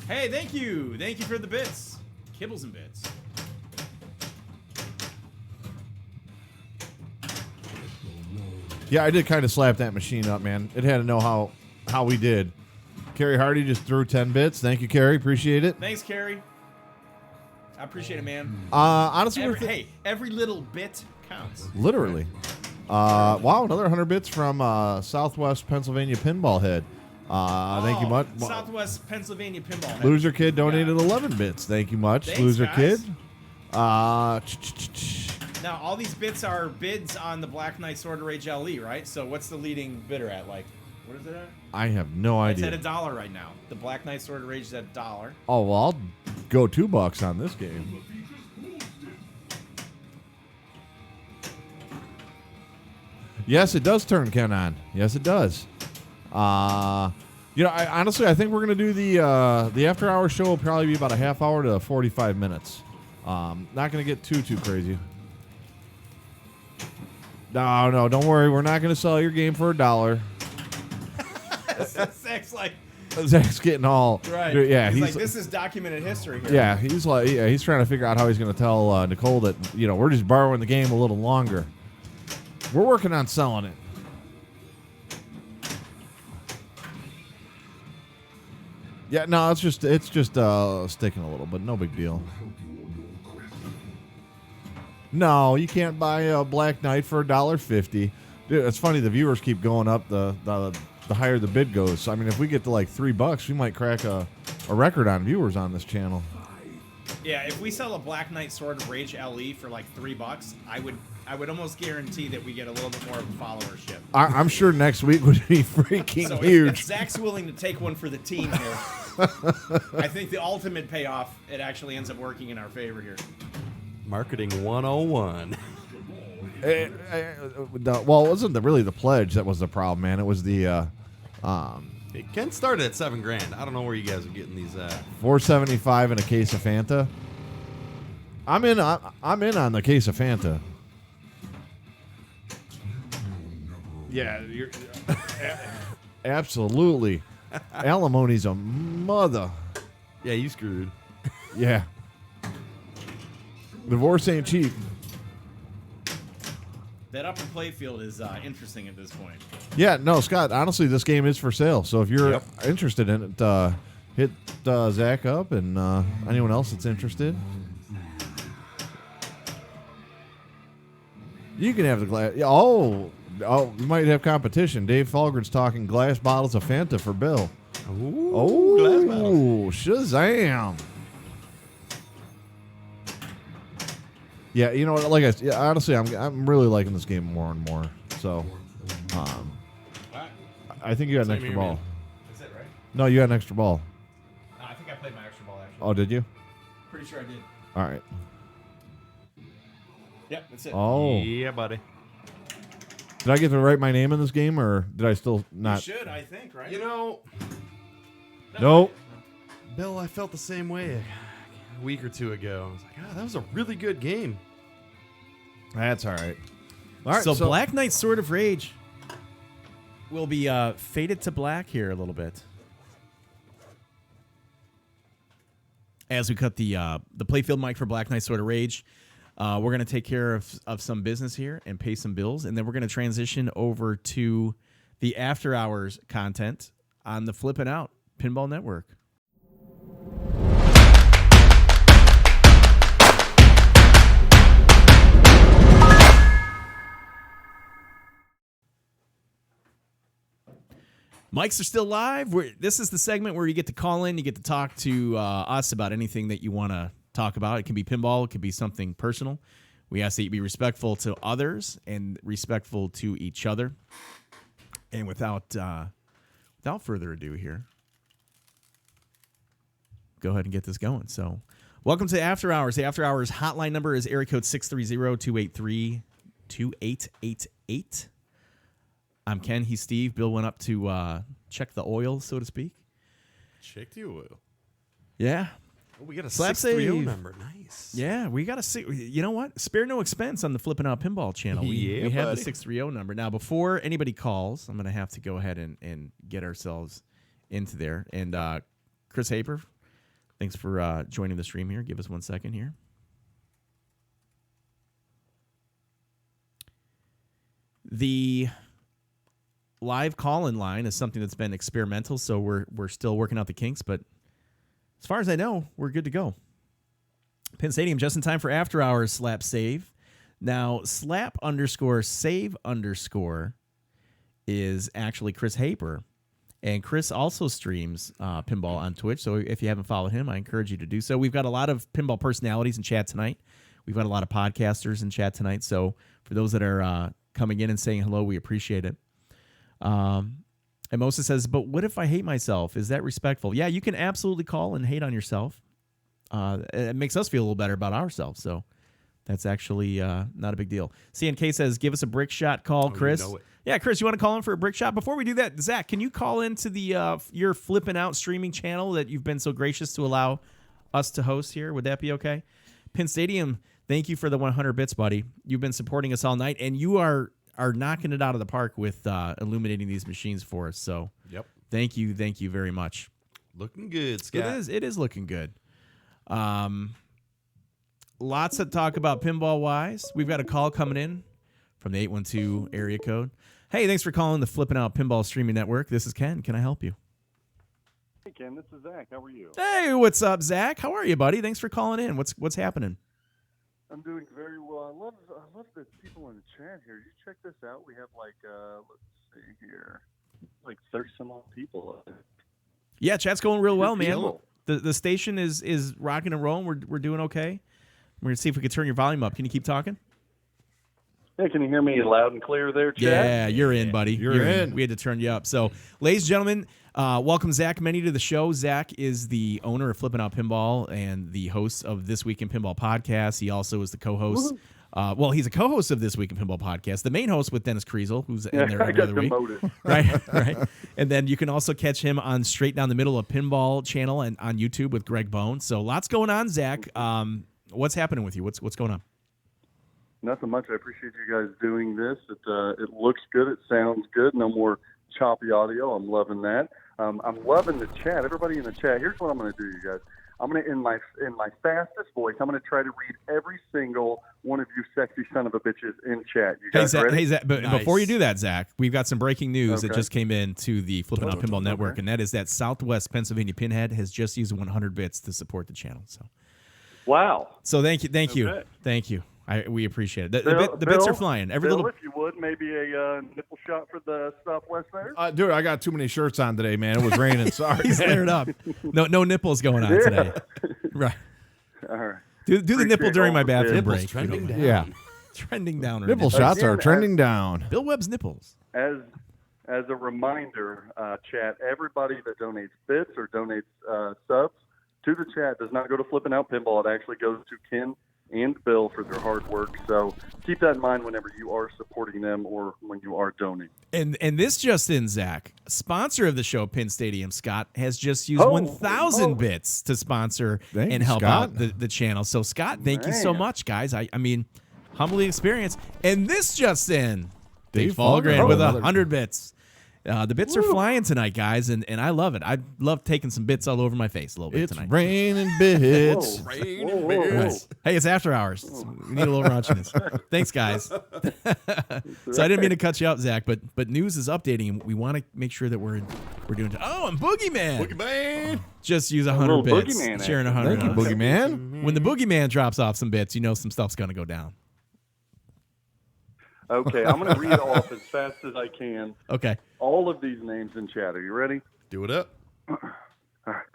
Hey, thank you. Thank you for the bits. Kibbles and bits. Yeah, I did kind of slap that machine up, man. It had to know how we did. Carrie Hardy just threw 10 bits. Thank you, Carrie. Appreciate it. Thanks, Carrie. I appreciate it, man. Honestly, every little bit counts. Literally. Wow, another 100 bits from Southwest Pennsylvania Pinball Head. Thank you much. Southwest Pennsylvania Pinball Head. Loser Kid donated 11 bits. Thank you much, Thanks, Loser guys. Kid. Now, Now, all these bits are bids on the Black Knight Sword of Rage LE, right? So what's the leading bidder at? Like, what is it at? I have no It's idea. at $1 right now. The Black Knight Sword of Rage is at $1. Oh, well, I'll go $2 on this game. Yes, it does turn Ken on. Yes, it does. Honestly, I think we're gonna do the after hours show will probably be about a half hour to 45 minutes. Not gonna get too crazy. No, don't worry. We're not gonna sell your game for $1. Zach's like, Zach's getting all right. Yeah, he's like, this is documented history here. Yeah, he's trying to figure out how he's gonna tell Nicole that we're just borrowing the game a little longer. We're working on selling it. Yeah, no, it's just sticking a little, but no big deal. No, you can't buy a Black Knight for $1.50. Dude, it's funny. The viewers keep going up. The higher the bid goes. So, I mean, if we get to like $3, we might crack a record on viewers on this channel. Yeah, if we sell a Black Knight Sword of Rage LE for like $3, I would almost guarantee that we get a little bit more of a followership. I'm sure next week would be freaking So huge. if Zach's willing to take one for the team here, I think the ultimate payoff, it actually ends up working in our favor here. Marketing 101. Well, it wasn't really the pledge that was the problem, man. It was the It can start at $7,000. I don't know where you guys are getting these at. $4.75 and a case of Fanta. I'm in on the case of Fanta. Yeah, you're absolutely. Alimony's a mother. Yeah, you screwed. Yeah. Divorce ain't cheap. That upper playfield is interesting at this point. Yeah, no, Scott, honestly, this game is for sale. So if you're interested in it, hit Zach up and anyone else that's interested. You can have the glass. Oh, you might have competition. Dave Falgren's talking glass bottles of Fanta for Bill. Ooh, glass bottles. Shazam. Yeah, you know what? Like honestly, I'm really liking this game more and more. So, I think you got an extra ball. That's it, right? No, you got an extra ball. I think I played my extra ball, actually. Oh, did you? Pretty sure I did. All right. Yep, that's it. Oh, Yeah, buddy. did I get to write my name in this game, or did I still not? You should, I think, right? You know, Nope. Bill, I felt the same way a week or two ago. I was like, that was a really good game. That's all right. All right. So Black Knight Sword of Rage will be faded to black here a little bit. As we cut the playfield mic for Black Knight Sword of Rage, we're going to take care of some business here and pay some bills, and then we're going to transition over to the after hours content on the Flip N Out Pinball Network. Mics are still live. This is the segment where you get to call in. You get to talk to us about anything that you want to talk about. It can be pinball. It can be something personal. We ask that you be respectful to others and respectful to each other. And without further ado here, go ahead and get this going. So welcome to After Hours. The After Hours hotline number is area code 630-283-2888. I'm Ken. He's Steve. Bill went up to check the oil, so to speak. Check the oil. Yeah. Oh, we got a Slap 630 save. number. Nice. Yeah, we got to you know what? Spare no expense on the Flippin' Out Pinball channel. Yeah, we have the buddy. 630 number. Now, before anybody calls, I'm going to have to go ahead and get ourselves into there. And Chris Haper, thanks for joining the stream here. Give us 1 second here. The live call-in line is something that's been experimental, so we're still working out the kinks, but as far as I know, we're good to go. Penn Stadium, just in time for after hours slap save. Now, slap_save_ is actually Chris Haper, And Chris also streams pinball on Twitch. So if you haven't followed him, I encourage you to do so. We've got a lot of pinball personalities in chat tonight. We've got a lot of podcasters in chat tonight. So for those that are coming in and saying hello, we appreciate it. And Moses says, but what if I hate myself? Is that respectful? Yeah, you can absolutely call and hate on yourself. It makes us feel a little better about ourselves. So that's actually not a big deal. CNK says, give us a brick shot call, Chris. You know it. Yeah, Chris, you want to call in for a brick shot? Before we do that, Zach, can you call into the your Flip N Out streaming channel that you've been so gracious to allow us to host here? Would that be okay? Pin Stadium, thank you for the 100 bits, buddy. You've been supporting us all night, and you are knocking it out of the park with illuminating these machines for us. So Yep. thank you very much. Looking good, Scott. It is looking good. Lots to talk about pinball-wise. We've got a call coming in from the 812 area code. Hey, thanks for calling the Flippin' Out Pinball Streaming Network. This is Ken. Can I help you? Hey, Ken, this is Zach. How are you? Hey, what's up, Zach? How are you, buddy? Thanks for calling in. What's happening? I'm doing very well. I love the people in the chat here. You check this out. We have let's see here, 30 some odd people. Yeah, chat's going real well, man. Cool. The station is rocking and rolling. We're doing okay. We're gonna see if we can turn your volume up. Can you keep talking? Hey, can you hear me loud and clear there, chat? Yeah, you're in, buddy. You're in. We had to turn you up. So, ladies and gentlemen, welcome Zach Meny to the show. Zach is the owner of Flippin' Out Pinball and the host of This Week in Pinball podcast. He also is the co-host. He's a co-host of This Week in Pinball podcast, the main host with Dennis Kriesel, who's in there I every got other week. demoted. Right. And then you can also catch him on Straight Down the Middle of Pinball channel and on YouTube with Greg Bone. So lots going on, Zach. What's happening with you? What's going on? Nothing much. I appreciate you guys doing this. It looks good. It sounds good. No more choppy audio. I'm loving that. I'm loving the chat. Everybody in the chat. Here's what I'm going to do, you guys. I'm going to, in my fastest voice, I'm going to try to read every single one of you sexy son of a bitches in chat. You guys ready? Hey, Zach, but Nice. before you do that, Zach, we've got some breaking news that Okay. just came in to the Flippin' Out Pinball Network, Okay. and that is that Southwest Pennsylvania Pinhead has just used 100 bits to support the channel. Wow. So thank you. Okay. Thank you. We appreciate it. Bill, The bits are flying. Every Bill, little. if you would, maybe a nipple shot for the Southwest there. Dude, I got too many shirts on today, man. It was raining. Sorry. He's flared up. No nipples going on today. Right. All right. Do the nipple Appreciate during all my the bathroom tips. break. Trending down. Yeah. Trending down. Nipple shots are Again, trending down. Bill Webb's nipples. As a reminder, chat, everybody that donates bits or donates subs to the chat does not go to Flippin' Out Pinball. It actually goes to Ken and Bill for their hard work. So keep that in mind whenever you are supporting them or when you are donating. And this just in, Zach, sponsor of the show, Pin Stadium, Scott, has just used Oh, 1,000 oh. bits to sponsor Thank and you, help Scott. out the channel. So, Scott, thank you so Man. much, guys. I mean, humbly experienced. And this just in, Dave Dave Fallgren Fallgren. with Oh, 100 bits. The bits are flying tonight, guys, and I love it. I love taking some bits all over my face a little bit It's tonight. raining bits. Whoa. Rain Whoa, and whoa, bears. Hey, it's after hours. We need a little raunchiness. Thanks, guys. So I didn't mean to cut you out, Zach, but news is updating, and we want to make sure that we're doing. Oh, and Boogeyman Boogeyman. just use little 100 bits, Boogeyman sharing action. 100. Thank you, Boogeyman. When the Boogeyman drops off some bits, you know some stuff's gonna go down. Okay, I'm going to read off as fast as I can Okay. all of these names in chat. Are you ready? Do it up. All right.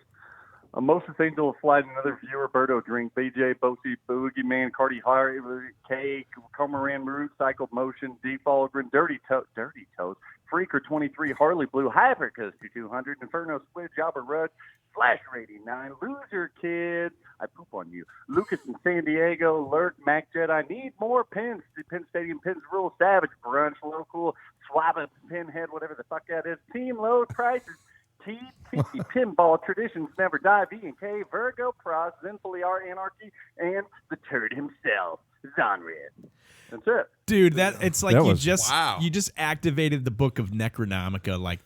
Moses Angel of Flight, another viewer, Berto Drink, BJ, Bosie, Boogeyman, Cardi Harry, Cake, Cormoran Root, Cycle Motion, Defalgren, Dirty Toes, Freaker 23, Harley Blue, Hypercus 200, Inferno Squid, Jobber Rudd, Flash Rating 9, Loser Kids, I poop on you, Lucas in San Diego, Lurk, Mac Jedi, Need More Pins, Penn Stadium Pins Rule, Savage, Brunch, Local, Swab Up, Pinhead, whatever the fuck that is, Team Low Prices, TT Pinball Traditions Never Die, V&K, Virgo Pros, Zinfully R Anarchy, and the turd himself, Zonred. That's it. Dude, it's like That you was- just activated the book of Necronomica, like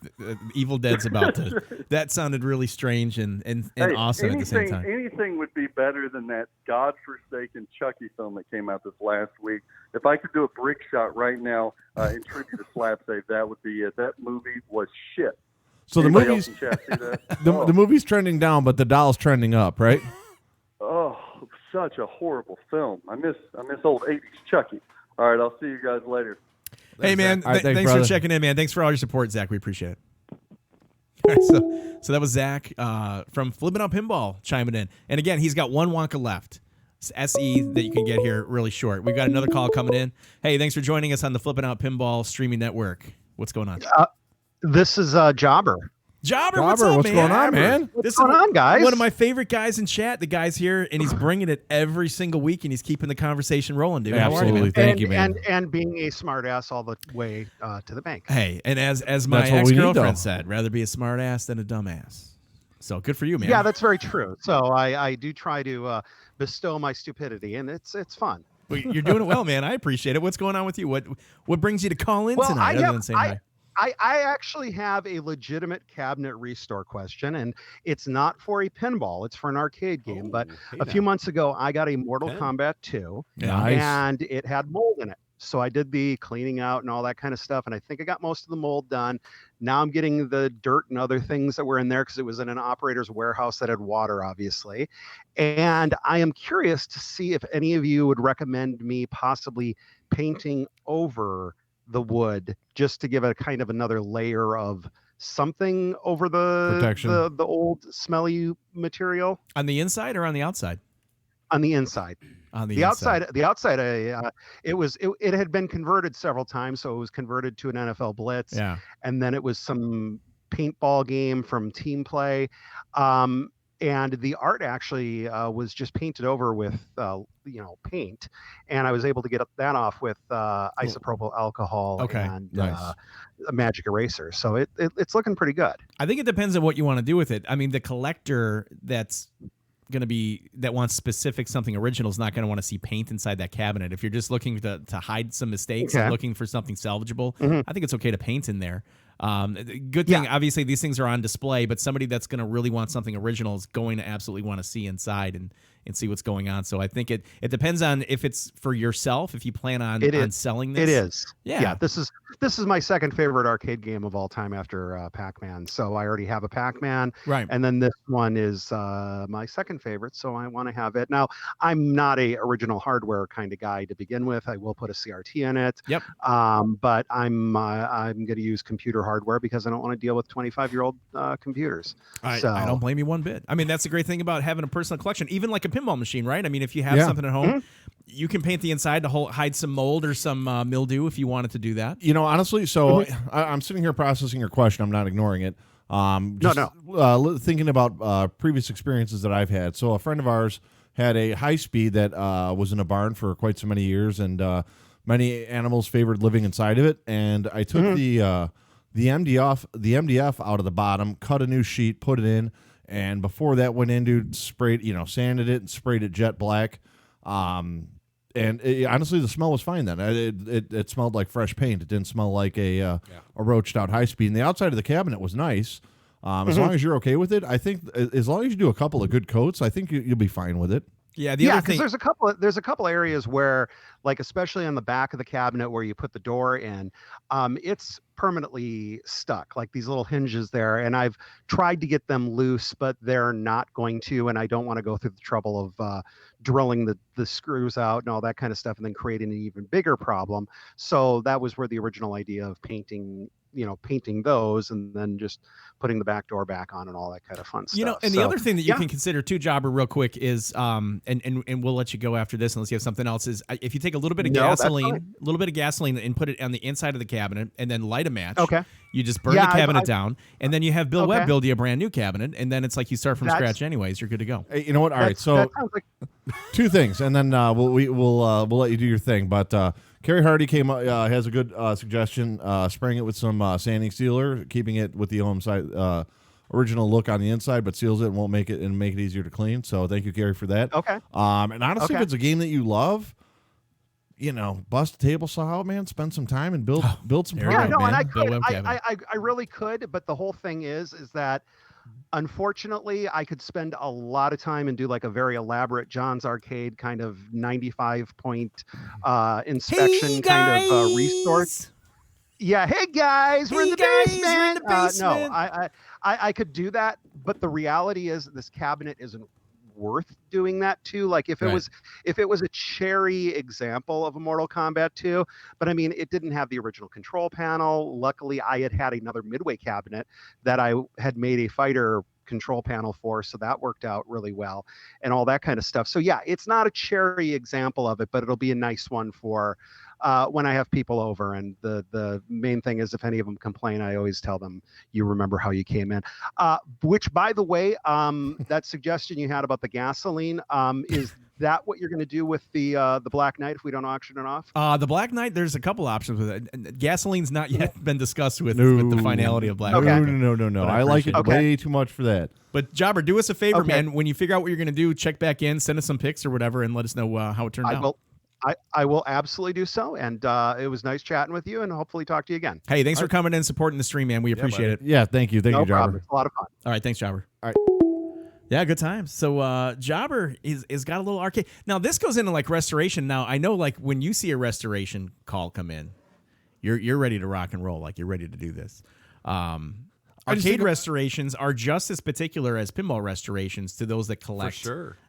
Evil Dead's about to. That sounded really strange and Hey, awesome at the same time. Anything would be better than that godforsaken Chucky film that came out this last week. If I could do a brick shot right now in tribute to Slap Save, that would be it. That movie was shit. So the Anybody movie's else in chat see that? the movie's trending down, but the doll's trending up, right? Oh, such a horrible film. I miss old 80s Chucky. All right, I'll see you guys later. Hey, man, All right, thanks, thanks for brother. checking in, man. Thanks for all your support, Zach. We appreciate it. So that was Zach from Flip N Out Pinball chiming in. And again, he's got one Wonka left. It's SE that you can get here really short. We've got another call coming in. Hey, thanks for joining us on the Flip N Out Pinball streaming network. What's going on? This is Jobber. Jobber, what's up, man? Going on, man? What's going on, guys? One of my favorite guys in chat. The guy's here, and he's bringing it every single week, and he's keeping the conversation rolling, dude. How are you, man? Thank you, man. And being a smart ass all the way to the bank. Hey, and as my ex-girlfriend said, rather be a smart ass than a dumbass. So good for you, man. Yeah, that's very true. So I do try to bestow my stupidity, and it's fun. Well, you're doing it well, man. I appreciate it. What's going on with you? What brings you to call in tonight other than saying hi? I actually have a legitimate cabinet restore question, and it's not for a pinball. It's for an arcade game. But a few months ago, I got a Mortal Kombat 2, and it had mold in it. So I did the cleaning out and all that kind of stuff, and I think I got most of the mold done. Now I'm getting the dirt and other things that were in there because it was in an operator's warehouse that had water, obviously. And I am curious to see if any of you would recommend me possibly painting over the wood just to give it kind of another layer of something over the protection, the old smelly material. On the inside or on the outside? On the inside. On the inside. The outside, it had been converted several times. So it was converted to an NFL Blitz. Yeah. And then it was some paintball game from Team Play. And the art actually was just painted over with, paint. And I was able to get that off with isopropyl alcohol and a magic eraser. So it's looking pretty good. I think it depends on what you want to do with it. I mean, the collector that wants specific something original is not going to want to see paint inside that cabinet. If you're just looking to hide some mistakes and looking for something salvageable, I think it's okay to paint in there. Good thing, obviously, these things are on display, but somebody that's going to really want something original is going to absolutely want to see inside and see what's going on. So I think it depends on if it's for yourself, if you plan on selling this. It is. Yeah. This is my second favorite arcade game of all time after Pac-Man. So I already have a Pac-Man. Right. And then this one is my second favorite, so I want to have it. Now, I'm not a original hardware kind of guy to begin with. I will put a CRT in it. Yep. But I'm going to use computer hardware because I don't want to deal with 25-year-old computers. I don't blame you one bit. I mean, that's the great thing about having a personal collection, even like a pinball machine, right? I mean, if you have something at home, you can paint the inside to hide some mold or some mildew if you wanted to do that. You know, honestly, so I'm sitting here processing your question. I'm not ignoring it. Thinking about previous experiences that I've had. So a friend of ours had a high speed that was in a barn for quite so many years, and many animals favored living inside of it. And I took the MDF out of the bottom, cut a new sheet, put it in, and before that went in, dude, sanded it and sprayed it jet black. And honestly, the smell was fine then. It smelled like fresh paint. It didn't smell like a roached out high speed. And the outside of the cabinet was nice. As long as you're okay with it, I think as long as you do a couple of good coats, I think you'll be fine with it. Yeah, other thing, there's a couple areas where, like especially on the back of the cabinet where you put the door in, it's permanently stuck, like these little hinges there, and I've tried to get them loose, but they're not going to, and I don't want to go through the trouble of drilling the screws out and all that kind of stuff and then creating an even bigger problem. So that was where the original idea of painting those and then just putting the back door back on and all that kind of fun stuff. And the other thing that you can consider too, Jobber, real quick is, and we'll let you go after this unless you have something else, is if you take a little bit of gasoline and put it on the inside of the cabinet and then light a match. Okay. You just burn the cabinet down, and then and Bill Webb build you a brand new cabinet, and then it's like you start from scratch anyways. You're good to go. Hey, you know what? All right, so two things, and then we'll let you do your thing. But Kerry Hardy has a good suggestion: spraying it with some sanding sealer, keeping it with the original look on the inside, but seals it and won't make it easier to clean. So thank you, Kerry, for that. Okay. And honestly, if it's a game that you love, bust a table saw out, man. Spend some time and build some product, and man. I really could, but the whole thing is that unfortunately I could spend a lot of time and do like a very elaborate John's Arcade kind of 95-point inspection kind of restore. Yeah, hey guys, we're in the basement. No, I could do that, but the reality is this cabinet isn't worth doing that to. Like if it was a cherry example of a Mortal Kombat 2, but I mean, it didn't have the original control panel. Luckily, I had another Midway cabinet that I had made a fighter control panel for, so that worked out really well and all that kind of stuff. So yeah, it's not a cherry example of it, but it'll be a nice one for when I have people over. And the main thing is, if any of them complain, I always tell them, you remember how you came in. Which, by the way, that suggestion you had about the gasoline, is that what you're going to do with the Black Knight if we don't auction it off? The Black Knight, there's a couple options with it. Gasoline's not yet been discussed with the finality of Black Knight. No. I like it way too much for that. But Jobber, do us a favor, man. When you figure out what you're going to do, check back in, send us some pics or whatever, and let us know how it turned out. I will absolutely do so. And it was nice chatting with you, and hopefully talk to you again. Hey, thanks for coming in and supporting the stream, man. We appreciate it. Yeah, thank you. Thank you, Jobber. Problem. It's a lot of fun. All right, thanks, Jobber. All right. Yeah, good times. So Jobber is got a little arcade. Now, this goes into like restoration. Now, I know like when you see a restoration call come in, you're ready to rock and roll. Like you're ready to do this. Arcade restorations are just as particular as pinball restorations to those that collect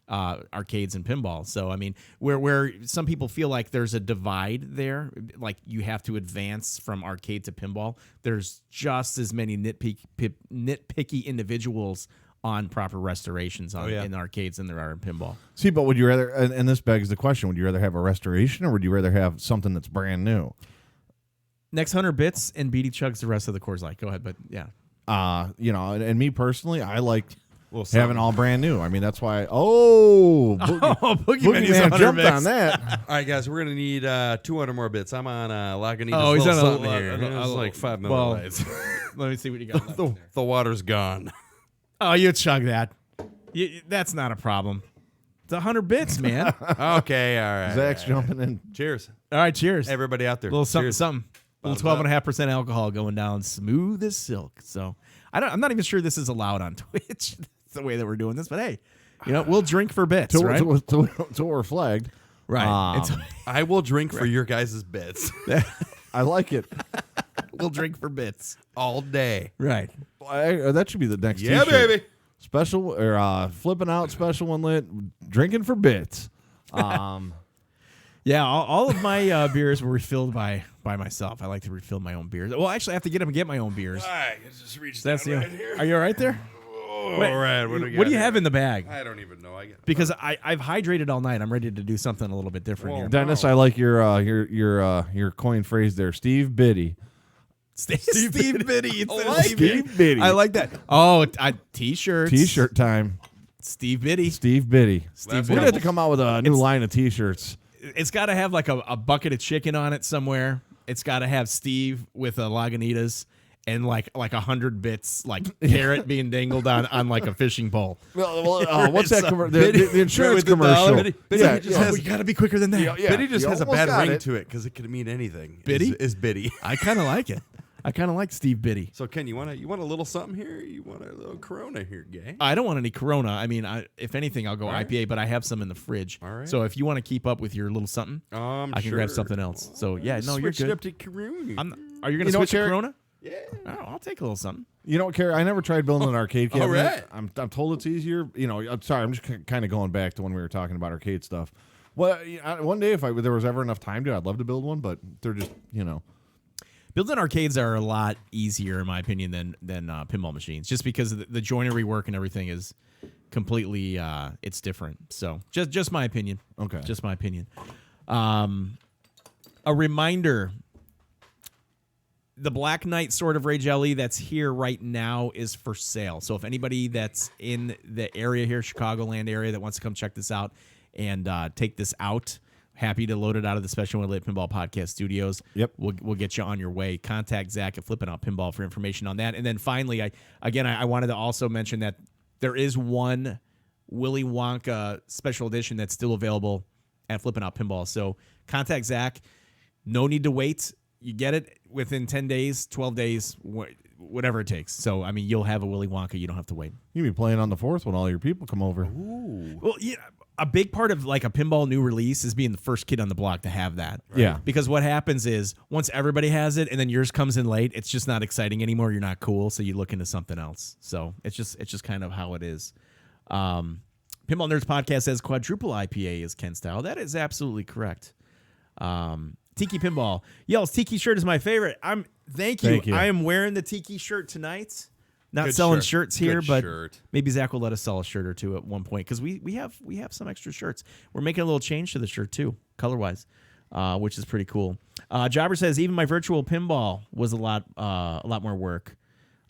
arcades and pinball. So, I mean, where some people feel like there's a divide there, like you have to advance from arcade to pinball, there's just as many nitpicky individuals on proper restorations in arcades than there are in pinball. See, but would you rather, and this begs the question, would you rather have a restoration or would you rather have something that's brand new? Next 100 bits and BD chugs the rest of the Coors Light. Go ahead, but yeah. And me personally, I like having all brand new. I mean, that's why. Boogeyman jumped on that. All right, guys, we're gonna need 200 more bits. I'm on Lagunitas. Oh, he's on something here. It's like 5 millibytes. Let me see what you got. The water's gone. Oh, you chug that. That's not a problem. It's 100 bits, man. Okay, all right. Zach's jumping in. Cheers. All right, cheers. Everybody out there. A little something, cheers. something. A little 12.5% alcohol going down smooth as silk. So I'm not even sure this is allowed on Twitch. That's the way that we're doing this. But hey, we'll drink for bits, right? Till we're flagged. Right. I will drink for your guys' bits. I like it. We'll drink for bits all day. Right. That should be the next t-shirt. Baby. Special or flipping out special one lit, drinking for bits. Yeah, all of my beers were refilled by myself. I like to refill my own beers. Well, actually, I have to get up and get my own beers. All right, just reach That's down right here. Are you all right there? Oh, all right. What do you have in the bag? I don't even know. Because I've hydrated all night. I'm ready to do something a little bit different here. Dennis, I like your coin phrase there, Steve Biddy. Steve Biddy. Steve Biddy. I like that. Oh, t-shirts. T-shirt time. Steve Biddy. Steve Biddy. We're going to have to come out with a new line of t-shirts. It's got to have like a bucket of chicken on it somewhere. It's got to have Steve with a Lagunitas and like 100 bits, like carrot being dangled on like a fishing pole. What's that? The insurance commercial. We got to be quicker than that. Biddy just has a bad ring to it because it could mean anything. Biddy is Biddy. I kind of like it. I kind of like Steve Biddy. So Ken, you want a little something here? You want a little Corona here, gay? I don't want any Corona. I mean, if anything, I'll go IPA, but I have some in the fridge. All right. So if you want to keep up with your little something, I can grab something else. So yeah, no, you're good. Up to Corona. Are you going to switch to Corona? Yeah. Oh, I'll take a little something. You know what, Kerry? I never tried building an arcade cabinet. All right. I'm told it's easier. I'm sorry. I'm just kind of going back to when we were talking about arcade stuff. Well, one day if there was ever enough time to, I'd love to build one, but they're just, Building arcades are a lot easier, in my opinion, than pinball machines, just because the joinery work and everything is completely it's different. So just my opinion. Okay. Just my opinion. A reminder: the Black Knight Sword of Rage LE that's here right now is for sale. So if anybody that's in the area here, Chicagoland area, that wants to come check this out and take this out. Happy to load it out of the Special Lit Pinball Podcast Studios. Yep. We'll get you on your way. Contact Zach at Flip N Out Pinball for information on that. And then finally, I wanted to also mention that there is one Willy Wonka special edition that's still available at Flip N Out Pinball. So contact Zach. No need to wait. You get it within 10 days, 12 days, whatever it takes. So, I mean, you'll have a Willy Wonka. You don't have to wait. You'll be playing on the 4th when all your people come over. Ooh. Well, yeah. A big part of like a pinball new release is being the first kid on the block to have that. Right? Yeah. Because what happens is once everybody has it and then yours comes in late, it's just not exciting anymore. You're not cool, so you look into something else. So it's just kind of how it is. Pinball Nerds Podcast says quadruple IPA is Ken style. That is absolutely correct. Tiki Pinball yells, Tiki shirt is my favorite. Thank you. I am wearing the Tiki shirt tonight. Not Good selling shirt. shirts here, Good but shirt. maybe Zach will let us sell a shirt or two at one point because we have some extra shirts. We're making a little change to the shirt too, color wise, which is pretty cool. Jobber says even my virtual pinball was a lot more work.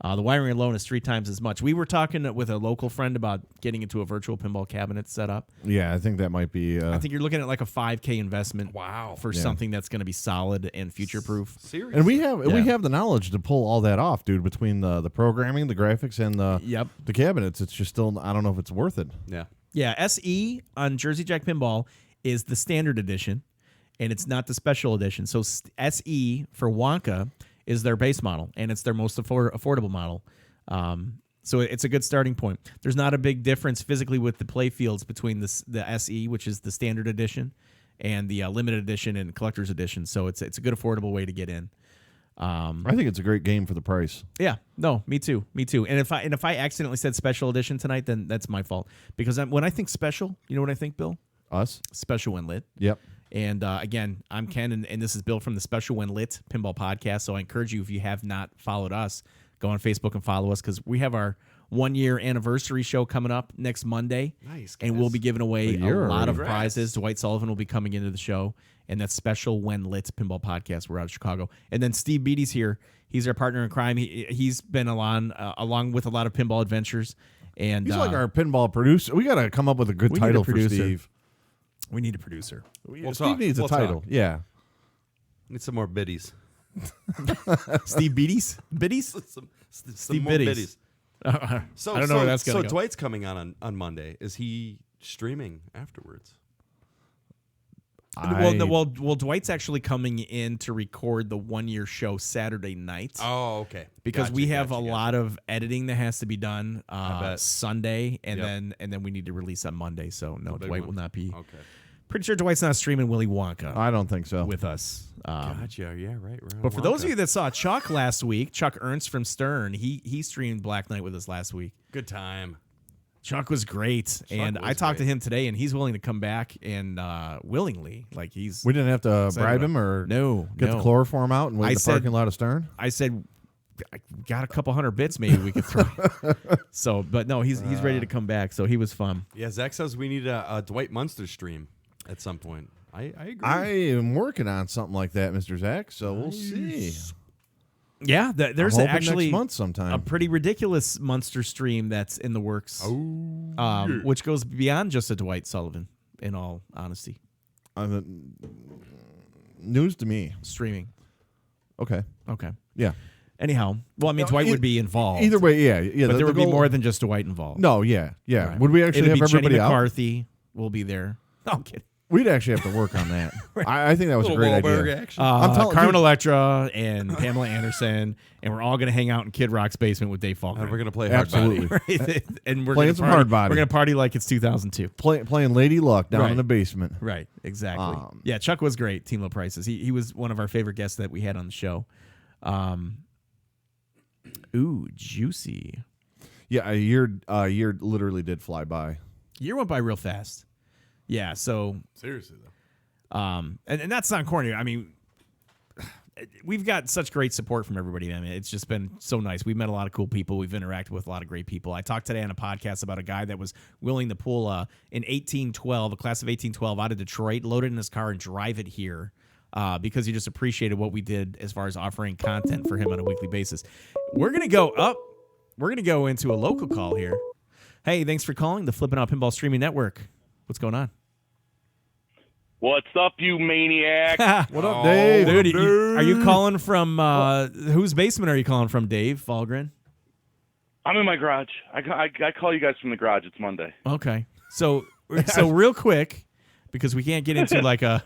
The wiring alone is 3 times as much. We were talking with a local friend about getting into a virtual pinball cabinet set up. Yeah, I think that might be. I think you're looking at like a $5,000 investment. Wow. For something that's going to be solid and future proof. Seriously. And we have the knowledge to pull all that off, dude. Between the programming, the graphics, and the cabinets, it's just still. I don't know if it's worth it. Yeah. Yeah. SE on Jersey Jack Pinball is the standard edition, and it's not the special edition. So SE for Wonka is their base model, and it's their most affordable model. So it's a good starting point. There's not a big difference physically with the play fields between the SE, which is the standard edition, and the limited edition and collector's edition. So it's a good affordable way to get in. I think it's a great game for the price. Yeah, no, me too. And if I accidentally said special edition tonight, then that's my fault. Because when I think special, you know what I think, Bill? Us? Special when lit. Yep. And again, I'm Ken, and this is Bill from the Special When Lit Pinball Podcast. So I encourage you, if you have not followed us, go on Facebook and follow us because we have our 1-year anniversary show coming up next Monday. Nice, and we'll be giving away a year lot of already. prizes. Dwight Sullivan will be coming into the show, and that's Special When Lit Pinball Podcast. We're out of Chicago. And then Steve Beatty's here. He's our partner in crime. He's been along with a lot of pinball adventures. And He's like our pinball producer. We got to come up with a good title for Steve. We need a producer. Steve needs a title. Talk. Yeah. Need some more biddies. Steve Beatty's? Biddies? some Steve more Biddies. So I don't know where that's going to So go. Dwight's coming on Monday. Is he streaming afterwards? Well, Dwight's actually coming in to record the 1-year show Saturday night. Oh, okay. Because Gotcha, we have gotcha, a gotcha. lot of editing that has to be done bet. Sunday, and Yep. then we need to release on Monday. So no, big Dwight one. will not be. Okay. Pretty sure Dwight's not streaming Willy Wonka I don't think so. with us. Gotcha. Yeah, right. But for those of you that saw Chuck last week, Chuck Ernst from Stern, he streamed Black Knight with us last week. good time. Chuck was great, and was I talked to great. him today, and he's willing to come back and willingly, like he's. We didn't have to Excited bribe about him or No, get no. the chloroform out and wait I in the said- parking lot of Stern. I said, I got a couple $100 bits maybe we could throw. So, but no, he's ready to come back. So he was fun. Yeah, Zach says we need a Dwight Munster stream at some point. I agree. I am working on something like that, Mr. Zach. So we'll see. Yeah, there's I'm hoping actually next month sometime. a pretty ridiculous Munster stream that's in the works, which goes beyond just a Dwight Sullivan. In all honesty, News to me. streaming. Okay. Okay. Yeah. Anyhow, well, I mean, Dwight would be involved. Either way, yeah. but the there would be goal- more than just Dwight involved. No, yeah. Right. Would we actually It'd have be everybody Jenny out? McCarthy will be there. No, I'm kidding. We'd actually have to work on that. I think that was a great idea. action. I'm telling- Carmen dude- Electra and Pamela Anderson, and we're all going to hang out in Kid Rock's basement with Dave Falkner. We're gonna play hard Absolutely. body. Right? And we're Playing gonna some party, hard body. We're going to party like it's 2002. Playing Lady Luck down Right. in the basement. Right, exactly. Yeah, Chuck was great. Team Low Prices. He was one of our favorite guests that we had on the show. Ooh, juicy. Yeah, a year literally did fly by. Year went by real fast. Yeah, so Seriously though. and that's not corny. I mean, we've got such great support from everybody. I mean, it's just been so nice. We've met a lot of cool people. We've interacted with a lot of great people. I talked today on a podcast about a guy that was willing to pull an 1812, a class of 1812 out of Detroit, load it in his car and drive it here because he just appreciated what we did as far as offering content for him on a weekly basis. We're going to go up. We're going to go into a local call here. Hey, thanks for calling the Flip N Out Pinball Streaming Network. What's going on? What's up, you maniac? What up, Dave? Dude, are you calling from whose basement are you calling from, Dave Falgren? I'm in my garage. I call you guys from the garage. It's Monday. Okay. So real quick, because we can't get into like a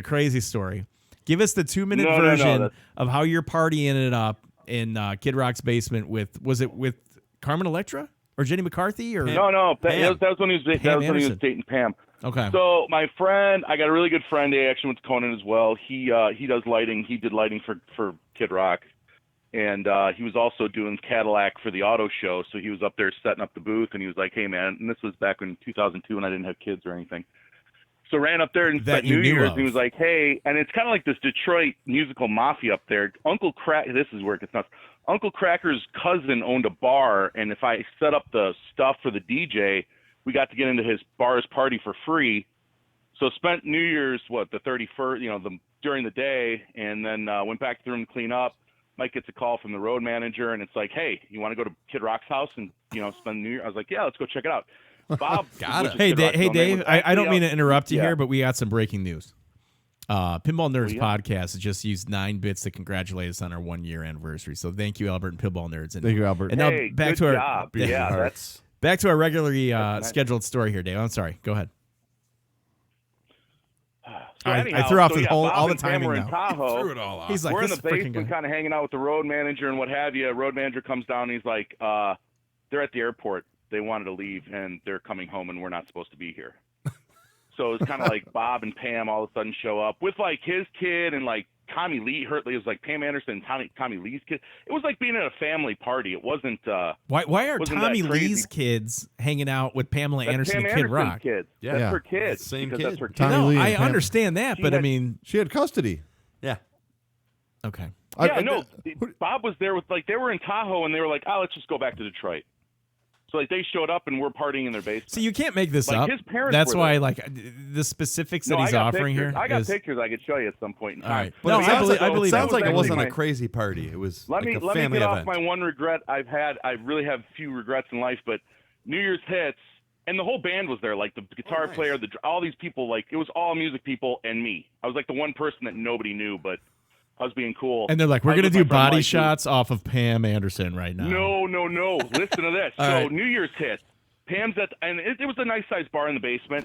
crazy story. Give us the 2-minute No, version of how your party ended up in Kid Rock's basement was it with Carmen Electra or Jenny McCarthy or No. That was when he was Anderson. dating Pam. Okay. So my friend, I got a really good friend. He actually went to Conan as well. He does lighting. He did lighting for Kid Rock. And he was also doing Cadillac for the auto show, so he was up there setting up the booth, and he was like, "Hey, man," and this was back in 2002 when I didn't have kids or anything. So ran up there and spent New Year's, and he was like, "Hey," and it's kind of like this Detroit musical mafia up there. Uncle Crack, this is where it gets nuts. Uncle Cracker's cousin owned a bar, and if I set up the stuff for the DJ, we got to get into his bar's party for free. So spent New Year's, the 31st, during the day, and then went back to the room to clean up. Mike gets a call from the road manager, and it's like, "Hey, you want to go to Kid Rock's house and spend New Year?" I was like, "Yeah, let's go check it out." Bob, got it. Hey, Dave, I don't mean to interrupt you here, but we got some breaking news. Pinball Nerds Podcast has just used 9 bits to congratulate us on our 1-year anniversary. So thank you, Albert and Pinball Nerds. And, thank you, Albert. And now back to our back to our regularly scheduled story here, Dave. I'm sorry. Go ahead. So I threw off all the timing now. Threw it all off. He's like, we're in the basement kind of hanging out with the road manager and what have you. Road manager comes down and he's like, they're at the airport. They wanted to leave and they're coming home and we're not supposed to be here. So it's kind of like Bob and Pam all of a sudden show up with like his kid and like Tommy Lee. It was like Pam Anderson and Tommy Lee's kid. It was like being at a family party. It wasn't. Why are Tommy Lee's kids hanging out with Pamela Anderson and Kid Rock? Kids. Yeah, that's her kids. Same kid. That's her kids. Tommy Lee I understand that, but I mean, she had custody. Yeah. Okay. Bob was there with they were in Tahoe and they were like, "Oh, let's just go back to Detroit." So they showed up and we're partying in their basement. So you can't make this up. His parents That's why there. The specifics that he's offering pictures. here. I got pictures I could show you at some point in time. All right. But I believe it sounds like it wasn't my, a crazy party. It was let like me a family get event. off my one regret I've had. I really have few regrets in life, but New Year's hits and the whole band was there. Like the guitar player, all these people. Like it was all music people and me. I was like the one person that nobody knew, but I was being cool. And they're like, "We're gonna do body shots off of Pam Anderson right now." No. Listen to this. So New Year's hits. Pam's and it was a nice sized bar in the basement,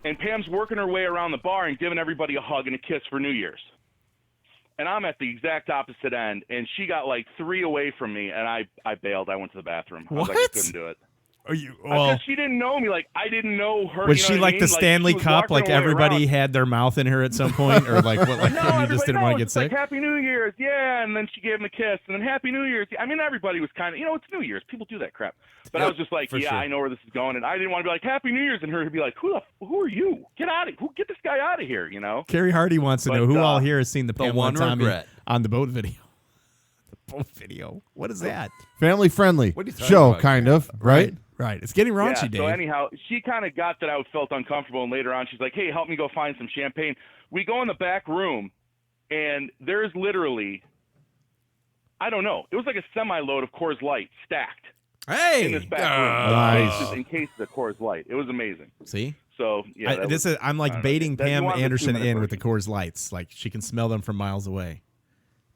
and Pam's working her way around the bar and giving everybody a hug and a kiss for New Year's. And I'm at the exact opposite end, and she got like 3 away from me, and I bailed. I went to the bathroom. I was like, I couldn't do it. Are you? Because she didn't know me. Like I didn't know her. Was she like the Stanley Cup? Like everybody had their mouth in her at some point, or like what? Like no, you just didn't want to get sick. Like Happy New Year's, yeah. And then she gave him a kiss, and then Happy New Year's. I mean, everybody was kind of, it's New Year's. People do that crap. But I was just like, sure. I know where this is going, and I didn't want to be like Happy New Year's, and her to be like, who are you? Get this guy out of here, Carrie Hardy wants to know who all here has seen the Pamela one Tommy regret on the boat video. The boat video. What is that? Family friendly What are you talking show, about? kind of, right? Right. It's getting raunchy, Dave. So anyhow, she kind of got that I felt uncomfortable, and later on she's like, "Hey, help me go find some champagne." We go in the back room, and there's literally, I don't know, it was like a semi-load of Coors Light stacked in this back room. Nice. In case of the Coors Light. It was amazing. See? So, yeah. I'm like baiting Pam Anderson in with the Coors. Coors Lights. Like she can smell them from miles away.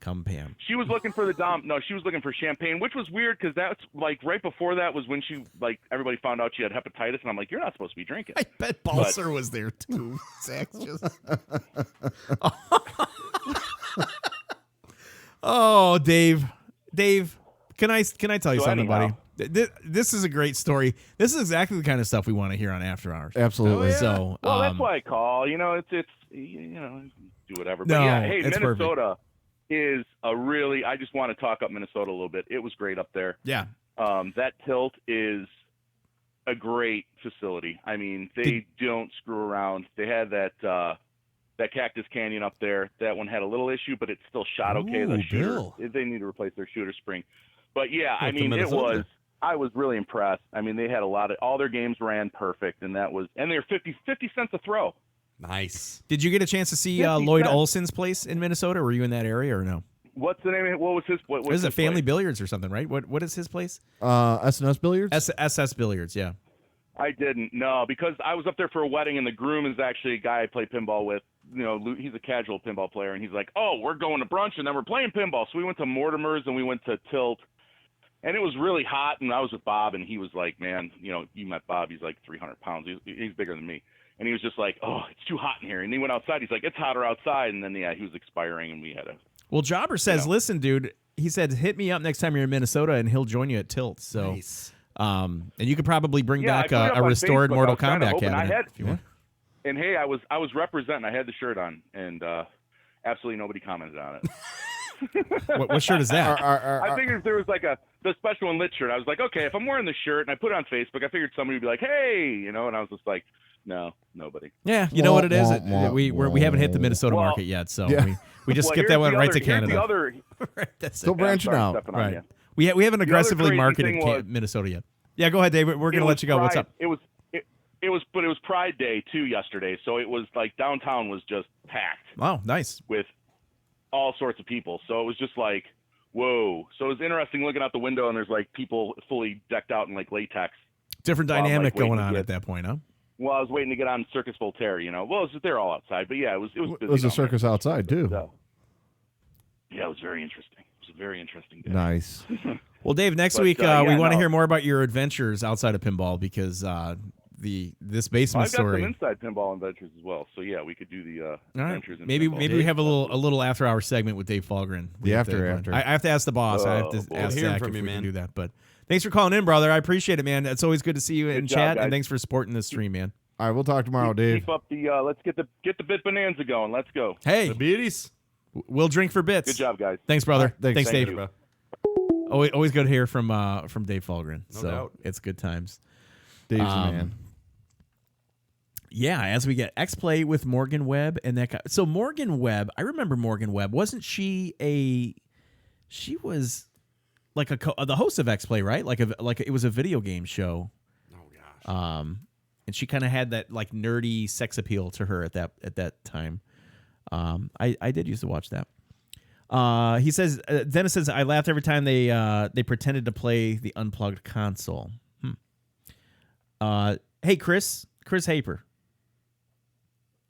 Come, Pam. She was looking for she was looking for champagne, which was weird because that's like right before that was when she everybody found out she had hepatitis, and I'm like, you're not supposed to be drinking. I bet Balser was there too. Zach's just. Oh, Dave, can I tell you something, buddy? This is a great story. This is exactly the kind of stuff we want to hear on After Hours. Absolutely. Oh, yeah. So, that's why I call. It's do whatever. But no, yeah, hey, perfect. Minnesota is I just want to talk up Minnesota a little bit. It was great up there. Yeah. That tilt is a great facility. I mean, they don't screw around. They had that Cactus Canyon up there. That one had a little issue, but it still shot okay. The shooter, they need to replace their shooter spring. But yeah, I mean, I was really impressed. I mean, they had all their games ran perfect, and they're 50 cents a throw. Nice. Did you get a chance to see Lloyd Olson's place in Minnesota? Were you in that area or no? What's the name of it? What was his? What is it? Family Billiards or something, right? What is his place? SNS Billiards. SS Billiards, yeah. I didn't because I was up there for a wedding, and the groom is actually a guy I play pinball with. He's a casual pinball player, and he's like, "Oh, we're going to brunch, and then we're playing pinball." So we went to Mortimer's and we went to Tilt, and it was really hot. And I was with Bob, and he was like, "Man, you met Bob. He's like 300 pounds. He's bigger than me." And he was just like, "Oh, it's too hot in here." And he went outside. He's like, "It's hotter outside." And then, he was expiring, and we had a. Well, Jobber says, "Listen, dude," he said, "hit me up next time you're in Minnesota, and he'll join you at Tilt." So, nice. And you could probably bring back a restored Facebook. Mortal Kombat cabinet if you want. And hey, I was representing. I had the shirt on, and absolutely nobody commented on it. What shirt is that? I figured if there was like the special and lit shirt, I was like, okay, if I'm wearing the shirt and I put it on Facebook, I figured somebody would be like, hey, and I was just like, no, nobody. Yeah, you know what it is? We haven't hit the Minnesota market yet, so we just skipped that one right to Canada. That's still branching out. Right. We haven't aggressively marketed Minnesota yet. Yeah, go ahead, David. We're gonna let you go. What's up? It was Pride Day too yesterday, so it was like downtown was just packed. Oh, nice. With all sorts of people, so it was just like, whoa. So it was interesting looking out the window, and there's like people fully decked out in like latex. Different dynamic going on at that point, huh? Well, I was waiting to get on Circus Voltaire. Well, they're all outside, but yeah, it was busy. It was a circus outside too. So, yeah, it was very interesting. It was a very interesting day. Nice. Well, Dave, next week we want to hear more about your adventures outside of pinball because this basement story. I've got some inside pinball adventures as well. So yeah, we could do the adventures. Right. Maybe we have a little after hour segment with Dave Falgren. After. I have to ask the boss. I have to ask Zach if we can do that. But thanks for calling in, brother. I appreciate it, man. It's always good to see you in chat, and thanks for supporting this stream, man. All right, we'll talk tomorrow, Dave. Keep up the let's get the bit bonanza going. Let's go. Hey, the beaties. We'll drink for bits. Good job, guys. Thanks, brother. Right, thanks, Dave. You, always good to hear from Dave Falgren. No doubt. It's good times. Dave's the man. Yeah, as we get X-Play with Morgan Webb and that guy. So Morgan Webb, I remember Morgan Webb. Wasn't she she was like the host of X-Play, right? Like it was a video game show. Oh gosh. And she kind of had that like nerdy sex appeal to her at that time. I did used to watch that. He says, Dennis says, I laughed every time they pretended to play the unplugged console. Hey, Chris Haper.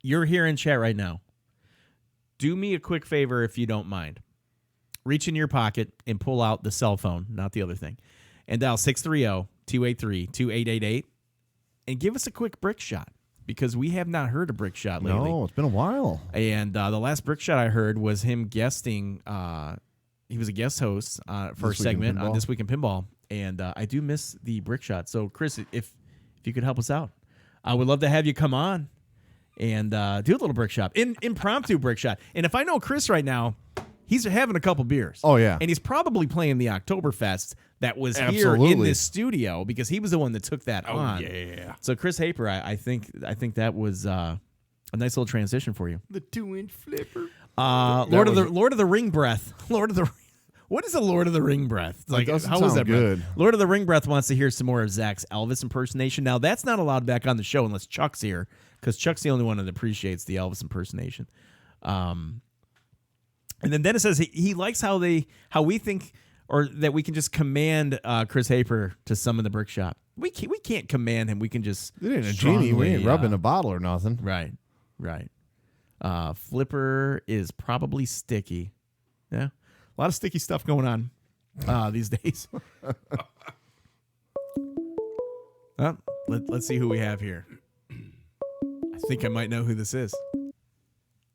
You're here in chat right now. Do me a quick favor if you don't mind. Reach in your pocket and pull out the cell phone, not the other thing, and dial 630-283-2888 and give us a quick brick shot because we have not heard a brick shot lately. No, it's been a while. And the last brick shot I heard was him guesting. He was a guest host for a segment on This Week in Pinball, and I do miss the brick shot. So, Chris, if you could help us out, I would love to have you come on and do a little brick shot, impromptu brick shot. And if I know Chris right now, he's having a couple beers. Oh, yeah. And he's probably playing the Oktoberfest that was here in this studio because he was the one that took that on. Yeah. So, Chris Haper, I think that was a nice little transition for you. The 2-inch flipper. Lord of the Ring breath. What is a Lord of the Ring breath? Like, how was that good? Breath? Lord of the Ring breath wants to hear some more of Zach's Elvis impersonation. Now, that's not allowed back on the show unless Chuck's here, because Chuck's the only one that appreciates the Elvis impersonation. And then Dennis says he likes how we think, or that we can just command Chris Haper to summon the brick shop. We can't command him. We can just it ain't a genie. We ain't rubbing a bottle or nothing. Right. Flipper is probably sticky. Yeah. A lot of sticky stuff going on these days. Well, let's see who we have here. I think I might know who this is.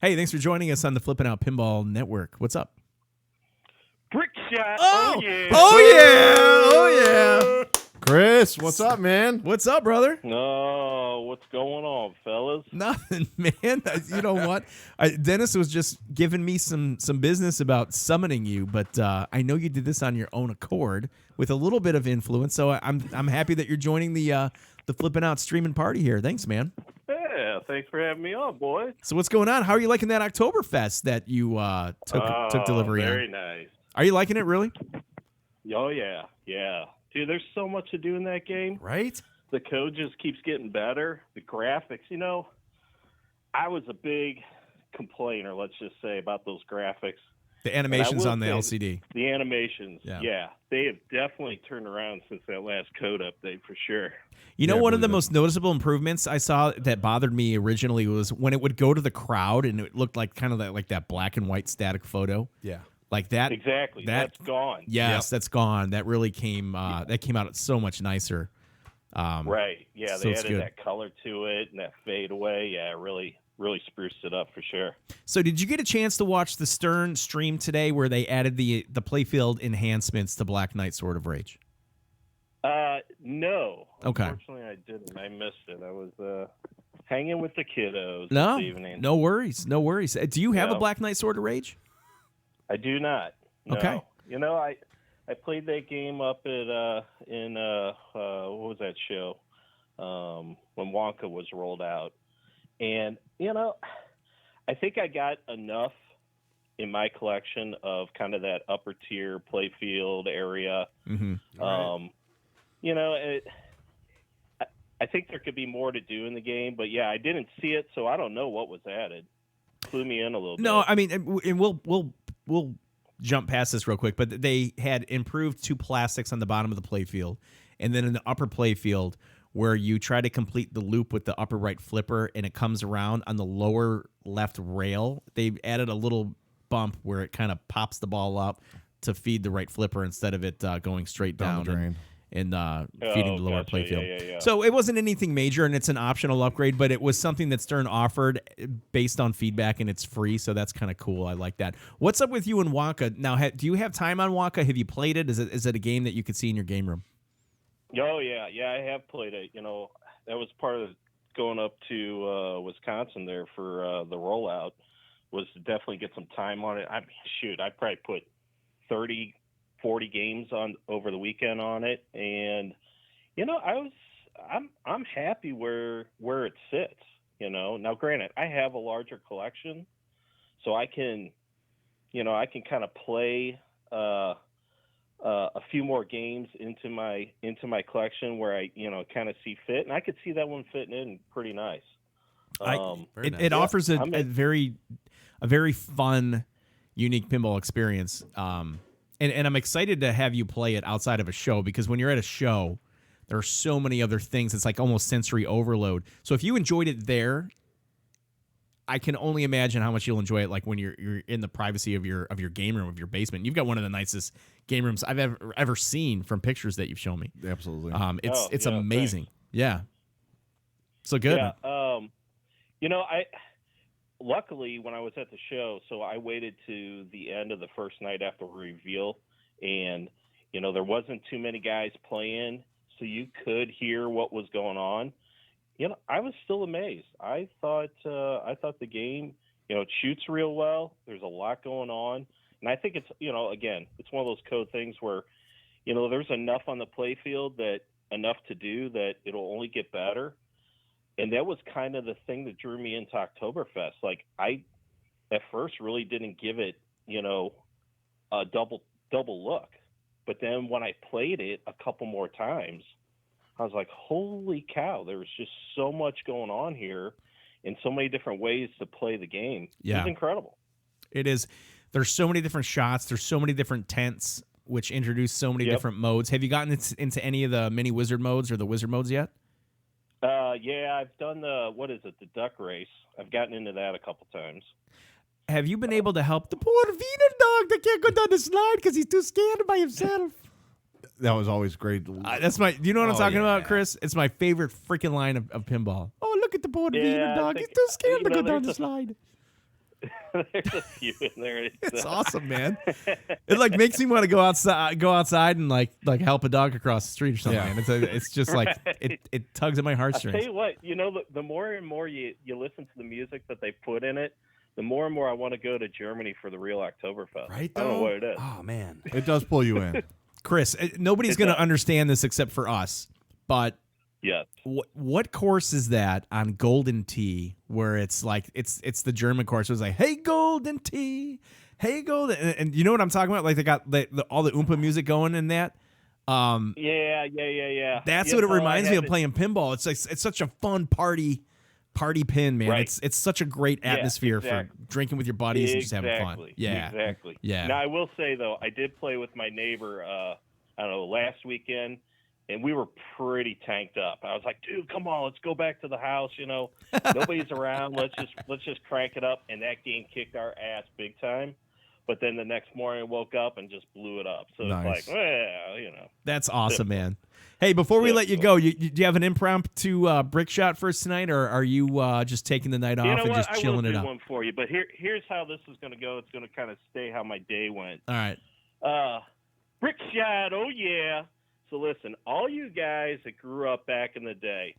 Hey, thanks for joining us on the Flip N Out Pinball Network. What's up? Brick shot. Oh yeah. Chris, what's up, man? What's up, brother? No, what's going on, fellas? Nothing, man. You know what? Dennis was just giving me some business about summoning you, but I know you did this on your own accord with a little bit of influence. So I'm happy that you're joining the Flip N Out streaming party here. Thanks, man. Yeah, thanks for having me on, boy. So what's going on? How are you liking that Oktoberfest that you took delivery on? Very nice. Are you liking it, really? Oh, yeah. Dude, there's so much to do in that game. Right? The code just keeps getting better. The graphics, I was a big complainer, let's just say, about those graphics. The animations on the LCD. The animations, yeah. They have definitely turned around since that last code update, for sure. One of the most noticeable improvements I saw that bothered me originally was when it would go to the crowd and it looked like kind of like that black and white static photo. Yeah. Like that. Exactly. That's gone. Yes, that's gone. That really came that came out so much nicer. Right. Yeah, so they added that color to it and that fade away. Yeah, really spruced it up for sure. So did you get a chance to watch the Stern stream today where they added the playfield enhancements to Black Knight Sword of Rage? No. Okay. Unfortunately, I didn't. I missed it. I was hanging with the kiddos this evening. No worries. Do you have a Black Knight Sword of Rage? I do not. No. Okay. I played that game up at what was that show when Wonka was rolled out, and I think I got enough in my collection of kind of that upper tier playfield area. Mm-hmm. I think there could be more to do in the game, but yeah, I didn't see it, so I don't know what was added. Clue me in a little bit. No, I mean, and we'll jump past this real quick, but they had improved 2 plastics on the bottom of the playfield, and then in the upper playfield where you try to complete the loop with the upper right flipper and it comes around on the lower left rail, they added a little bump where it kind of pops the ball up to feed the right flipper instead of it going straight down the drain. and feeding the lower playfield. Yeah. So it wasn't anything major, and it's an optional upgrade, but it was something that Stern offered based on feedback, and it's free, so that's kind of cool. I like that. What's up with you and Wonka? Now, do you have time on Wonka? Have you played it? Is it a game that you could see in your game room? Oh, yeah, I have played it. That was part of going up to Wisconsin there for the rollout, was to definitely get some time on it. I mean, shoot, I probably put 30, 40 games on over the weekend on it, and I'm happy where it sits. Now granted, I have a larger collection, so I can kind of play a few more games into my collection where I kind of see fit, and I could see that one fitting in pretty nice. It offers a very fun, unique pinball experience. And I'm excited to have you play it outside of a show, because when you're at a show, there are so many other things. It's like almost sensory overload. So if you enjoyed it there, I can only imagine how much you'll enjoy it like when you're in the privacy of your game room, of your basement. You've got one of the nicest game rooms I've ever seen from pictures that you've shown me. Absolutely. It's amazing. Thanks. Yeah. So good. Yeah. Luckily, when I was at the show, so I waited to the end of the first night after reveal, and there wasn't too many guys playing, so you could hear what was going on. I was still amazed. I thought the game, it shoots real well. There's a lot going on, and I think it's again, it's one of those code things where there's enough on the playfield, that enough to do that it'll only get better. And that was kind of the thing that drew me into Oktoberfest. Like, I, at first, really didn't give it, a double look. But then when I played it a couple more times, I was like, holy cow, there's just so much going on here and so many different ways to play the game. Yeah. It's incredible. It is. There's so many different shots. There's so many different tents, which introduce so many different modes. Have you gotten into any of the mini wizard modes or the wizard modes yet? Yeah, I've done the duck race. I've gotten into that a couple times. Have you been able to help the poor Wiener dog that can't go down the slide because he's too scared by himself? That was always great. That's do you know what I'm talking about, Chris? It's my favorite freaking line of pinball. Oh, look at the poor Wiener dog. He's too scared to go down the slide. There's a few in there. It's awesome, man. It like makes me want to go outside and like help a dog across the street or something. Yeah. Man. It's just like it tugs at my heartstrings. I'll tell you what, the more and more you listen to the music that they put in it, the more and more I want to go to Germany for the real Oktoberfest. Right? I don't know what it is. Oh man, it does pull you in. Chris, nobody's going to understand this except for us, but yeah. What course is that on Golden Tee where it's like it's the German course? It was like, hey, Golden Tee, hey, Golden, and you know what I'm talking about? Like they got all the Oompa music going in that. Yeah. That's what it reminds me of playing pinball. It's like it's such a fun party pin, man. Right. It's such a great atmosphere for drinking with your buddies and just having fun. Yeah, exactly. Yeah. Now I will say though, I did play with my neighbor. I don't know, last weekend. And we were pretty tanked up. I was like, dude, come on, let's go back to the house. Nobody's around. Let's just crank it up. And that game kicked our ass big time. But then the next morning I woke up and just blew it up. So nice. It's like, well, That's awesome, man. Hey, before we let you go, do you have an impromptu brick shot for us tonight, or are you just taking the night off and just chilling it up? I will do one for you. But here's how this is going to go. It's going to kind of stay how my day went. All right. Brick shot, oh yeah. So listen, all you guys that grew up back in the day,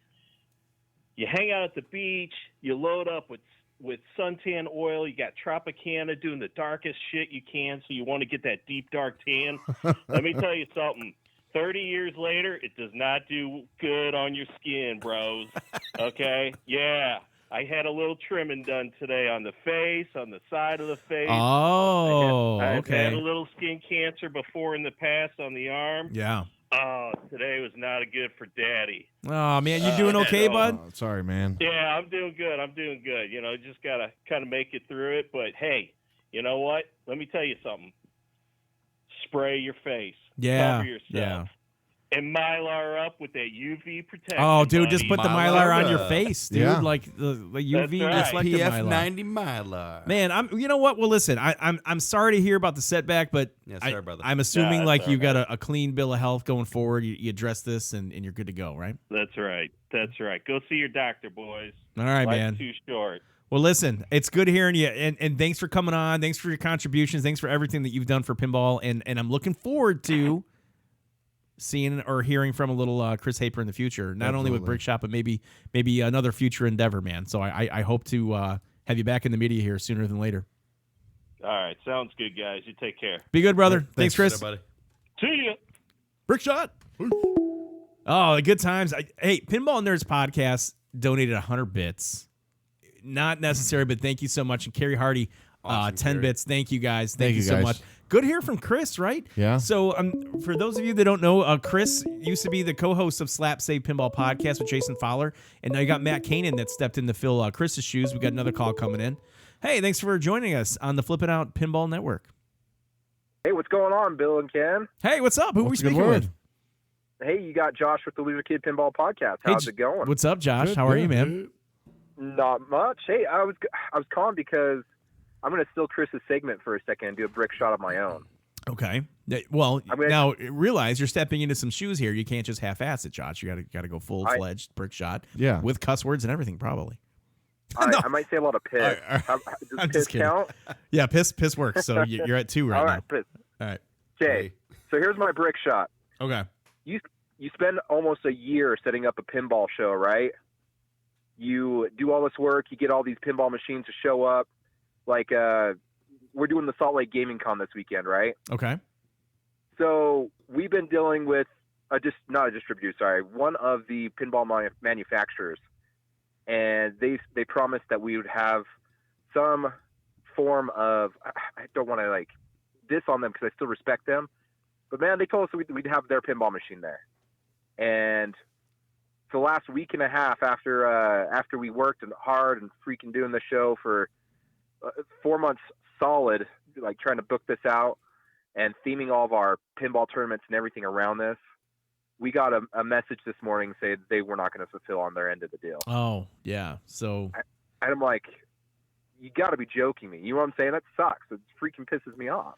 you hang out at the beach, you load up with with suntan oil. You got Tropicana doing the darkest shit you can, so you want to get that deep dark tan. Let me tell you something. 30 years later, it does not do good on your skin, bros. Okay? Yeah. I had a little trimming done today on the face, on the side of the face. Oh, I've okay. had a little skin cancer before in the past on the arm. Yeah. Oh, today was not good for Daddy. Oh, man, you doing okay, bud? Oh, sorry, man. Yeah, I'm doing good. You know, just got to kind of make it through it. But, hey, you know what? Let me tell you something. Spray your face. Yeah. Cover yourself. Yeah. And Mylar up with that UV protection. Oh, dude, buddy. just put the Mylar on your face, dude. Yeah. Like the UV That's right. reflective PF Mylar. 90 Mylar. Man, you know what? Well, listen, I'm sorry to hear about the setback, but Yeah, sorry, brother. I'm assuming Nah, like it's you all got a clean bill of health going forward. You address this and you're good to go, right? That's right. That's right. Go see your doctor, boys. All right, Life's man. too short. Well, listen, it's good hearing you, and thanks for coming on. Thanks for your contributions. Thanks for everything that you've done for pinball, and I'm looking forward to seeing or hearing from a little Chris Haper in the future. Not only with Absolutely. Brick Shop, but maybe another future endeavor, man. So I hope to have you back in the media here sooner than later. All right. Sounds good, guys. You take care. Be good, brother. Thanks, Chris. buddy. See ya. Brick Shot. Oh, the good times. Hey, Pinball Nerds Podcast donated 100 bits. Not necessary, but thank you so much. And Carrie Hardy, Awesome, 10 Carrie. bits. Thank you, guys. Thank you you, so guys. much. Good to hear from Chris, right? Yeah. So for those of you that don't know, Chris used to be the co-host of Slap Save Pinball Podcast with Jason Fowler. And now you got Matt Kanan that stepped in to fill Chris's shoes. We got another call coming in. Hey, thanks for joining us on the Flip N Out Pinball Network. Hey, what's going on, Bill and Ken? Hey, what's up? Who are we What's a good speaking word? with? Hey, you got Josh with the Loser Kid Pinball Podcast. Hey, How's it going? What's up, Josh? Good, How are good. you, man? Not much. Hey, I was calling because I'm going to steal Chris's segment for a second and do a brick shot of my own. Okay. Well, I'm gonna- now realize you're stepping into some shoes here. You can't just half-ass it, Josh. You got to go full-fledged brick shot. Yeah. With cuss words and everything, probably. I might say a lot of piss. Does I'm piss just kidding. count? Yeah, piss works. So you're at 2 right All now. right, piss. All right. Okay, so here's my brick shot. Okay. You spend almost a year setting up a pinball show, right? You do all this work. You get all these pinball machines to show up. Like we're doing the Salt Lake Gaming Con this weekend, right? Okay. So we've been dealing with not a distributor, sorry, one of the pinball manufacturers, and they promised that we would have some form of, I don't want to like diss on them because I still respect them, but man, they told us we'd have their pinball machine there, and the last week and a half after we worked hard and freaking doing the show for 4 months solid, like trying to book this out and theming all of our pinball tournaments and everything around this, we got a message this morning saying they were not going to fulfill on their end of the deal. Oh, yeah. So And I'm like, you got to be joking me. You know what I'm saying? That sucks. It freaking pisses me off.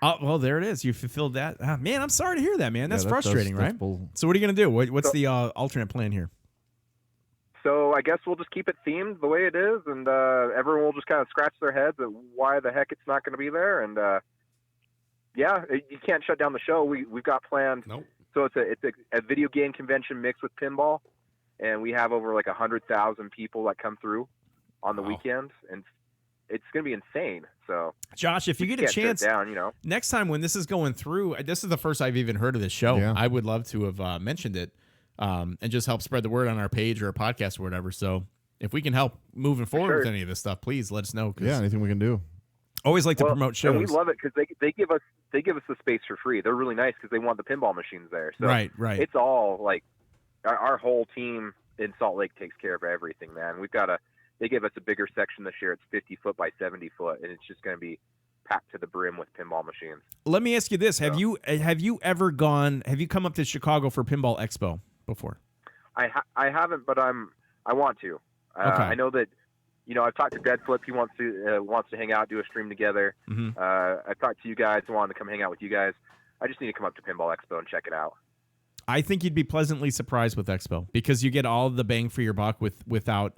oh, well, there it is. You fulfilled that. Ah, man, I'm sorry to hear that, man. That's Yeah, frustrating, that's right? bull. So what are you going to do? What's So- the alternate plan here? So I guess we'll just keep it themed the way it is, and everyone will just kind of scratch their heads at why the heck it's not going to be there. And you can't shut down the show. We've got planned. Nope. So it's a video game convention mixed with pinball, and we have over like 100,000 people that come through on the weekend, and it's going to be insane. So Josh, if you get a can't shut it chance, down, you know. next time when this is going through, this is the first I've even heard of this show. Yeah. I would love to have mentioned it and just help spread the word on our page or our podcast or whatever. So if we can help moving forward sure. with any of this stuff, please let us know. 'Cause Yeah, anything we can do. always like to Well, promote shows. and we love it because they give us the space for free. They're really nice because they want the pinball machines there. So right. it's all like our whole team in Salt Lake takes care of everything, man. They give us a bigger section this year. It's 50 foot by 70 foot, and it's just going to be packed to the brim with pinball machines. Let me ask you this: Have you ever gone? Have you come up to Chicago for Pinball Expo before? I haven't, but I want to. Okay. I know that, you know, I've talked to Dead Flip. He wants to hang out, do a stream together. Mm-hmm. I've talked to you guys, wanted to come hang out with you guys. I just need to come up to Pinball Expo and check it out. I think you'd be pleasantly surprised with Expo because you get all the bang for your buck without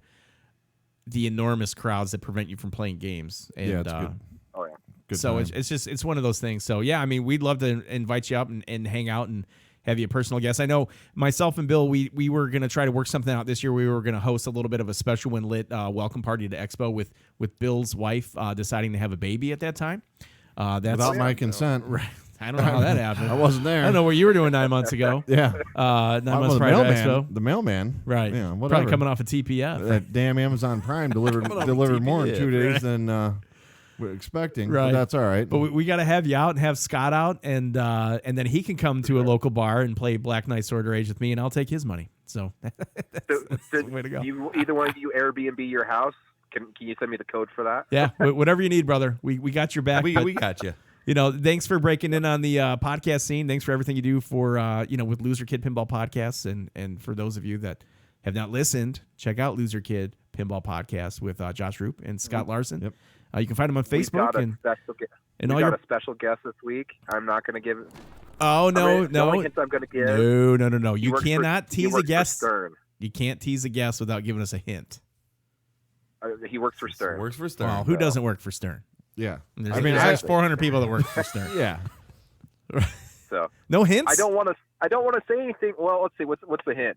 the enormous crowds that prevent you from playing games. And, Yeah, it's good. Oh yeah. Good so time. it's just one of those things. So yeah, I mean, we'd love to invite you up and hang out and have you a personal guest. I know myself and Bill, we were going to try to work something out this year. We were going to host a little bit of a special when lit welcome party to Expo with Bill's wife deciding to have a baby at that time. That's without my consent. Right. I don't know how that happened. I wasn't there. I don't know what you were doing 9 months ago. Yeah. 9 months prior to Expo. The mailman. Right. Yeah, whatever. Probably coming off a TPF. That damn Amazon Prime delivered more in 2 days than we're expecting. Right. But that's all right. But we got to have you out and have Scott out, and then he can come to a local bar and play Black Knight Sword Rage with me, and I'll take his money. So that's the way to go. Either one of you Airbnb your house. Can you send me the code for that? Yeah, whatever you need, brother. We got your back. We got you. Thanks for breaking in on the podcast scene. Thanks for everything you do for with Loser Kid Pinball Podcasts, and for those of you that have not listened, check out Loser Kid Pinball Podcast with Josh Roop and Scott Larson. Yep. You can find them on Facebook. We got a special guest this week. I'm not going to give. Oh no, the only hints I'm going to give. No. You cannot tease a guest. You can't tease a guest without giving us a hint. He works for Stern. Works for Stern. Well, who doesn't work for Stern? Yeah. There's 400 people that work for Stern. Yeah. So no hints. I don't want to say anything. Well, let's see. What's the hint?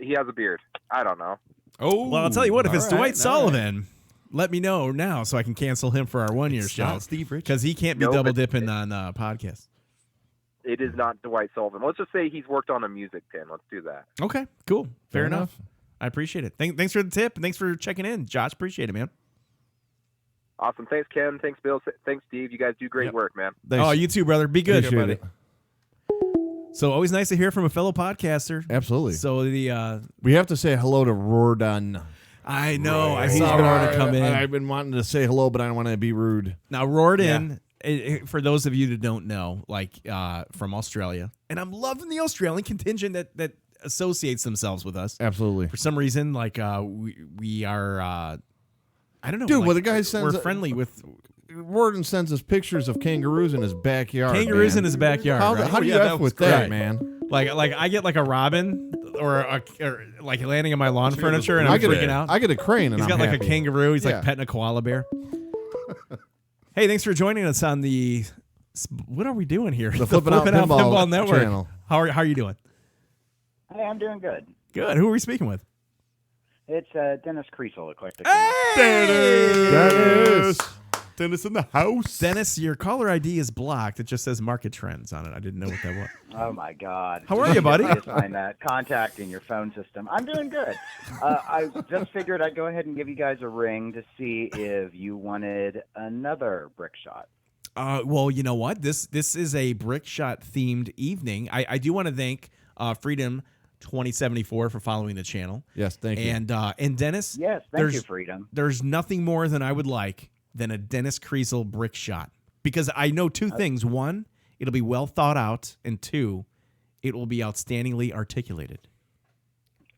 He has a beard. I don't know. Oh. Well, I'll tell you what. If it's Dwight Sullivan, let me know now so I can cancel him for our 1 year show. Not Steve Rich. Because he can't be double dipping on podcasts. It is not Dwight Sullivan. Let's just say he's worked on a music pin. Let's do that. Okay. Cool. Fair enough. I appreciate it. Thanks for the tip, and thanks for checking in, Josh. Appreciate it, man. Awesome. Thanks, Ken. Thanks, Bill. Thanks, Steve. You guys do great work, man. Thanks. Oh, you too, brother. Be good. Appreciate it. So always nice to hear from a fellow podcaster. Absolutely. So we have to say hello to Rordan. I know. I saw Rordan come in. I've been wanting to say hello, but I don't want to be rude. Now, Rordan, for those of you that don't know, from Australia, and I'm loving the Australian contingent that associates themselves with us. Absolutely. For some reason, we are, I don't know. Dude, the guy sends... We're friendly with... Rordan sends us pictures of kangaroos in his backyard. Kangaroos in his backyard. How do you F with that, man? Like I get like a robin or like landing on my lawn furniture, and I'm freaking out. I get a crane, and he's got I'm like a kangaroo. He's like petting a koala bear. Hey, thanks for joining us on the... What are we doing here? The Flip N Out Pinball Network. Channel. How are you doing? Hey, I'm doing good. Good. Who are we speaking with? It's Dennis Creasel, Eclectic. Hey! Dennis in the house. Dennis, your caller ID is blocked. It just says market trends on it. I didn't know what that was. Oh, my God. How are you, buddy? I just find that contact in your phone system. I'm doing good. I just figured I'd go ahead and give you guys a ring to see if you wanted another brick shot. Well, you know what? This is a brick shot themed evening. I do want to thank Freedom 2074 for following the channel. Yes, thank you. And Dennis. Yes, thank you, Freedom. There's nothing more than I would like than a Dennis Creasel brick shot, because I know two things. One, it'll be well thought out, and two, it will be outstandingly articulated.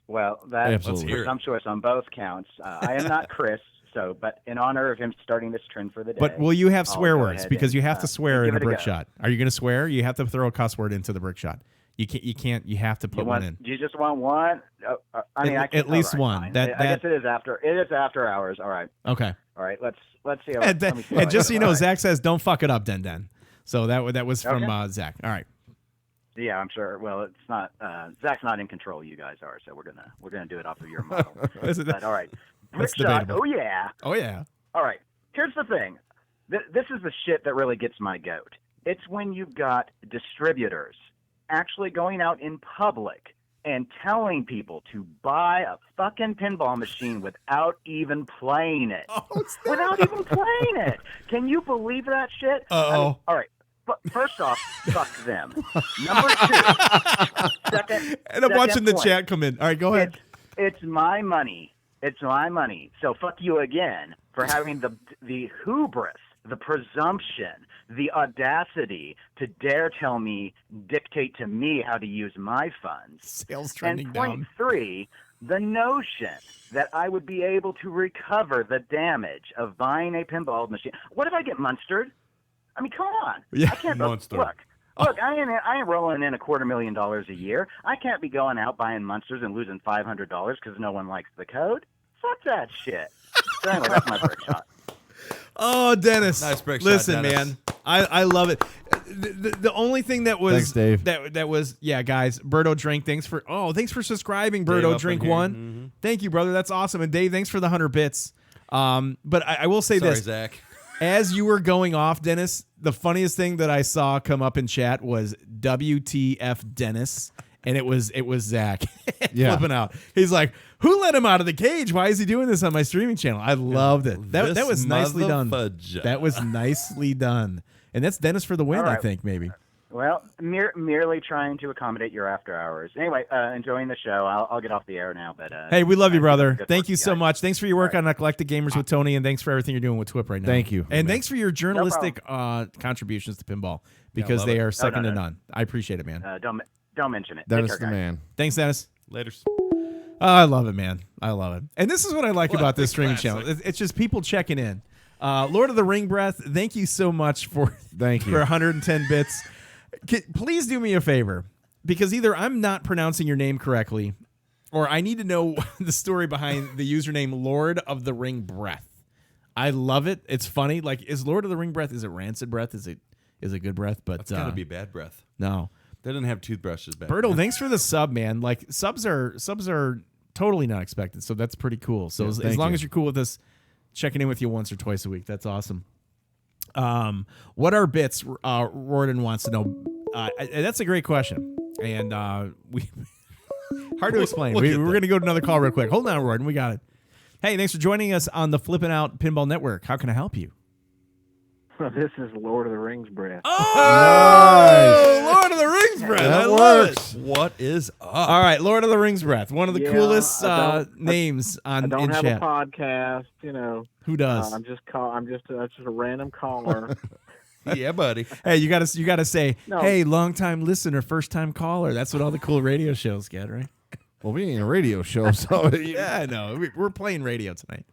Well, that's presumptuous on both counts. I am not Chris, but in honor of him starting this trend for the day. But will you have swear words? Because you have to swear in a brick shot. Are you going to swear? You have to throw a cuss word into the brick shot. You can't. You have to put one in. Do you just want one? I mean, at least one. I guess it is after. It is after hours. All right. Okay. All right. Let's see. And just so you know, Zach says, "Don't fuck it up, Den." So that was from Zach. All right. Yeah, I'm sure. Well, it's not. Zach's not in control. You guys are. So we're gonna do it off of your model. But, all right. Brick shot. Oh yeah. Oh yeah. All right. Here's the thing. This is the shit that really gets my goat. It's when you've got distributors actually going out in public and telling people to buy a fucking pinball machine without even playing it. Without even playing it. Can you believe that shit? Uh-oh. All right. But first off, fuck them. Number two. And I'm watching the chat come in. All right, go ahead. It's my money. It's my money. So fuck you again for having the hubris, the presumption, the audacity to dare dictate to me how to use my funds. Sales trending and down. Point three, the notion that I would be able to recover the damage of buying a pinball machine. What if I get monstered? I mean, come on. Yeah, I can't monster. Look, I ain't rolling in $250,000 a year. I can't be going out buying monsters and losing $500 because no one likes the code. Fuck that shit. So anyway, that's my brick shot. Oh, Dennis. Nice brick shot, Listen, Dennis. man. I love it. The only thing that was Thanks, Dave. that was guys. Birdo Drink, thanks for subscribing. Birdo Drink 1, Mm-hmm. thank you, brother. That's awesome. And Dave, thanks for the 100 bits. But I will say Sorry, this, Zach. as you were going off, Dennis, the funniest thing that I saw come up in chat was WTF Dennis. And it was Zach flipping out. He's like, "Who let him out of the cage? Why is he doing this on my streaming channel?" I loved it. That was nicely done. Fudge. That was nicely done. And that's Dennis for the win, All right. I think, maybe. Well, merely trying to accommodate your after hours. Anyway, enjoying the show. I'll get off the air now. But Hey, we love you, brother. good Thank work, you so guys. much. Thanks for your work on Eclectic Gamers with Tony, and thanks for everything you're doing with TWIP right now. Thank you. And thanks for your journalistic contributions to pinball, because love they it. are second no. to none. I appreciate it, man. Don't mention it. Dennis Take the care, guys. man. Thanks, Dennis. Laters. I love it, man. I love it. And this is what I like What about a this streaming classic. channel. It's just people checking in. Lord of the Ring Breath, thank you so much for Thank you. for 110 bits. Please do me a favor, because either I'm not pronouncing your name correctly, or I need to know the story behind the username Lord of the Ring Breath. I love it. It's funny. Like, is Lord of the Ring Breath, is it rancid breath? Is it good breath? But That's gotta be bad breath. no. They didn't have toothbrushes back Berto, then. thanks for the sub, man. Like, subs are totally not expected, so that's pretty cool. So as thank long you. as you're cool with us checking in with you once or twice a week, that's awesome. What are bits? Rorden wants to know. That's a great question, and we hard to explain. Look We're at going to go to another call real quick. Hold on, Rorden, we got it. Hey, thanks for joining us on the Flip N Out Pinball Network. How can I help you? This is Lord of the Rings breath. Oh, Lord of the Rings breath. I love it. What is up? All right, Lord of the Rings breath. One of the Yeah, coolest I don't- names I on don't in have chat. a podcast, you know. Who does? I'm just a random caller. Yeah, buddy. Hey, you gotta say, No. hey, long time listener, first time caller. That's what all the cool radio shows get, right? Well, we ain't a radio show, so Yeah, I know. We're playing radio tonight.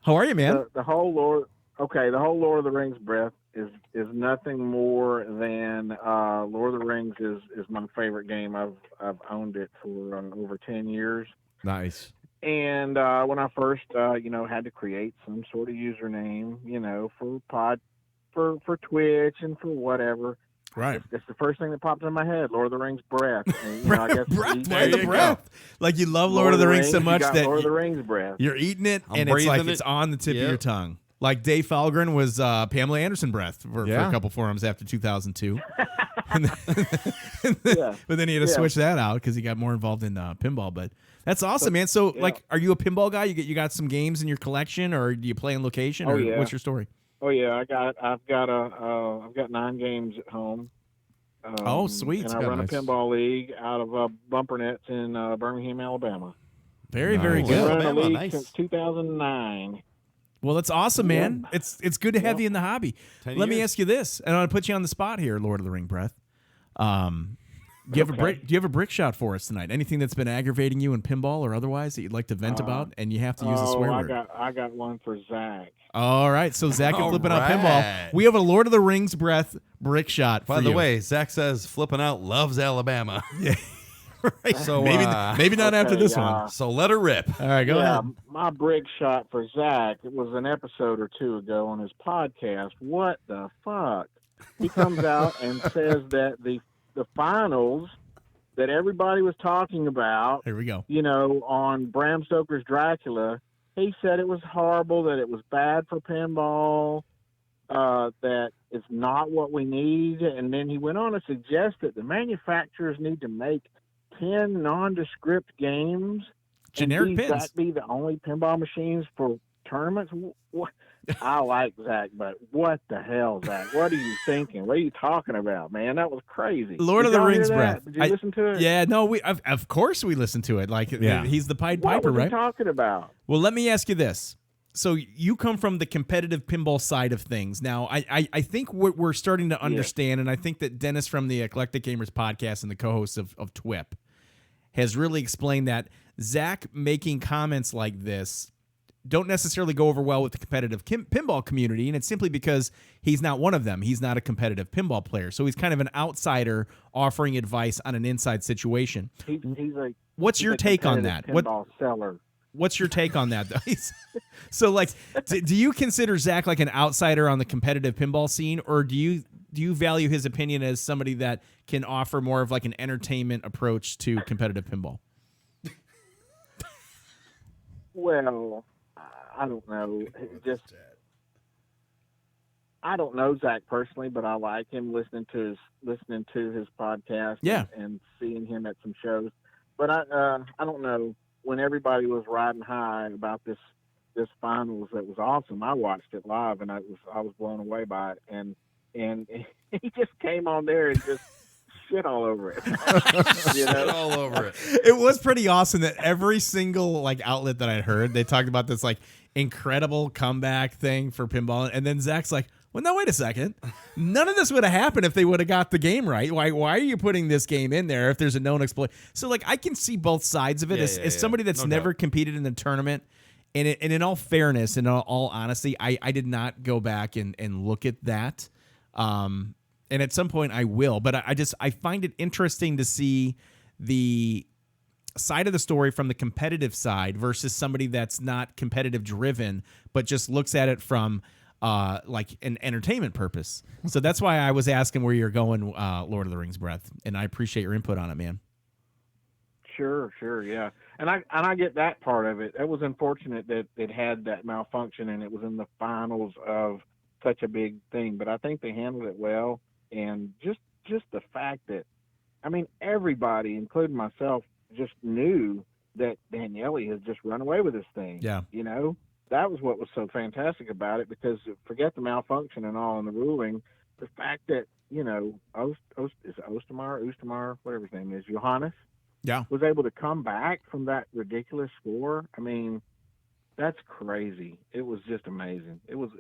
How are you, man? the whole Lord of the Rings breath is nothing more than Lord of the Rings is my favorite game. I've owned it for over 10 years. nice. And when I first had to create some sort of username, for Twitch and for whatever. Right. It's the first thing that popped in my head, Lord of the Rings breath. And, I guess Breath. There The you breath. Like, you love Lord of the Rings so you much got that Lord of the Rings breath. you're eating it, I'm and it's like breathing it's it. on the tip of Yep. your tongue. Like Dave Falgren was Pamela Anderson breath for Yeah. a couple forums after 2002. And then- Yeah. But then he had to Yeah. switch that out because he got more involved in pinball. But that's awesome, man. So, yeah. like, are you a pinball guy? You got some games in your collection, or do you play on location, Oh, or yeah. what's your story? Oh yeah, I've got 9 games at home. Oh, sweet. And I Yeah, run nice. a pinball league out of Bumper Nets in Birmingham, Alabama. Very, very Nice. Been good. running a Alabama, league nice. since 2009. Well, that's awesome, man. It's good to have Yeah. you in the hobby. 10 Let me years. ask you this, and I'm going to put you on the spot here, Lord of the Ring Breath. Do you have a brick shot for us tonight? Anything that's been aggravating you in pinball or otherwise that you'd like to vent about, and you have to use a swear word? I got one for Zach. All right, so Zach can All flip it out right. pinball. We have a Lord of the Rings Breath brick shot. By for the you. way, Zach says flipping out loves Alabama. Right. So maybe not after Okay, this one. So let her rip. All right, go ahead. My brick shot for Zach, it was an episode or two ago on his podcast. What the fuck? He comes out and says that the finals that everybody was talking about, Here we go. on Bram Stoker's Dracula, he said it was horrible, that it was bad for pinball, that it's not what we need. And then he went on to suggest that the manufacturers need to make 10 nondescript games. Generic and these pins. Zach be the only pinball machines for tournaments? What? I like Zach, but what the hell, Zach? What are you thinking? What are you talking about, man? That was crazy. Lord Did of the y'all hear Rings that? Breath. Did you listen to it? Yeah, no, of course we listen to it. Like, Yeah. he's the Pied What Piper, was he right? talking about? Well, let me ask you this. So you come from the competitive pinball side of things. Now, I think what we're starting to understand, and I think that Dennis from the Eclectic Gamers podcast and the co-host of TWIP has really explained that Zach making comments like this don't necessarily go over well with the competitive pinball community, and it's simply because he's not one of them. He's not a competitive pinball player, so he's kind of an outsider offering advice on an inside situation. What's your take on that? Pinball seller. What's your take on that, though? So, like, do you consider Zach like an outsider on the competitive pinball scene, or do you you value his opinion as somebody that can offer more of like an entertainment approach to competitive pinball? Well, I don't know. I don't know Zach personally, but I like him listening to his podcast. Yeah. and seeing him at some shows. But I don't know. When everybody was riding high about this finals, that was awesome. I watched it live and I was blown away by it. And he just came on there and just shit all over it. Shit all over it. It was pretty awesome that every single like outlet that I heard, they talked about this like incredible comeback thing for pinball, and then Zach's like, well, no, wait a second. None of this would have happened if they would have got the game right. Why are you putting this game in there if there's a known exploit? So, like, I can see both sides of it. As somebody that's never competed in the tournament, and in all fairness, and all honesty, I did not go back and look at that. And at some point I will. But I find it interesting to see the side of the story from the competitive side versus somebody that's not competitive driven, but just looks at it from like an entertainment purpose. So that's why I was asking where you're going, Lord of the Rings Breath, and I appreciate your input on it, man. Sure, yeah, and I get that part of it. It was unfortunate that it had that malfunction and it was in the finals of such a big thing, but I think they handled it well. And just the fact that, I mean, everybody, including myself, just knew that Daniele has just run away with this thing. Yeah, you know. That was what was so fantastic about it, because forget the malfunction and all in the ruling, the fact that, you know, Oostamar, whatever his name is, Johannes, was able to come back from that ridiculous score. I mean, that's crazy. It was just amazing. It was.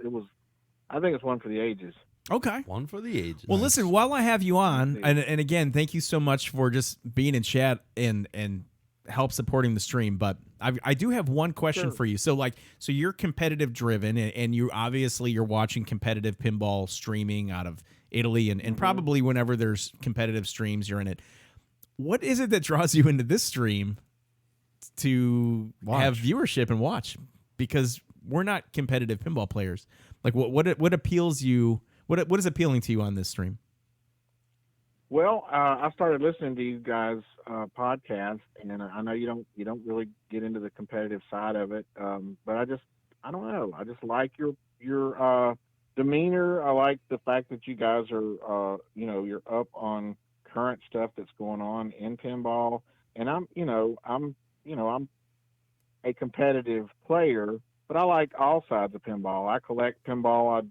I think it's one for the ages. Okay. One for the ages. Well, listen, while I have you on, and again, thank you so much for just being in chat and help supporting the stream, but I do have one question for you. So you're competitive driven, and you obviously you're watching competitive pinball streaming out of Italy, and probably whenever there's competitive streams, you're in it. What is it that draws you into this stream to have viewership and watch? Because we're not competitive pinball players. Like what appeals you? What is appealing to you on this stream? Well, I started listening to you guys' podcast, and I know you don't really get into the competitive side of it, but I don't know. I just like your demeanor. I like the fact that you guys are you're up on current stuff that's going on in pinball, and I'm a competitive player, but I like all sides of pinball. I collect pinball.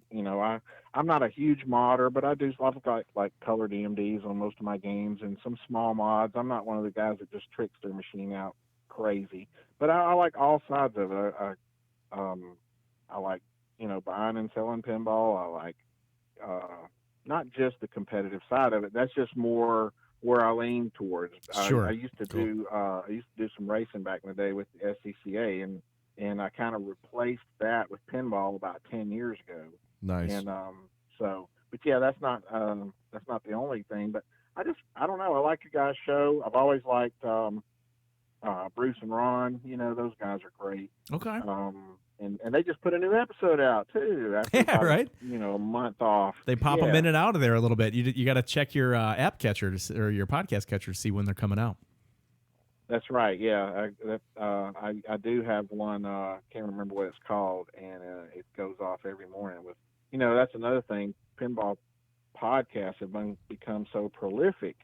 I'm not a huge modder, but I've got like colored EMDs on most of my games and some small mods. I'm not one of the guys that just tricks their machine out crazy, but I like all sides of it. I like, buying and selling pinball. I like, not just the competitive side of it. That's just more where I lean towards. Sure. I used to do some racing back in the day with the SCCA, and I kind of replaced that with pinball about 10 years ago. Nice. And but yeah, that's not the only thing. But I don't know. I like your guys' show. I've always liked Bruce and Ron. Those guys are great. Okay. And they just put a new episode out too. After right. A month off. They pop them in and out of there a little bit. You got to check your app catcher or your podcast catcher to see when they're coming out. That's right. Yeah, I do have one. Can't remember what it's called, and it goes off every morning. With that's another thing. Pinball podcasts have become so prolific.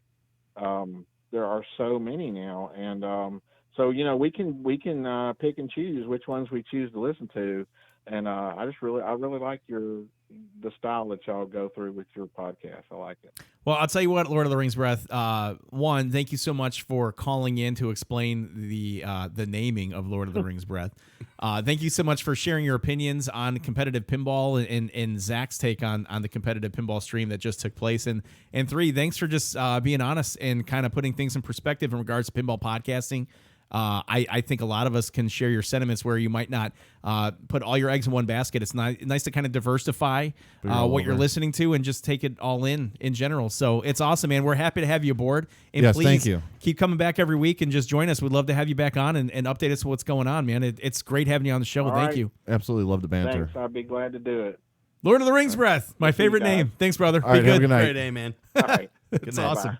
There are so many now, and so we can pick and choose which ones we choose to listen to. And I really like the style that y'all go through with your podcast. I like it. Well, I'll tell you what, Lord of the Rings Breath. One, thank you so much for calling in to explain the naming of Lord of the Rings Breath. Thank you so much for sharing your opinions on competitive pinball and Zach's take on the competitive pinball stream that just took place. And three, thanks for just being honest and kind of putting things in perspective in regards to pinball podcasting. I think a lot of us can share your sentiments where you might not put all your eggs in one basket. It's nice to kind of diversify what you're listening to and just take it all in general. So it's awesome, man. We're happy to have you aboard. And yes, please thank you. Keep coming back every week and just join us. We'd love to have you back on and update us what's going on, man. It's great having you on the show. All Thank right. you. Absolutely love the banter. Thanks. I'd be glad to do it. Lord of the Rings breath, my favorite name. Thanks, brother. All right, have a good night. Great day, man. All right. It's awesome.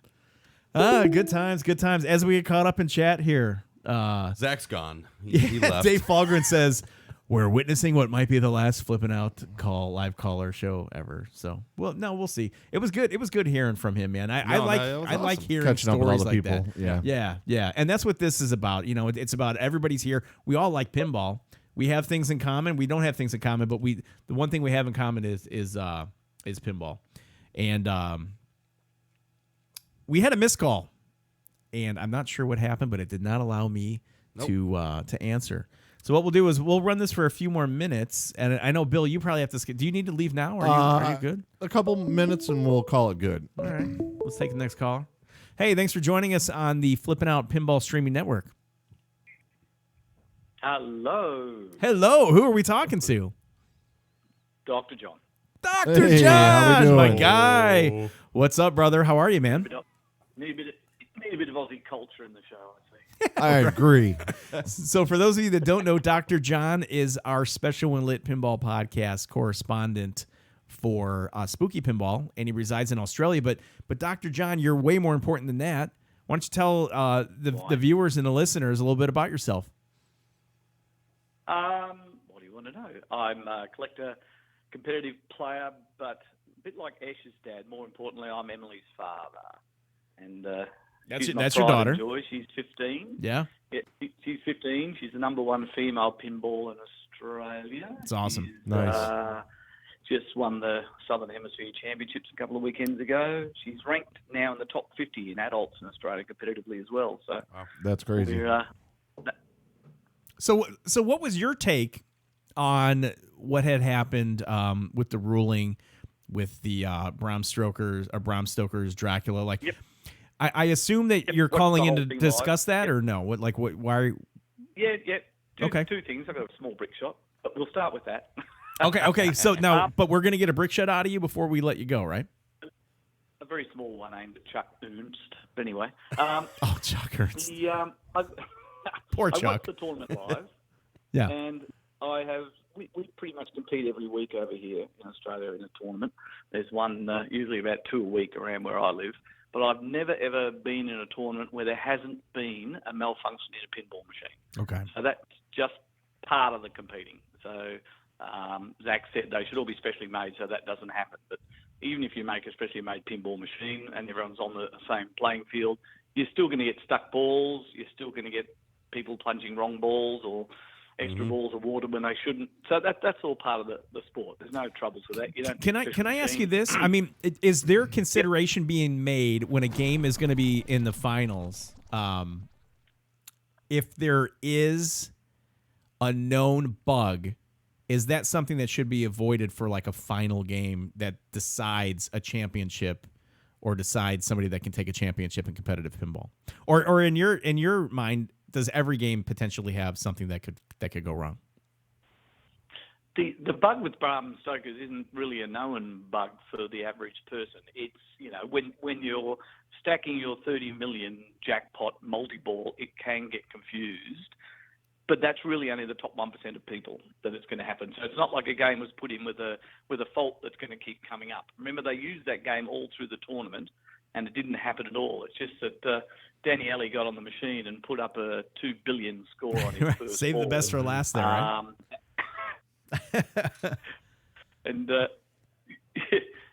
Good times, good times. As we get caught up in chat here, Zach's gone. He left. Dave Falgren says we're witnessing what might be the last Flippin' Out live caller show ever. So, well, no, we'll see. It was good. It was good hearing from him, man. I like hearing catching up with stories all the like people. that. Yeah. And that's what this is about. You know, it's about everybody's here. We all like pinball. We have things in common. We don't have things in common, but the one thing we have in common is pinball. And we had a missed call, and I'm not sure what happened, but it did not allow me to answer. So what we'll do is we'll run this for a few more minutes, and I know, Bill, you probably have to. Do you need to leave now? Or are you good? A couple minutes, and we'll call it good. All right. Let's take the next call. Hey, thanks for joining us on the Flippin' Out Pinball Streaming Network. Hello. Hello. Who are we talking to? Dr. John. Dr. Hey, how we John, my doing? guy. What's up, brother? How are you, man? Need a bit of Aussie culture in the show, I see. I agree. So for those of you that don't know, Dr. John is our Special When Lit Pinball podcast correspondent for Spooky Pinball, and he resides in Australia. But Dr. John, you're way more important than that. Why don't you tell the viewers and the listeners a little bit about yourself? What do you want to know? I'm a collector, competitive player, but a bit like Ash's dad. More importantly, I'm Emily's father. And that's my your pride daughter. and joy. She's 15. Yeah. She's 15. She's the #1 female pinball in Australia. It's awesome. She's, Nice. Just won the Southern Hemisphere Championships a couple of weekends ago. She's ranked now in the top 50 in adults in Australia competitively as well. So That's crazy. So what was your take on what had happened with the ruling with the Bram Stoker's Dracula? Like, yep. I assume that you're calling in to discuss that, or no? Why? Are you... Yeah. Okay. Two things. I've got a small brick shot, but we'll start with that. Okay. So now, but we're gonna get a brick shot out of you before we let you go, right? A very small one aimed at Chuck Ernst. But anyway. Chuck Ernst. Poor I Chuck. watched the tournament live. Yeah. And we pretty much compete every week over here in Australia in a tournament. There's one usually about 2 a week around where I live. But I've never, ever been in a tournament where there hasn't been a malfunction in a pinball machine. Okay. So that's just part of the competing. So Zach said they should all be specially made so that doesn't happen. But even if you make a specially made pinball machine and everyone's on the same playing field, you're still going to get stuck balls. You're still going to get people plunging wrong balls or extra balls awarded when they shouldn't. So that's all part of the sport. There's no troubles with that. You don't. Can I ask you this? I mean, is there consideration being made when a game is going to be in the finals? If there is a known bug, is that something that should be avoided for like a final game that decides a championship or decides somebody that can take a championship in competitive pinball? Or in your mind, does every game potentially have something that could go wrong? The bug with Bram Stoker's isn't really a known bug for the average person. It's, when you're stacking your 30 million jackpot multi-ball, it can get confused. But that's really only the top 1% of people that it's going to happen. So it's not like a game was put in with a fault that's going to keep coming up. Remember, they used that game all through the tournament, and it didn't happen at all. It's just that Danny Alley got on the machine and put up a 2 billion score on his first Save ball. the best for last there, right? And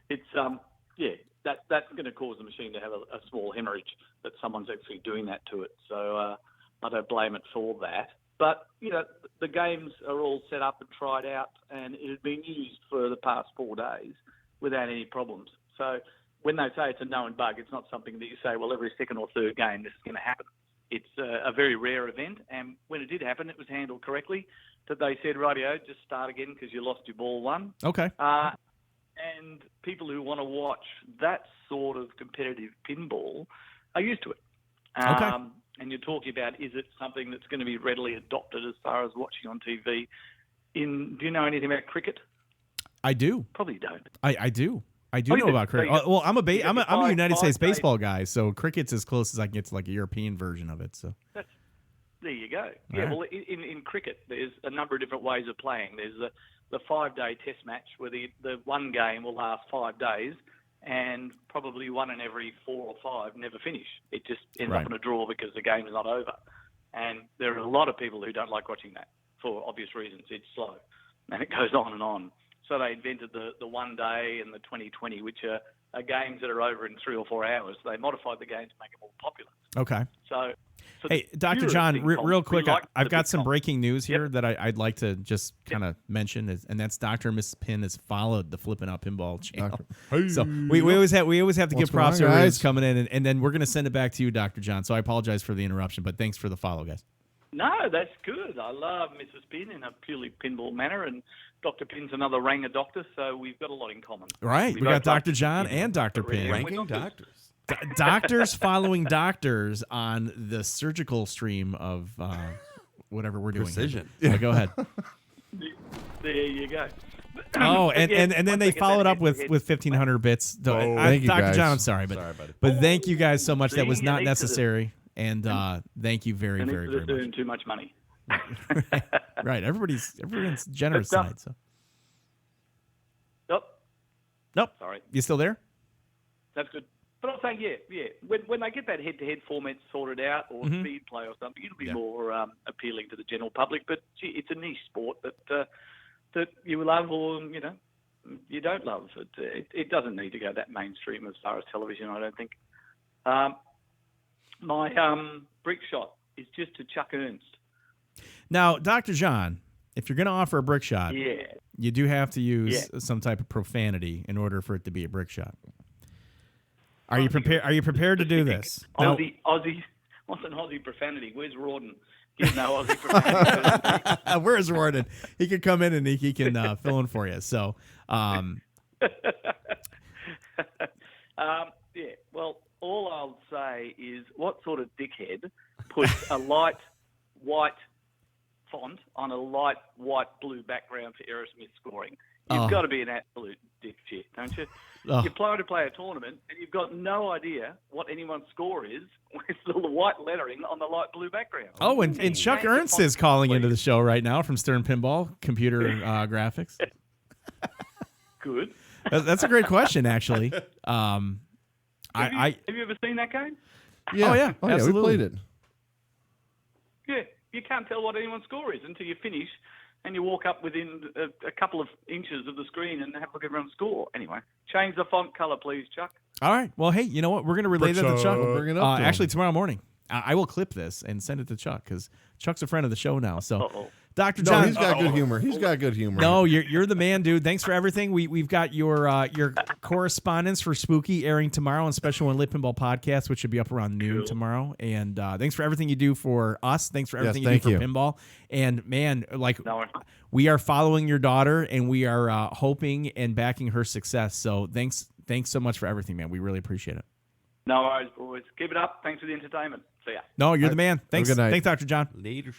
it's that's going to cause the machine to have a small hemorrhage that someone's actually doing that to it. So I don't blame it for that. But the games are all set up and tried out, and it had been used for the past 4 days without any problems. So when they say it's a known bug, it's not something that you say, well, every second or third game this is going to happen. It's a very rare event, and when it did happen, it was handled correctly. That they said, rightio, just start again because you lost your ball one. Okay. And people who want to watch that sort of competitive pinball are used to it. Okay. And you're talking about, is it something that's going to be readily adopted as far as watching on TV? Do you know anything about cricket? I do. Probably don't. I do. I do know about cricket. Well, I'm a United States baseball guy, so cricket's as close as I can get to like a European version of it. So There you go. Yeah, right. well, in cricket, there's a number of different ways of playing. There's the 5-day test match where the one game will last 5 days, and probably one in every 4 or 5 never finish. It just ends up in a draw because the game is not over. And there are a lot of people who don't like watching that for obvious reasons. It's slow, and it goes on and on. So they invented the 1 day and the 2020, which are games that are over in 3 or 4 hours. They modified the game to make it more popular. Okay. So hey, Dr. John, real quick, I've got some breaking news here that I'd like to just kind of mention, and that's Dr. and Mrs. Pin has followed the Flippin' Out Pinball channel. So we always have to give props to everybody coming in, and then we're going to send it back to you, Dr. John. So I apologize for the interruption, but thanks for the follow, guys. No, that's good. I love Mrs. Pin in a purely pinball manner, and Dr. Pin's another Ranger doctor, so we've got a lot in common. Right. We got Dr. John and Dr. Pin. Ranking doctors. Doctors following doctors on the surgical stream of whatever we're doing. Precision. Yeah, go ahead. There you go. Oh, and then they followed up with 1,500 bits. Thank you, Dr. guys. John, I'm sorry, but thank you guys so much. That was not necessary. And thank you very, very, very doing much. too much money. Right. Everyone's generous tonight. So. Nope. Sorry. You still there? That's good. But I'm saying, yeah. When they get that head-to-head format sorted out, or speed play or something, it'll be more appealing to the general public. But gee, it's a niche sport that you love or you don't love. It doesn't need to go that mainstream as far as television, I don't think. My brick shot is just to Chuck Ernst. Now, Dr. John, if you're going to offer a brick shot, you do have to use some type of profanity in order for it to be a brick shot. Are you prepared? Are you prepared to do this? Aussie. What's an Aussie profanity? Where's Rawdon? He's no Aussie profanity. Where's Rawdon? He can come in and he can fill in for you. So, well, all I'll say is, what sort of dickhead puts a light white font on a light white blue background for Aerosmith scoring? You've got to be an absolute dipshit, don't you? You play to play a tournament, and you've got no idea what anyone's score is with the white lettering on the light blue background. Oh, and Chuck Ernst is calling into the show right now from Stern Pinball Computer Graphics. Good. That's a great question, actually. Have you ever seen that game? Yeah. Oh, yeah, we played it. Yeah, you can't tell what anyone's score is until you finish, and you walk up within a couple of inches of the screen and have a look at everyone's score. Anyway, change the font color, please, Chuck. All right. Well, hey, you know what? We're going to relay that to Chuck. Bring it up to actually, him. tomorrow morning, I will clip this and send it to Chuck because Chuck's a friend of the show now. So, Dr. No, John, he's got good humor. He's got good humor. No, you're the man, dude. Thanks for everything. We've got your correspondence for Spooky airing tomorrow on Special One Lit Pinball Podcast, which should be up around noon tomorrow. And thanks for everything you do for us. Thanks for everything you do for pinball. And man, we are following your daughter, and we are hoping and backing her success. So thanks so much for everything, man. We really appreciate it. No worries, boys. Keep it up. Thanks for the entertainment. See ya. No, you're the man. Thanks. Good night. Thanks, Dr. John. Later.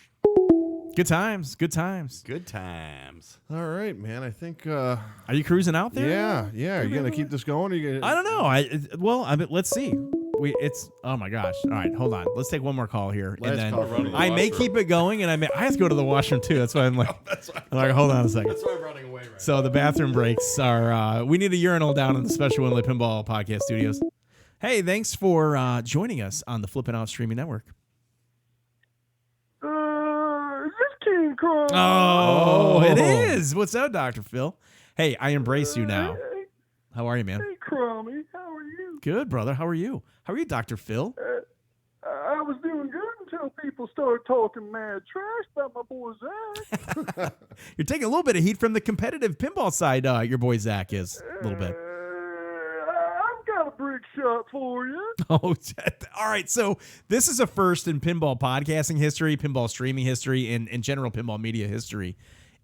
Good times. Good times. Good times. All right, man. I think. Are you cruising out there? Yeah. Are you gonna keep this going? Or you gonna... I don't know. Let's see. Oh my gosh. All right, hold on. Let's take one more call here, and then I may keep it going, and I have to go to the washroom too. That's why I'm like, hold on a second. That's why I'm running away right So the bathroom breaks are. We need a urinal down in the Special One Lit Pinball Podcast studios. Hey, thanks for joining us on the Flip N Out Streaming Network. Is this King Kong? Oh, it is. What's up, Dr. Phil? Hey, I embrace you now. How are you, man? Hey, Crummy. How are you? Good, brother. How are you? How are you, Dr. Phil? I was doing good until people started talking mad trash about my boy Zach. You're taking a little bit of heat from the competitive pinball side. Your boy Zach is a little bit. I've got a brick shot for you. Oh, all right. So this is a first in pinball podcasting history, pinball streaming history, and in general pinball media history,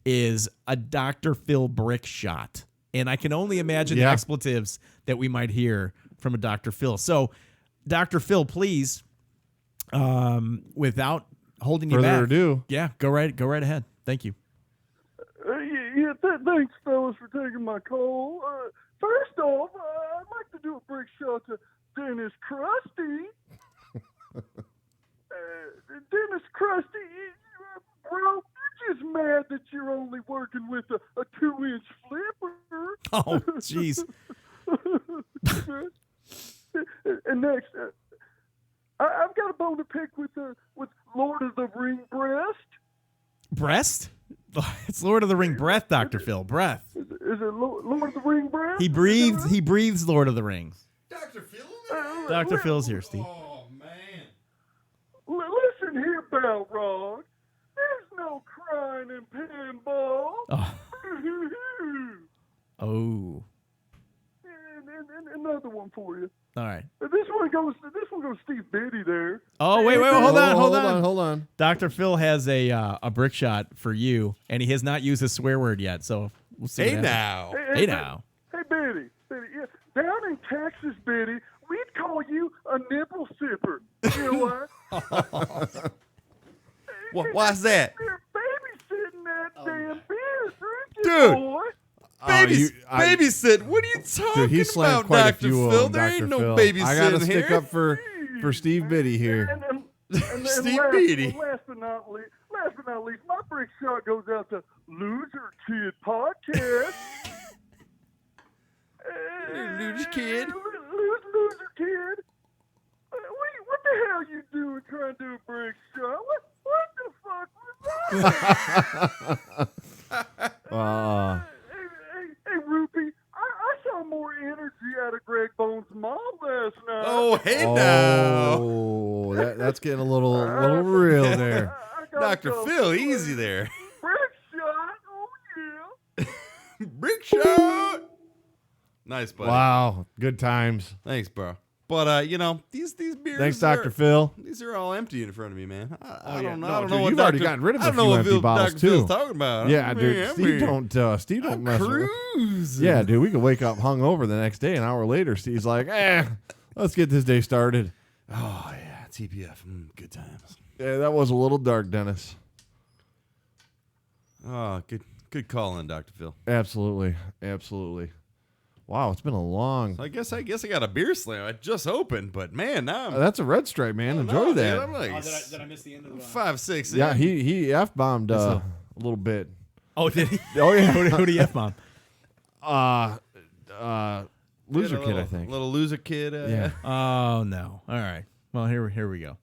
is a Dr. Phil brick shot. And I can only imagine the expletives that we might hear from a Dr. Phil. So, Dr. Phil, please, without holding you back. Further ado. Yeah, go right ahead. Thank you. Thanks, fellas, for taking my call. First off, I'd like to do a brick shot to Dennis Krusty. Dennis Krusty, bro, you're just mad that you're only working with a 2-inch flipper. Oh, jeez. And next, I've got a bone to pick with Lord of the Ring Breast. Breast? It's Lord of the Ring breath, Dr. Phil. Breath. Is it Lord of the Ring Breast? He breathes. He breathes Lord of the Rings. Dr. Phil? Dr. Phil's here, Steve. Oh, man. Listen here, Balrog. There's no crying in pinball. Oh. Oh. And another one for you. All right. This one goes Steve Biddy there. Oh, wait, hold on. Hold on. Dr. Phil has a brick shot for you, and he has not used a swear word yet. So we'll see. Hey now. Hey now. Hey, Biddy. Yeah, down in Texas, Biddy, we'd call you a nipple sipper. You know what? Why's that? You're babysitting that damn beer, Dude. boy. Babysit? What are you talking Dude, he slammed about, quite Dr. a few Phil? of them, There Dr. ain't no Phil. babysitting I gotta here. stick up for Steve Biddy here. And Steve last, Beatty. last but not least, my brick shot goes out to Loser Kid Podcast. Loser Kid. Loser Kid. What the hell you doing trying to do a brick shot? What the fuck was that? Hey, Rupee, I saw more energy out of Greg Bones' mom last night. Oh, hey now. Oh, that's getting a little real there. Dr. Phil, easy there. Brick shot, oh yeah. Brick shot. Nice, buddy. Wow, good times. Thanks, bro. But these beers. Thanks, Dr. Phil. These are all empty in front of me, man. I don't know. No, I don't dude, know what you've already Dr. gotten rid of I a don't know few what empty Phil, bottles Dr. too. Phil's talking about. Yeah, dude. Steve don't mess with. Cruise. Yeah, dude. We could wake up hungover the next day. An hour later, Steve's like, let's get this day started. Oh yeah, TPF. Good times. Yeah, that was a little dark, Dennis. Oh, good call in, Dr. Phil. Absolutely. Wow, it's been a long. So I guess I got a beer slam. I just opened, but man, now That's a red stripe, man. Enjoy that. Dude, I'm like, did I miss the end of the 5-6? Yeah, he f-bombed a little bit. Oh, did he? Oh yeah. Who did he f-bomb? Loser Kid, I think. Little loser kid. Yeah. Oh no. All right. Well, here we go.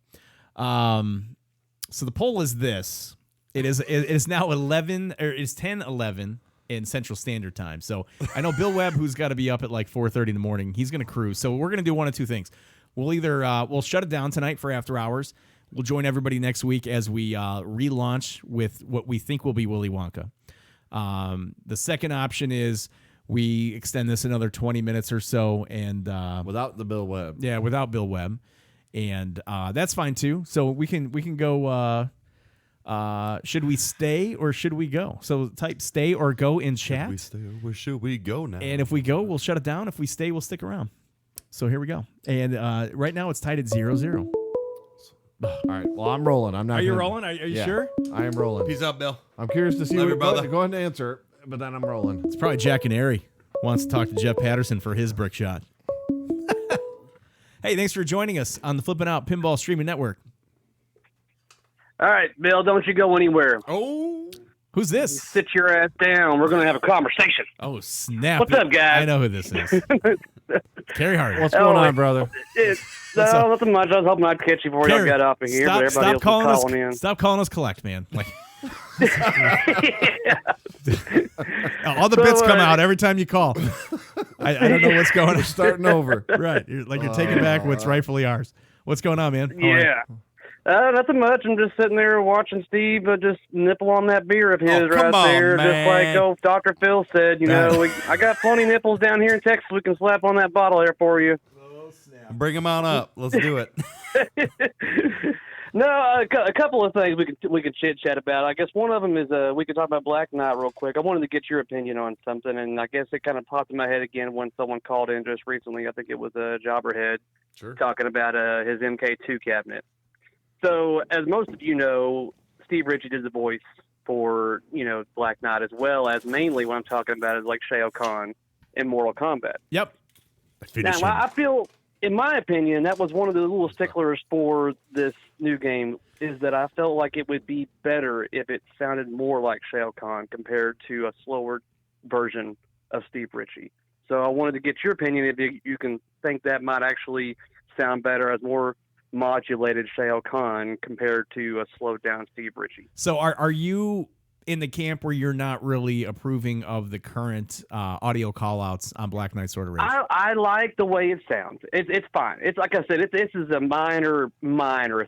So the poll is this. It is now 11 or it's 10:11 in Central Standard Time. So I know Bill Webb, who's got to be up at like 4:30 in the morning. He's going to cruise. So we're going to do one of two things. We'll either we'll shut it down tonight for after hours. We'll join everybody next week as we relaunch with what we think will be Willy Wonka. The second option is we extend this another 20 minutes or so, and without the Bill Webb. Yeah, without Bill Webb, and that's fine too. So we can go. Should we stay or should we go? So type stay or go in chat. Should we stay or where should we go now? And if we go, we'll shut it down. If we stay, we'll stick around. So here we go. And right now it's tied at 0-0. All right. Well, I'm rolling. I'm not. Are you rolling? Are you sure? I am rolling. Peace out, Bill. I'm curious to see Love what. you, brother. Go ahead and answer, but then I'm rolling. It's probably Jack and Airy wants to talk to Jeff Patterson for his brick shot. Hey, thanks for joining us on the Flip N Out Pinball Streaming Network. All right, Bill, don't you go anywhere. Oh. Who's this? You sit your ass down. We're going to have a conversation. Oh, snap. What's up, guys? I know who this is. Carrie Hardy. What's going on, brother? No, nothing much. I was hoping I'd catch you before you got off of here, but everybody else was calling in. Stop calling us collect, man. Like, all the bits come out every time you call. I don't know what's going on. We're starting over. Right. You're taking back what's rightfully ours. What's going on, man? Yeah. Nothing much. I'm just sitting there watching Steve just nipple on that beer of his right there. Man. Just like Dr. Phil said, I got plenty of nipples down here in Texas. We can slap on that bottle there for you. Oh, snap. Bring them on up. Let's do it. No, a couple of things we could chit chat about. I guess one of them is we could talk about Black Knight real quick. I wanted to get your opinion on something, and I guess it kind of popped in my head again when someone called in just recently. I think it was Jobberhead talking about his MK2 cabinet. So, as most of you know, Steve Ritchie did the voice for Black Knight, as well as mainly what I'm talking about is like Shao Kahn in Mortal Kombat. Yep. Now, I feel, in my opinion, that was one of the little sticklers for this new game is that I felt like it would be better if it sounded more like Shao Kahn compared to a slower version of Steve Ritchie. So I wanted to get your opinion if you can think that might actually sound better as more modulated Shao Kahn compared to a slowed down Steve Ritchie. So are you in the camp where you're not really approving of the current audio callouts on Black Knight Sword of Rage? I like the way it sounds. It's fine. It's like I said, this is a minor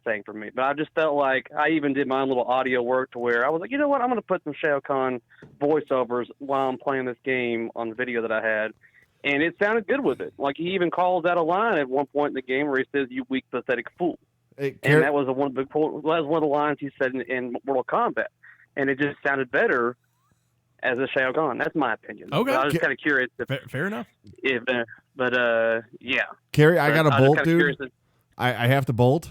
thing for me. But I just felt like I even did my own little audio work to where I was like, you know what, I'm going to put some Shao Kahn voiceovers while I'm playing this game on the video that I had. And it sounded good with it. Like, he even calls out a line at one point in the game where he says, "You weak, pathetic fool." Hey, and that was one of the lines he said in Mortal Kombat. And it just sounded better as a Shao Kahn. That's my opinion. Okay. So I was kind of curious. Fair enough. Yeah. Kerry, I got to bolt, dude. If, I have to bolt.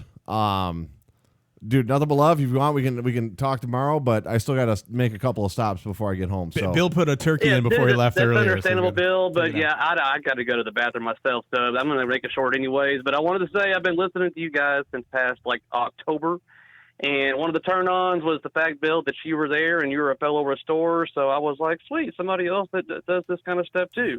Dude, nothing but love. If you want, we can talk tomorrow, but I still got to make a couple of stops before I get home. So Bill put a turkey in before he left that's earlier. Understandable, Bill, but yeah, I got to go to the bathroom myself, so I'm going to make it short anyways. But I wanted to say I've been listening to you guys since past like October, and one of the turn-ons was the fact, Bill, that you were there and you were a fellow restorer. So I was like, sweet, somebody else that does this kind of stuff too.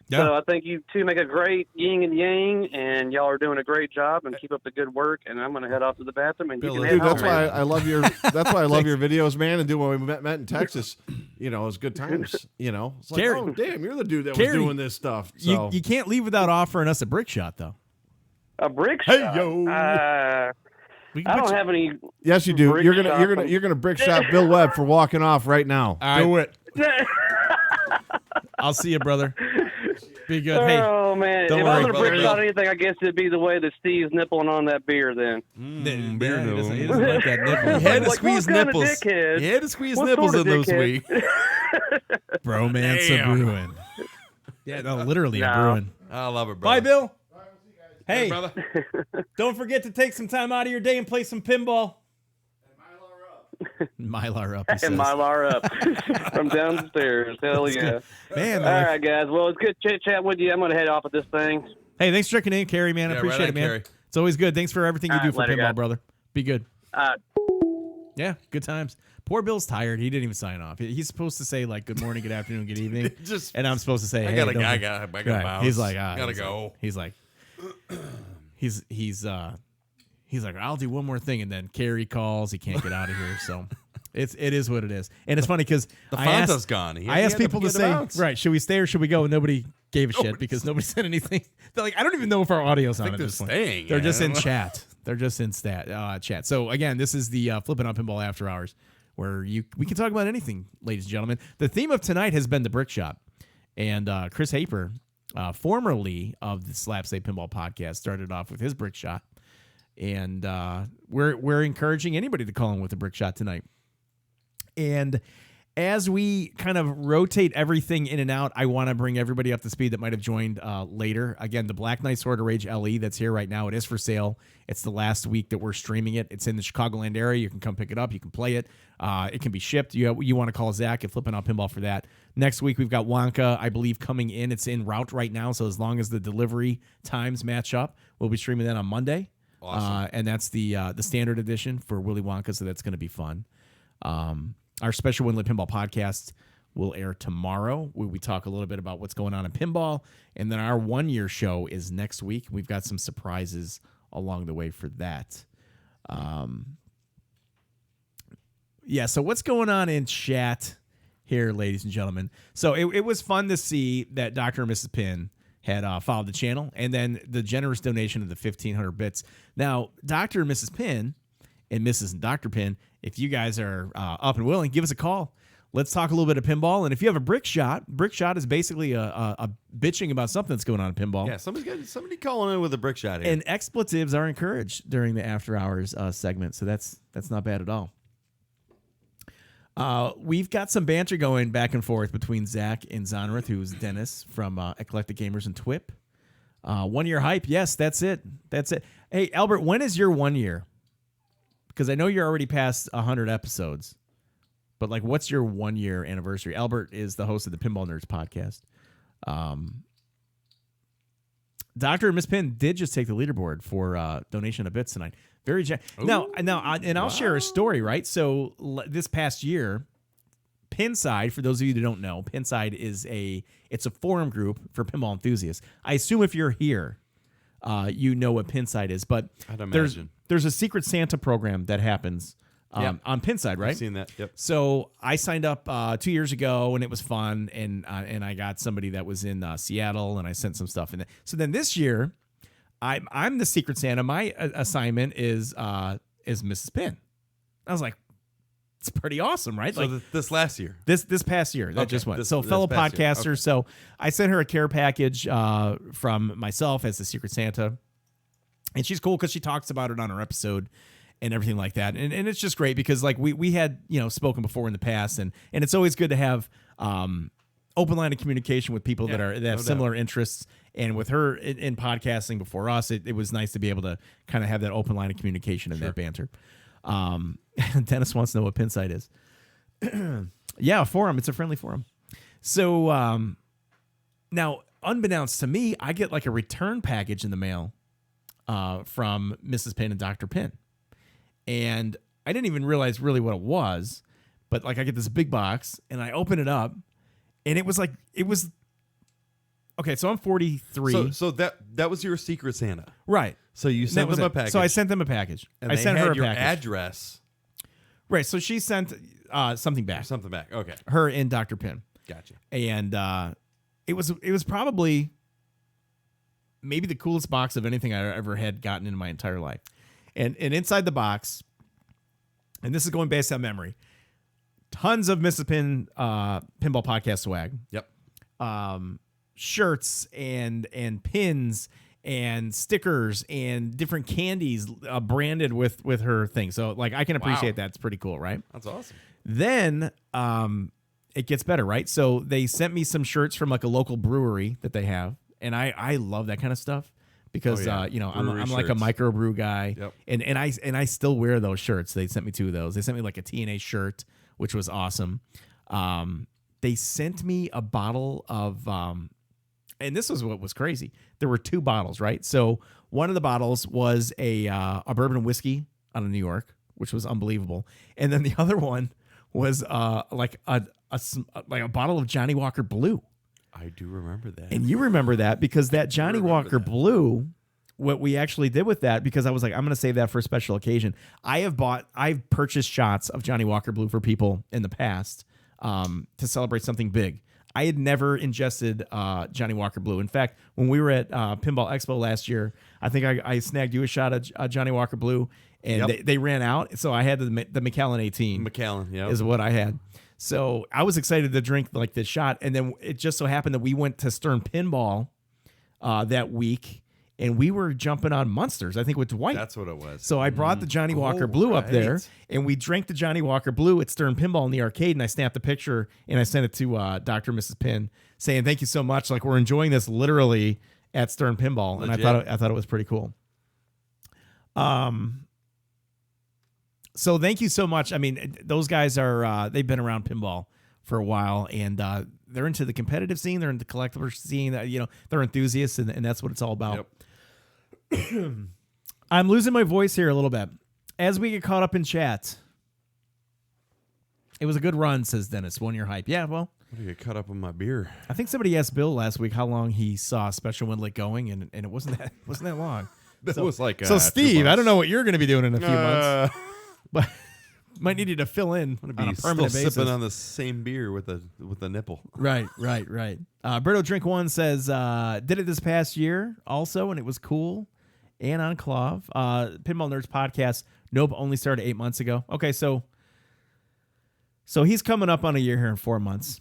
Yeah. So I think you two make a great yin and yang, and y'all are doing a great job. And keep up the good work. And I'm going to head off to the bathroom. And Bill, you can dude, that's why I love your. That's why I love your videos, man. And when we met in Texas, it was good times. It's like, Kerry, oh damn, you're the dude that Kerry, was doing this stuff. So. You can't leave without offering us a brick shot, though. A brick shot. Hey yo. I don't have any. Yes, you do. You're gonna brick shot Bill Webb for walking off right now. Do it. I'll see you, brother. Be good. Hey, oh man! If worry, I was gonna brick brother. shot anything, I guess it'd be the way that Steve's nippling on that beer. Then beer he doesn't like that nipple. He had to Like, squeeze what kind of nipples. dickhead? He had to squeeze What nipples sort in of those dickhead? weeks. Bromance a brewing. Yeah, no, literally a No. brewing. I love it, Bye, brother. Bill. Hey, brother. don't forget to take some time out of your day and play some pinball. Mylar up. He says. And Mylar up from downstairs. Hell That's yeah. good. Man, All right, guys. Well, it's good chit chat with you. I'm going to head off with this thing. Hey, thanks for checking in, Kerry, man. I Yeah, appreciate right it, on, man. Kerry. It's always good. Thanks for everything you do for later, pinball, guys. brother. Be good. Uh, Yeah, good times. Poor Bill's tired. He didn't even sign off. He's supposed to say like good morning, good afternoon, good evening, and I'm supposed to say, I hey, gotta don't I be- gotta Right. bounce. He's like, gotta go. He's like, he's like, I'll do one more thing, and then Kerry calls. He can't get out of here, so. It is what it is. And it's funny because The I Fanta's asked, gone. He I asked had to people to get the say, bounce. right, should we stay or should we go? And nobody gave a shit because nobody said anything. They're like, I don't even know if our audio's on think at they're this point. staying, They're just man. in chat. They're just in chat. So again, this is the Flip N Out Pinball After Hours, where we can talk about anything, ladies and gentlemen. The theme of tonight has been the brick shop. And Chris Haper, formerly of the Slap State Pinball Podcast, started off with his brick shot. And we're encouraging anybody to call in with a brick shot tonight. And as we kind of rotate everything in and out, I want to bring everybody up to speed that might have joined later. Again, the Black Knight Sword of Rage LE that's here right now. It is for sale. It's the last week that we're streaming it. It's in the Chicagoland area. You can come pick it up. You can play it. It can be shipped. You want to call Zach at Flip N Out Pinball for that. Next week, we've got Wonka, I believe, coming in. It's en route right now, so as long as the delivery times match up, we'll be streaming that on Monday. Awesome. And that's the standard edition for Willy Wonka, so that's going to be fun. Our special Winlet Pinball podcast will air tomorrow, where we talk a little bit about what's going on in pinball. And then our 1 year show is next week. We've got some surprises along the way for that. So what's going on in chat here, ladies and gentlemen? So it was fun to see that Dr. and Mrs. Pin had followed the channel, and then the generous donation of the 1,500 bits. Now, Dr. and Mrs. Pin and Mrs. and Dr. Pin, if you guys are up and willing, give us a call. Let's talk a little bit of pinball. And if you have a brick shot is basically a bitching about something that's going on in pinball. Yeah, somebody calling in with a brick shot here. And expletives are encouraged during the after hours segment, so that's not bad at all. We've got some banter going back and forth between Zach and Zonrath, who's Dennis from Eclectic Gamers and TWIP. 1 year hype. Yes, that's it. Hey, Albert, when is your 1 year? Because I know you're already past 100 episodes, but like, what's your 1 year anniversary? Albert is the host of the Pinball Nerds podcast. Dr. and Miss Pin did just take the leaderboard for donation of bits tonight. Very now, I'll share a story, right? So this past year, Pinside, for those of you that don't know, Pinside is it's a forum group for pinball enthusiasts. I assume if you're here, you know what Pinside is, but I'd imagine there's a Secret Santa program that happens on Pinside, right? I've seen that. Yep. So I signed up 2 years ago, and it was fun, and I got somebody that was in Seattle, and I sent some stuff in. So then this year, I'm the Secret Santa. My assignment is Mrs. Pin. I was like, it's pretty awesome, right? So like this last year, this past year that just went. So fellow podcaster. Okay. So I sent her a care package from myself as the Secret Santa, and she's cool because she talks about it on her episode and everything like that. And it's just great because like we had spoken before in the past, and it's always good to have open line of communication with people that have similar interests. And with her in podcasting before us, it was nice to be able to kind of have that open line of communication and that banter. Dennis wants to know what Pinside is. Yeah, a forum. It's a friendly forum. So now, unbeknownst to me, I get like a return package in the mail from Mrs. Pin and Dr. Pin. And I didn't even realize really what it was, but like I get this big box and I open it up, and it was okay, so I'm 43. So that was your Secret Santa, right? So you sent them a package. So I sent them a package. And I sent her a your package. address. Right. So she sent something back. Something back. Okay. Her and Dr. Pin. Gotcha. And it was probably maybe the coolest box of anything I ever had gotten in my entire life. And inside the box, and this is going based on memory, tons of Mrs. Pin pinball podcast swag. Yep. Shirts and pins and stickers and different candies branded with her thing. So like I can appreciate that. It's pretty cool, right? That's awesome. Then it gets better, right? So they sent me some shirts from like a local brewery that they have, and I love that kind of stuff because I'm like a microbrew guy. Yep. and I still wear those shirts. They sent me 2 of those. They sent me like a TNA shirt, which was awesome. They sent me a bottle of and this was what was crazy. There were 2 bottles, right? So one of the bottles was a bourbon whiskey out of New York, which was unbelievable, and then the other one was like a bottle of Johnny Walker Blue. I do remember that, and you remember that because that Johnny Walker Blue. What we actually did with that, because I was like, I'm going to save that for a special occasion. I've purchased shots of Johnny Walker Blue for people in the past to celebrate something big. I had never ingested Johnny Walker Blue. In fact, when we were at Pinball Expo last year, I think I snagged you a shot of Johnny Walker Blue, and they ran out. So I had the Macallan 18. Macallan, yeah, is what I had. So I was excited to drink like this shot, and then it just so happened that we went to Stern Pinball that week, and we were jumping on Munsters, I think with Dwight. That's what it was. So I brought the Johnny Walker Blue up there, and we drank the Johnny Walker Blue at Stern Pinball in the arcade, and I snapped a picture, and I sent it to Dr. and Mrs. Pin, saying, thank you so much. Like, we're enjoying this literally at Stern Pinball, and I thought it was pretty cool. So thank you so much. I mean, those guys are, they've been around pinball for a while, and they're into the competitive scene, they're into the collectible scene, they're enthusiasts, and that's what it's all about. Yep. I'm losing my voice here a little bit as we get caught up in chat. It was a good run, says Dennis. 1 year hype. Yeah, well, what do you get caught up on my beer? I think somebody asked Bill last week how long he saw Special Windlet going, and it wasn't that long. That was like so. 2 Steve, months. I don't know what you're going to be doing in a few months, but might need you to fill in on a permanent basis. Sipping on the same beer with a nipple. Right. Berto Drink One says did it this past year also, and it was cool. And on Clav, Pinball Nerds podcast. Nope, only started 8 months ago. Okay, so he's coming up on a year here in 4 months,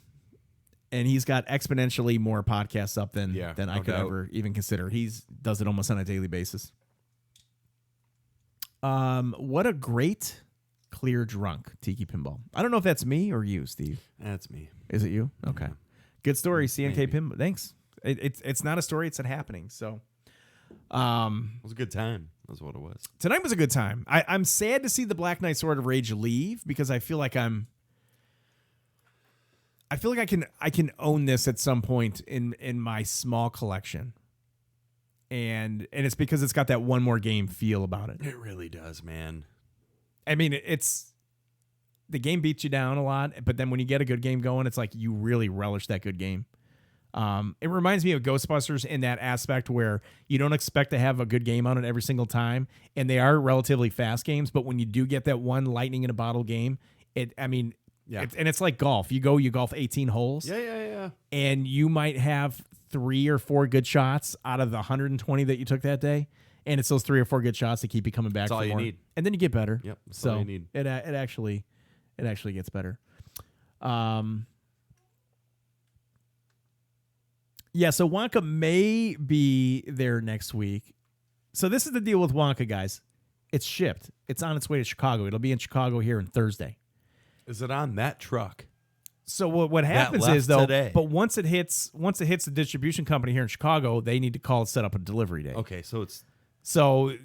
and he's got exponentially more podcasts up than I could ever even consider. He does it almost on a daily basis. What a great clear drunk Tiki Pinball. I don't know if that's me or you, Steve. That's me. Is it you? Okay, good story. CNK Pinball. Thanks. It's not a story; it's a happening. So. It was a good time. That's what it was. Tonight was a good time. I'm sad to see the Black Knight Sword of Rage leave because I feel like I can own this at some point in my small collection. And it's because it's got that one more game feel about it. It really does, man. I mean, it's the game beats you down a lot, but then when you get a good game going, it's like you really relish that good game. It reminds me of Ghostbusters in that aspect where you don't expect to have a good game on it every single time, and they are relatively fast games, but when you do get that one lightning in a bottle game, and it's like golf. You golf 18 holes. Yeah. And you might have 3 or 4 good shots out of the 120 that you took that day. And it's those 3 or 4 good shots that keep you coming back. That's for all you more. need. And then you get better. Yep. That's so all you need. It actually gets better. Yeah, so Wonka may be there next week. So this is the deal with Wonka, guys. It's shipped. It's on its way to Chicago. It'll be in Chicago here on Thursday. Is it on that truck? So what happens is though, but once it hits the distribution company here in Chicago, they need to call and set up a delivery date. Okay, so it's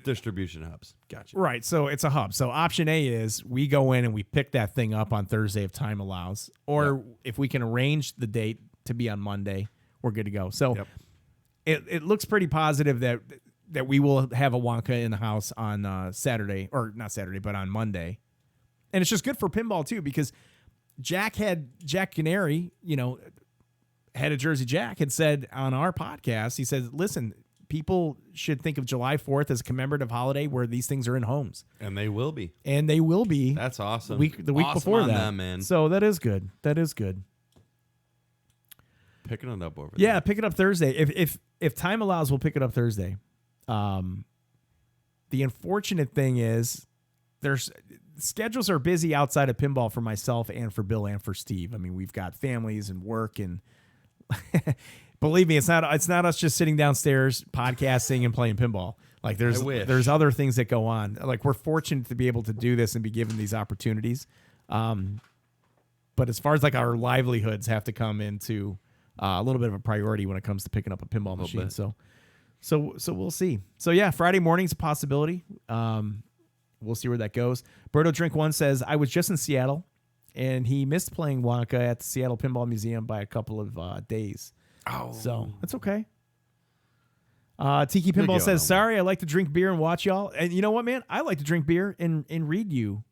distribution hubs. Gotcha. Right, so it's a hub. So option A is we go in and we pick that thing up on Thursday if time allows, or if we can arrange the date to be on Monday, we're good to go. So it looks pretty positive that we will have a Wonka in the house on Saturday, or not Saturday, but on Monday. And it's just good for pinball too, because Jack Canary, head of Jersey Jack, had said on our podcast, he says, listen, people should think of July 4th as a commemorative holiday where these things are in homes. And they will be. That's awesome. The week Awesome before on that, them, man. So that is good. Picking it up over there. Yeah, pick it up Thursday. If time allows, we'll pick it up Thursday. The unfortunate thing is schedules are busy outside of pinball for myself and for Bill and for Steve. I mean, we've got families and work, and believe me, it's not us just sitting downstairs podcasting and playing pinball. Like there's other things that go on. Like we're fortunate to be able to do this and be given these opportunities. But as far as like our livelihoods have to come into a little bit of a priority when it comes to picking up a pinball machine. So we'll see. So yeah, Friday morning's a possibility. We'll see where that goes. Berto Drink One says, I was just in Seattle, and he missed playing Wonka at the Seattle Pinball Museum by a couple of days. Oh. So that's okay. Tiki Pinball says, sorry, I like to drink beer and watch y'all. And you know what, man? I like to drink beer and read you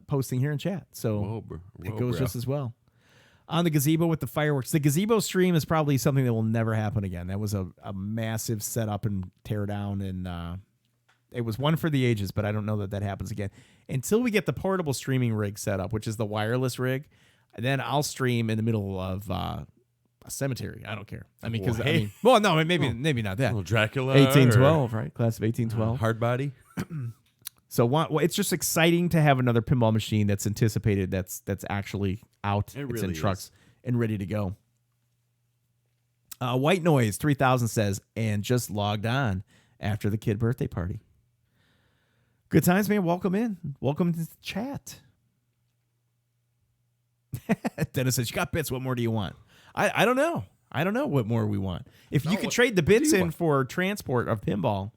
posting here in chat. So it goes just as well. On the gazebo with the fireworks. The gazebo stream is probably something that will never happen again. That was a massive setup and tear down, and it was one for the ages, but I don't know that happens again. Until we get the portable streaming rig set up, which is the wireless rig, and then I'll stream in the middle of a cemetery. I don't care. I mean, because maybe not that. Little Dracula, 1812, right? Class of 1812, hard body. So it's just exciting to have another pinball machine that's anticipated. That's actually out. It's in trucks and ready to go. White Noise 3000 says, and just logged on after the kid birthday party. Good times, man. Welcome in. Welcome to the chat. Dennis says, you got bits. What more do you want? I don't know. I don't know what more we want. If you could trade the bits in for transport of pinball,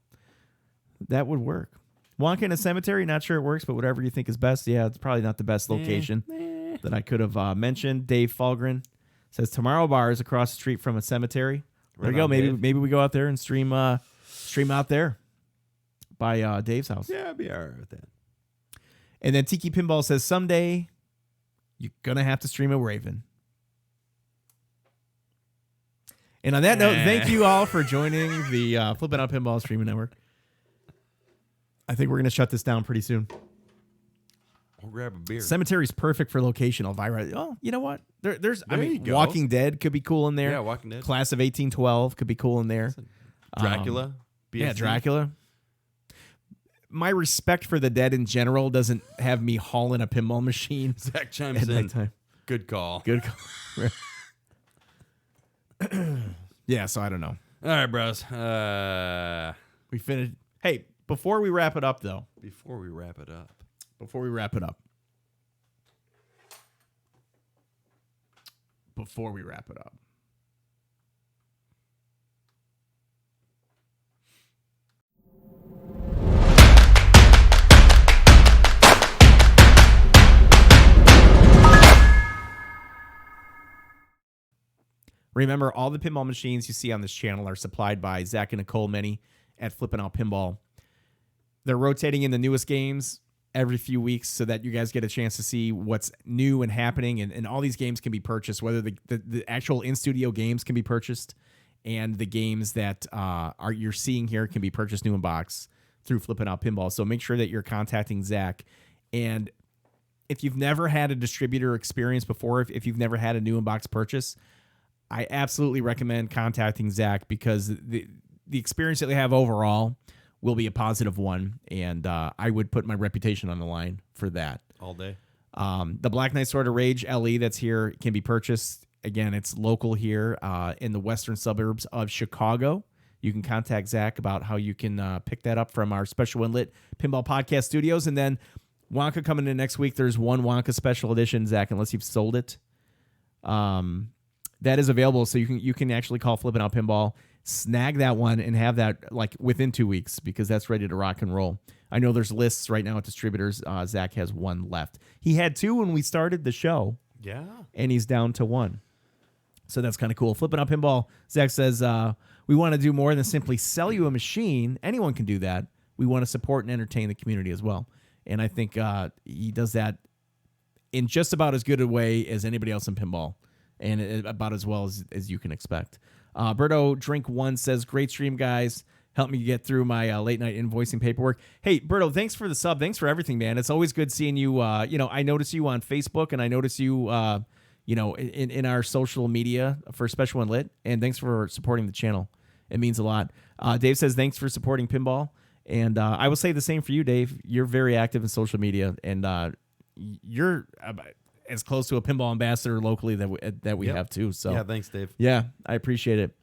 that would work. Wonka in a cemetery, not sure it works, but whatever you think is best. Yeah, it's probably not the best location that I could have mentioned. Dave Falgren says, Tomorrow Bar is across the street from a cemetery. There we go. Maybe we go out there and stream out there by Dave's house. Yeah, I'd be all right with that. And then Tiki Pinball says, someday you're going to have to stream a Raven. And on that note, thank you all for joining the Flip N Out Pinball streaming network. I think we're going to shut this down pretty soon. We'll grab a beer. Cemetery's perfect for location. Elvira. Oh, you know what? There's Walking Dead could be cool in there. Yeah, Walking Dead. Class of 1812 could be cool in there. Dracula. Yeah, Dracula. My respect for the dead in general doesn't have me hauling a pinball machine. Zach chimes in. Nighttime. Good call. Good call. Yeah, so I don't know. All right, bros. We finished. Hey, before we wrap it up, though. Before we wrap it up. Remember, all the pinball machines you see on this channel are supplied by Zach and Nicole Many at Flip N Out Pinball. They're rotating in the newest games every few weeks so that you guys get a chance to see what's new and happening. And all these games can be purchased, whether the actual in-studio games can be purchased and the games that you're seeing here can be purchased new in box through Flip N Out Pinball. So make sure that you're contacting Zach. And if you've never had a distributor experience before, if you've never had a new in box purchase, I absolutely recommend contacting Zach because the experience that they have overall will be a positive one, and I would put my reputation on the line for that. All day. The Black Knight Sword of Rage LE that's here can be purchased. Again, it's local here in the western suburbs of Chicago. You can contact Zach about how you can pick that up from our Special Inlet Pinball Podcast Studios. And then Wonka coming in next week. There's one Wonka Special Edition, Zach, unless you've sold it. That is available, so you can actually call Flip N Out Pinball, snag that one, and have that like within 2 weeks because that's ready to rock and roll. I know there's lists right now at distributors. Zach has one left. He had two when we started the show. Yeah. And he's down to one. So that's kind of cool. Flip N Out Pinball, Zach says, we want to do more than simply sell you a machine. Anyone can do that. We want to support and entertain the community as well. And I think he does that in just about as good a way as anybody else in pinball. And about as well as you can expect. Berto Drink One says, great stream, guys. Help me get through my late night invoicing paperwork. Hey, Berto, thanks for the sub. Thanks for everything, man. It's always good seeing you. I notice you on Facebook, and I notice you, in our social media for Special Inlet. And thanks for supporting the channel. It means a lot. Dave says, thanks for supporting pinball. And I will say the same for you, Dave. You're very active in social media, and you're as close to a pinball ambassador locally that we have too. So yeah, thanks, Dave. Yeah, I appreciate it.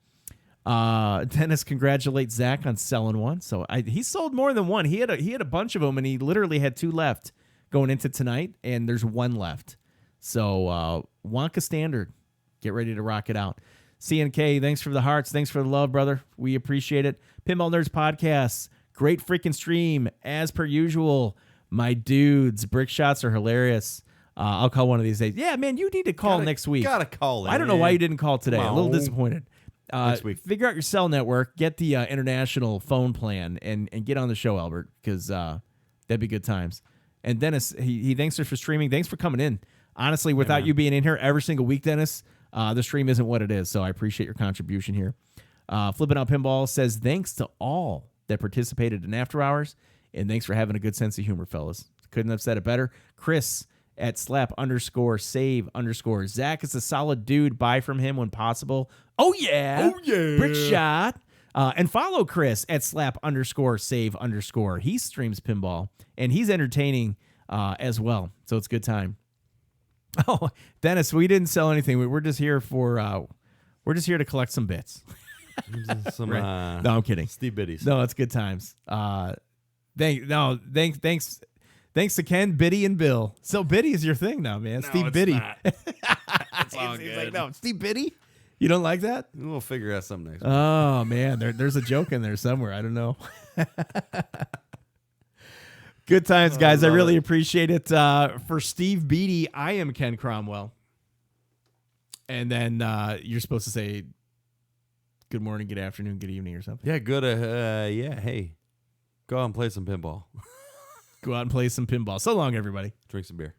Dennis congratulates Zach on selling one. So he sold more than one. He had a bunch of them, and he literally had two left going into tonight, and there's one left. So Wonka Standard, get ready to rock it out. CNK, thanks for the hearts. Thanks for the love, brother. We appreciate it. Pinball Nerds Podcasts, great freaking stream as per usual. My dudes, brick shots are hilarious. I'll call one of these days. Yeah, man, you need to call next week. Gotta call in. I don't know why you didn't call today. Wow. A little disappointed. Next week. Figure out your cell network, get the international phone plan, and get on the show, Albert, because that'd be good times. And Dennis, he thanks us for streaming. Thanks for coming in. Honestly, without you being in here every single week, Dennis, the stream isn't what it is. So I appreciate your contribution here. Flipping Out Pinball says, thanks to all that participated in After Hours, and thanks for having a good sense of humor, fellas. Couldn't have said it better. Chris at slap_save_. Zach is a solid dude. Buy from him when possible. Oh, yeah. Oh, yeah. Brick shot. And follow Chris at slap_save_. He streams pinball, and he's entertaining as well. So it's a good time. Oh, Dennis, we didn't sell anything. We're just here for we're just here to collect some bits. Some, right. No, I'm kidding. Steve Biddies. No, it's good times. Thanks to Ken, Biddy, and Bill. So Biddy is your thing now, man. No, Steve it's Biddy. not. It's all He's good. like, no, Steve Biddy? You don't like that? We'll figure out something next week. Oh, man. There's a joke in there somewhere. I don't know. Good times, guys. I really appreciate it. For Steve Beatty, I am Ken Cromwell. And then you're supposed to say good morning, good afternoon, good evening or something. Yeah, good. Hey, go out and play some pinball. Go out and play some pinball. So long, everybody. Drink some beer.